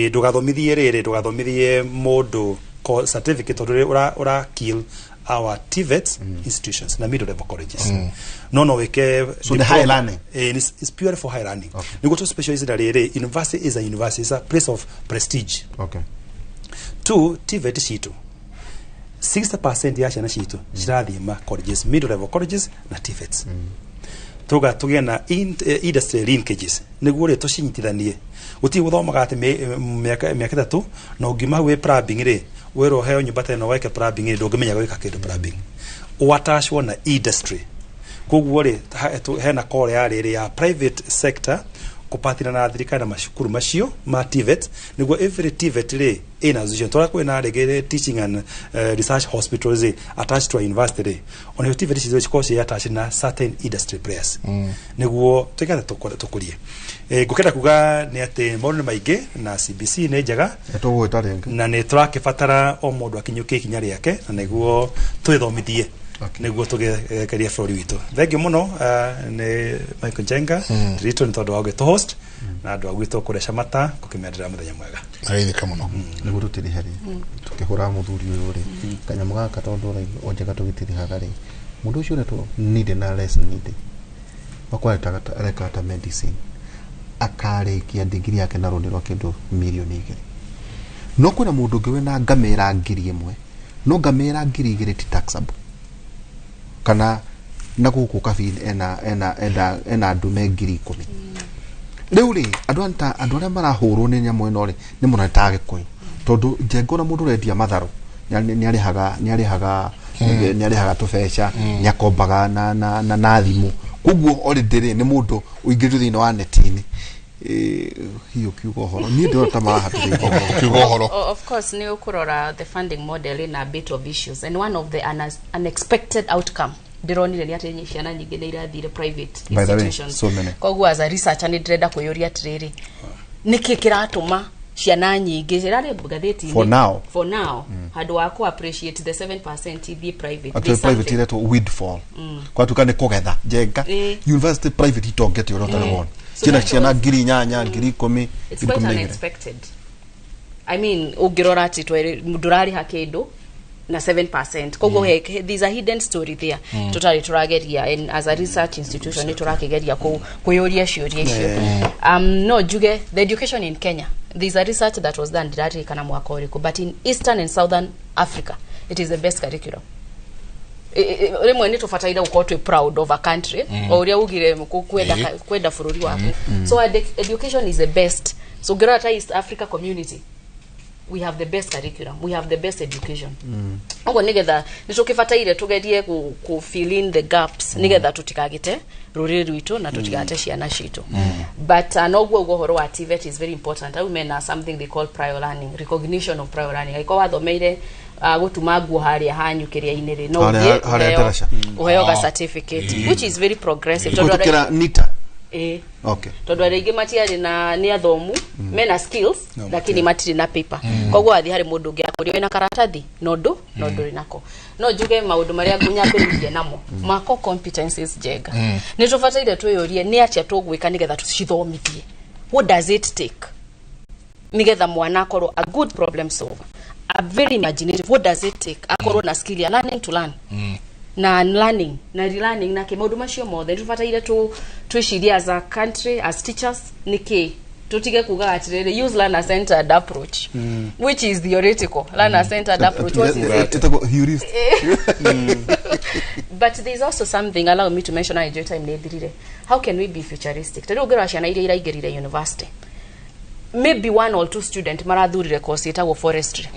ndugathomithie mundu certificate ura kill our TVET institutions na middle level colleges no weke so the high learning is pure for high learning you go to specialize that university is a university, is a place of prestige. Okay. 2 TVET shitu 60% ya ciana citu cirathima colleges, middle level colleges na TVETs tugia na industry linkages niguo ri tucinyitithanie uti guthomaga ati miaka 3 na ugima we plumbing ri wero heo nyumba teno weke plumbing ri ndungimenya gwika kindu plumbing watashwo na industry koguo ri hena kore ya ri ya private sector kupatina na thirikari na mashukuru macio ma TVET niguo every TVET ri ina association tora kwina regere teaching and research hospitals attached to a university on your TVET is course attached na certain industry players niguo tukata tukurie gukenda kuga ni ati maundu maingi na CBC ni njega na ni turakibatara o mundu akinyuke ikinya riake na niguo twithomithie niguo tugekeria bũrũri witũ thengiũ mũno nĩ Michael Jenga rito nĩ tondũ wa gũgĩtũ host na andũ agwitũ kũreca mata gũkĩmendera mũthenya mwega ageithĩka mũno nĩguo tũtiriharia tũkĩhũra mũthuri ũyũ rĩ kanyamũ gaka tondũ Onjega tũgĩtirihaga rĩ mũndũ ũcio ũretwo need na less need wakwaretaga areka ta medicine akarĩkia degree yake na rũni rwa kĩndũ milioni 2 no kwĩna mũndũ ũngĩ wĩna ngamĩra 1,000 no ngamĩra 2,000 ti taxable kana na guku kabini ena ndume 10,000 riu ri andu aria marahurwo ni nyamu ino ri ni muna tage koi tondu Njenga na mundu rendia matharu ni arihaga tubesha nyakombaga na thimu kuguo already ni mundu uingirire thini wa netini hiyo kiugo horo ni ndo tamaha kiugo horo of course ni ukurora the funding model in a bit of issues and one of the unexpected outcome ndironire ni ati ciana nyingi ni irathire private institutions so koguo as a researcher ni ndrenda kuyuria atiriri niki kiratuma ciana nyingi cirari gatheti for now handu wa ku appreciate the 7% the private ile to windfall kwa tukane kugetha Njenga university private itongete urota rwon ciana 8,000 10,000 it's quite unexpected. I mean ugirora ati ndurari hakindu na 7% koguo these are hidden story there tutari turageria and as a research institution ni turakigeria kuyuria ciuria icio no juge the education in Kenya there's a research that was done direct kana mwaka uriku but in Eastern and Southern Africa it is the best curriculum rimwe ni tufataida uko proud of a country uria ugire kwenda bururi waku so education is the best so gira ta East Africa community we have the best curriculum, we have the best education. Ogo nigetha nitukifataire tugerie ku fill in the gaps nigetha tutikagite ruriri rwitu na tutigate ciana citu. But nogwo uhoro wa TVET is very important. Women are something they call prior learning, recognition of prior learning. Iko wathomeire gutuma nguo haria hanyukiria inere no uheo ga certificate which is very progressive. Tukira nita okay. Tondu arigi matiari na ni athomu mena skills lakini matiri na paper. Kogwo athi hari mundu ngi akuri na karatathi nondo rinako. No juge maundu maria ngunyambiririe namo mako competencies jega. Ni tufataire twiyurie ni atia tugwika nigetha tucithomithie. What does it take? Nigetha mwana akorwo a good problem solver, a very imaginative. What does it take? Akorwo na skill ya learning to learn. Na learning na relearning na kimaundu macio mothe tufataire twiciria as a country, as teachers niki tutige kuga atirere use learner centered approach which is theoretical. Learner centered approach was heuristic. But there is also something, allow me to mention how can we be futuristic? Tero gera ciana iria iraigirire university, maybe 1 or 2 student marathurire course itago forestry.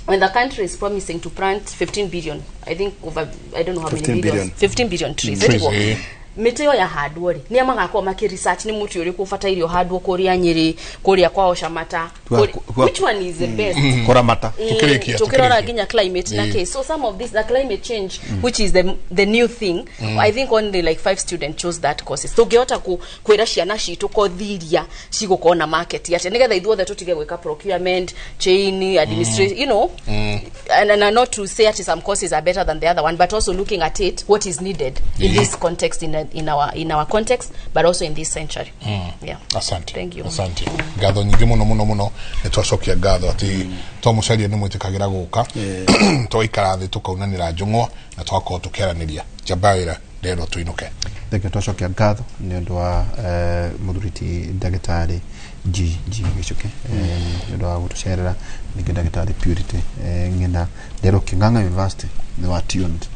When the country is promising to plant 15 billion, I think over, I don't know how many billions, 15 billion trees. Meteo ya hardware ni amagako maki research ni mutu yuri kufataire hardware koria Nyeri koria kwa Oshamata. Which one is the best? Koramata tukirora ginya climate na case. So some of this, the climate change which is the new thing, I think only like 5 students chose that courses. So geota kwira ciana citu kothiria cigukona market yate nigetha ithuothe tutige gweka procurement chain administration, you know, and not to say that some courses are better than the other one, but also looking at it what is needed in this context, in our context, but also in this century. Yeah. Asante. Thank you. Asante. Gatho nyingi muno nitwacokia gatho ati to mucaria ni mwitikagira guka to ikara thi tukaunanira njung'wa na twako tukeraniria jabaira ndero tuinuke. Ndeke twacokia gatho ni undu wa muthuriti ndagitari G gicuke ni undu wa gutucerera ni ndagitari Purity ngina ndero King'ang'a University ni wa tuned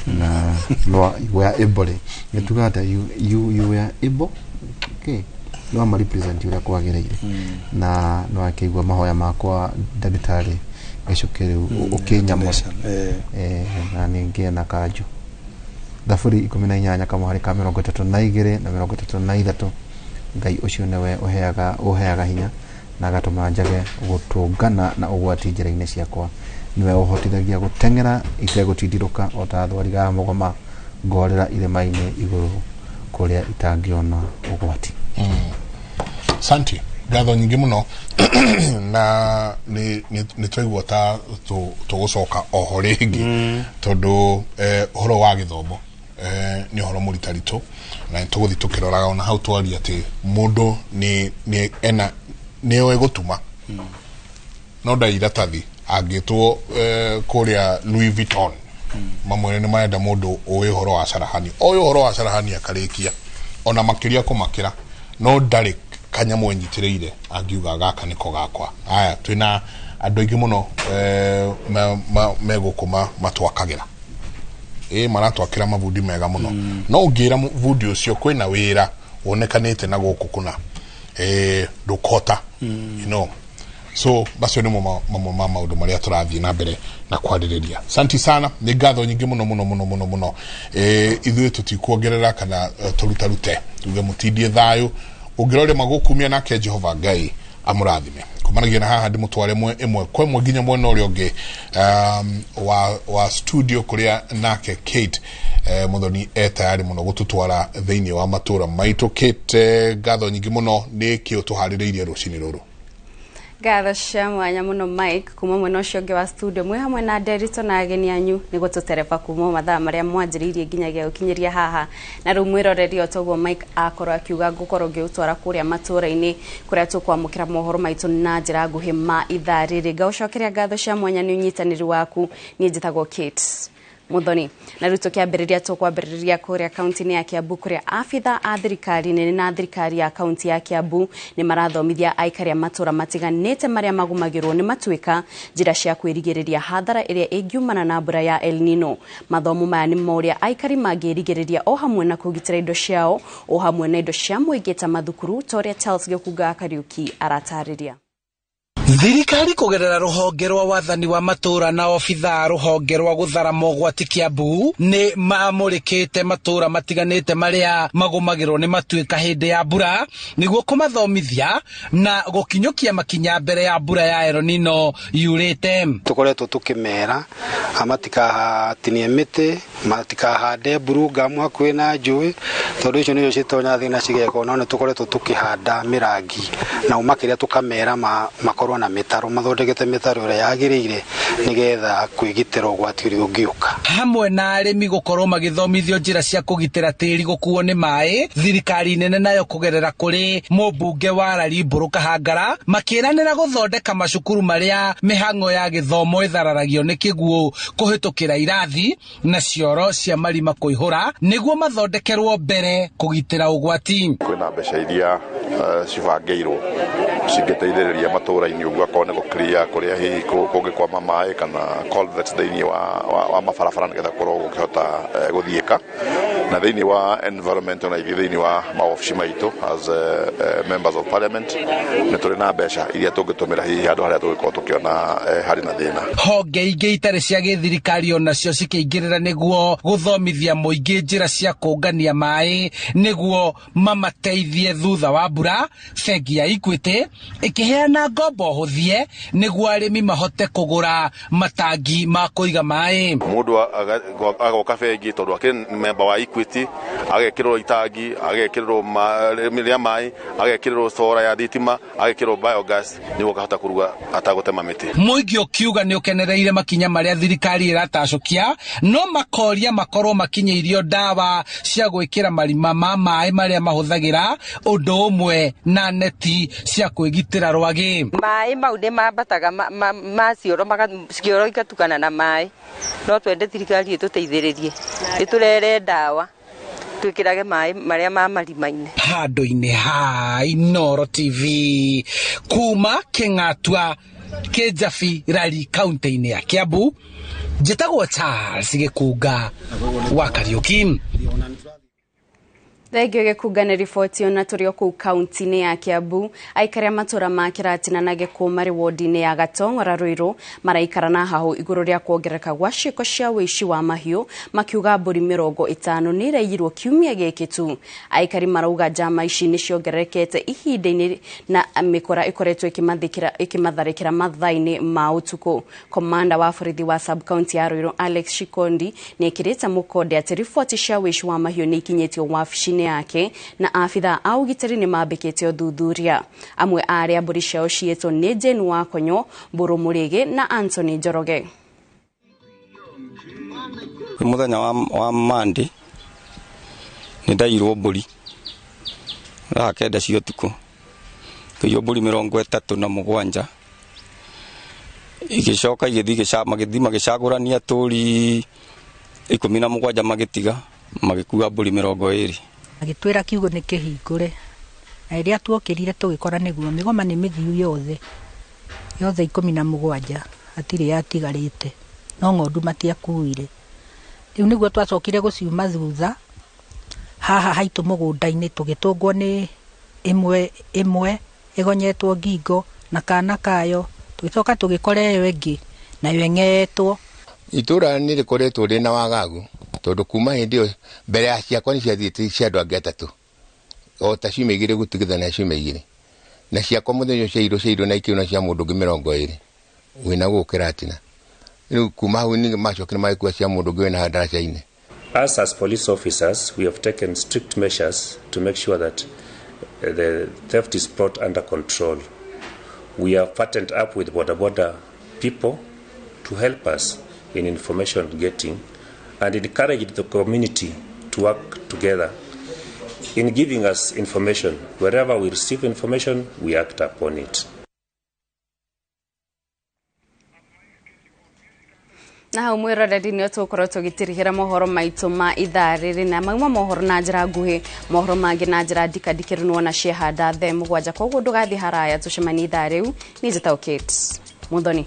na no we are able nitugata you were able okay no ma represent you kwa gereire na no akigwa mahoya makwa ndagitari gicukire ukinyamo na ninge na kaju dafuri 18 kama hari kamera 32 na 33 ngai ucio newe uheaga hinya na gatuma njage gutungana na ugwati njira-ini ciakwa niwe uhotithagia gutengera itegutidiruka otathwariga mugoma ngorera irema-ini iguru kuria itangiona ugwati. Santi gatho nyingi muno na ni twaigua ta tugucoka oho ringi tondu horo wa githomo ni horo muritaritu na tuguthi tukiroraga ona hau twari ati mundu ni oe gutuma no ndairatathi agitwo kuria Louis Vuitton mamwe ni maenda mundu oe horo wa carahani oyo horo wa carahani akarikia ona makiria kumakira no ndari kanyamu enyitireire agiuga gaka niko gakwa. Aya twina andu ingi muno megukuma matwakagira maratwakira mavudi mega muno no ungira vudi ucio kwina wira wonekanite na guku kuna ndukota you know, so basi ni mama maundu maria turathie na mbere na kwaririria. Santi sana ni gatho nyingi muno ithuĩ tutikuongerera kana turutarute tuge mutindie thayu ungirore magukumia nake Jehova Ngai amurathime kumanagia na haha ndimutware imwe kwa mwe nginya mwena uria ungi wa studio kuria nake Kate muthoni tayari muno gututwara thiini wa matura maitu. Kate gatho nyingi muno ni ki utuhaririirie rucini ruru. Gatho cia mwanya muno Mike kuma mwena ucio ungi wa studio mwe hamwe na Derito na ageni anyu ni gututereba kuma mathaa maria mwanjiriirie nginyagia ukinyiria haha na riu mwiroreri otoguo Mike akorwo akiuga ngukorwo ngiutwara kuria matura-ini kuria tukwamukira mohoro maitu na njira nguhi ma ithaa riri. Ngaucokeria gatho cia mwanya ni unyitaniri waku ni njitagwo Kate Muthoni na ruto kiambiriria tukwambiriria kuria kaunti ya Kiambu kuria afitha a thirikari nene na thirikari ya kaunti ya Kiambu ni marathomithia aikari matura matiganite maria magumagirwo ni matuika njira cia kwirigiriria hathara iria ingiumana na mbura ya El Nino. Mathomo maya ni moria aikari mangirigiriria o hamwe na kugitira indo ciao o hamwe na indo cia muingita mathukuru toria Charles Gikuga Kariuki aratariria. Thirikari kugerera ruhonge rwa wathani wa matura na obitha ruhonge rwa guthara mogwati Kiambu ni mamurikite matura matiganite maria magumagirwo ni matuika hindi ya mbura niguo kumathomithia na gukinyukia makinya mbere ya mbura ya El Nino yurite. Tukoretwo tukimera amatikaatinie miti matikahande buruga mwakwe na njui tondu icio nicio citonya thina cigeko no tukoretwo tukihanda mirangi na umakiria tukamera makorwo na mitaro mathondekete mitaro ire yagirire nigetha kwigitira ugwati uri ungiuka hamwe na arimi gukorwo magithomithio njira cia kugitira tiri gukuo ni mai. Thirikari nene nayo kugerera kuri mubunge wa Rari Mburu Kahangara makiranira guthondeka macukuru maria mihango ya githomo ithararagio ni kiguo kuhitukira irathi na cioro cia marima kuihura niguo mathondekerwo mbere kugitira ugwati. Kwina mbeca iria cibangeirwo cingiteithiriria matura-ini uguo akone gukria kuria hihi kungikwama mai kana culverts thiini wa mabarabara nigetha korwo gukihota guthiika na thiini wa environment na thiini wa maofici maitu as members of parliament ni turi na mbeca iria tungitumira hihi andu haria tugikorwo tukiona hari na thina. Honge ingi itari cia githirikari onacio cikiingirira niguo guthomithia muingi njira cia kungania mai niguo mamateithie thutha wa mbura. Bengi ya Equity ikiheana ngombo huthie niguo arimi mahote kugura matangi ma kuiga mai. Mundu agoka bengi tondu akiri member wa Equity agekirwo itangi agekirwo ria mai agekirwo sora ya thitima agekirwo biogas niguo kahota kuruga atagutema miti. Muingi ukiuga ni ukenereire makinya maria thirikari iratacukia no makoria makorwo makinyeirio dawa cia gwikira marima ma mai maria mahuthagira undu umwe na neti cia kwigitira rwagi. Mai mau ni mambataga cioro igatukana na mai no twende thirikari ituteithiririe iturere dawa twikirage mai maria ma marima-ini. Handu-ini ha Inooro TV kuma Kingatua Kijabi Rari kaunti-ini ya Kiambu njitagwo Charles Gikunga wa Kariuki. Thegio gikungane riboti ona turio kuu kaunti-ini ya Kiambu aikari matura ma Kiratina na Gikuyu mari wodi-ini ya Gatong'ora Ruiru maraikarana haho iguru ria kuongereka gwa ciiko cia wici wa mahiu makiuga mburi 50 ni iraiyirwo kiumia giki tu. Aikari marauga njama ici ni ciongererekete ihinda-ini na mikora ikoretwo ikimatharikira mathaa-ini ma utuku. Komanda wa borithi wa sub county ya Ruiru Alex Shikondi ni ekirite mukonde ati riboti cia wici wa mahiu ni ikinyetio wabici yake na afitha au gitari ni mambikite thuthuria. Amwe aria mburi ciao cietwo ni Jane Wakonyo, Mburu Murige na Anthony Njoroge. Muthenya wa Monday ni ndairwo mburi kenda cia utuku kiyo mburi 37 igicoka igithii magicagurania turi 17 magitiga magikuga mburi 20 agitwira kiugo ni kihingure na iria tuokirire tugikora niguo migoma ni mithiu yothe 17 atiri yatigarite no ng'ondu matiakuire. Riu niguo twacokire guciuma thutha haha haitu mugunda-ini tugitungwo ni imwe igonyetwo ngingo na kana kayo tugicoka tugikora iyo ingi nayo eng'etwo. Itura ni rikoretwo rina wagagu tondu kuma hindi mbere ya ciakwa ni ciathiite cia andu angi atatu o ta ciumia igiri gutigithania ciumia igiri na ciakwa muthenya ciairu na ikiuna cia mundu 20 wina gukira atina riu kuma hau ni macokire maikua cia mundu wina hadaraca-ini. As police officers, we have taken strict measures to make sure that the theft is brought under control. We have partnered up with border people to help us in information getting and encouraged the community to work together in giving us information. Wherever we receive information, we act upon it. Na hau mwiroreri ni tukorwo tugitirihira mohoro maitu ma ithaa riri na mauma mohoro na njira nguhi mohoro mangi na njira ndikadikirinwo na ciehanda the 7 koguo ndugathi haraya tucemani ithaa riu ni njitao Kate Muthoni.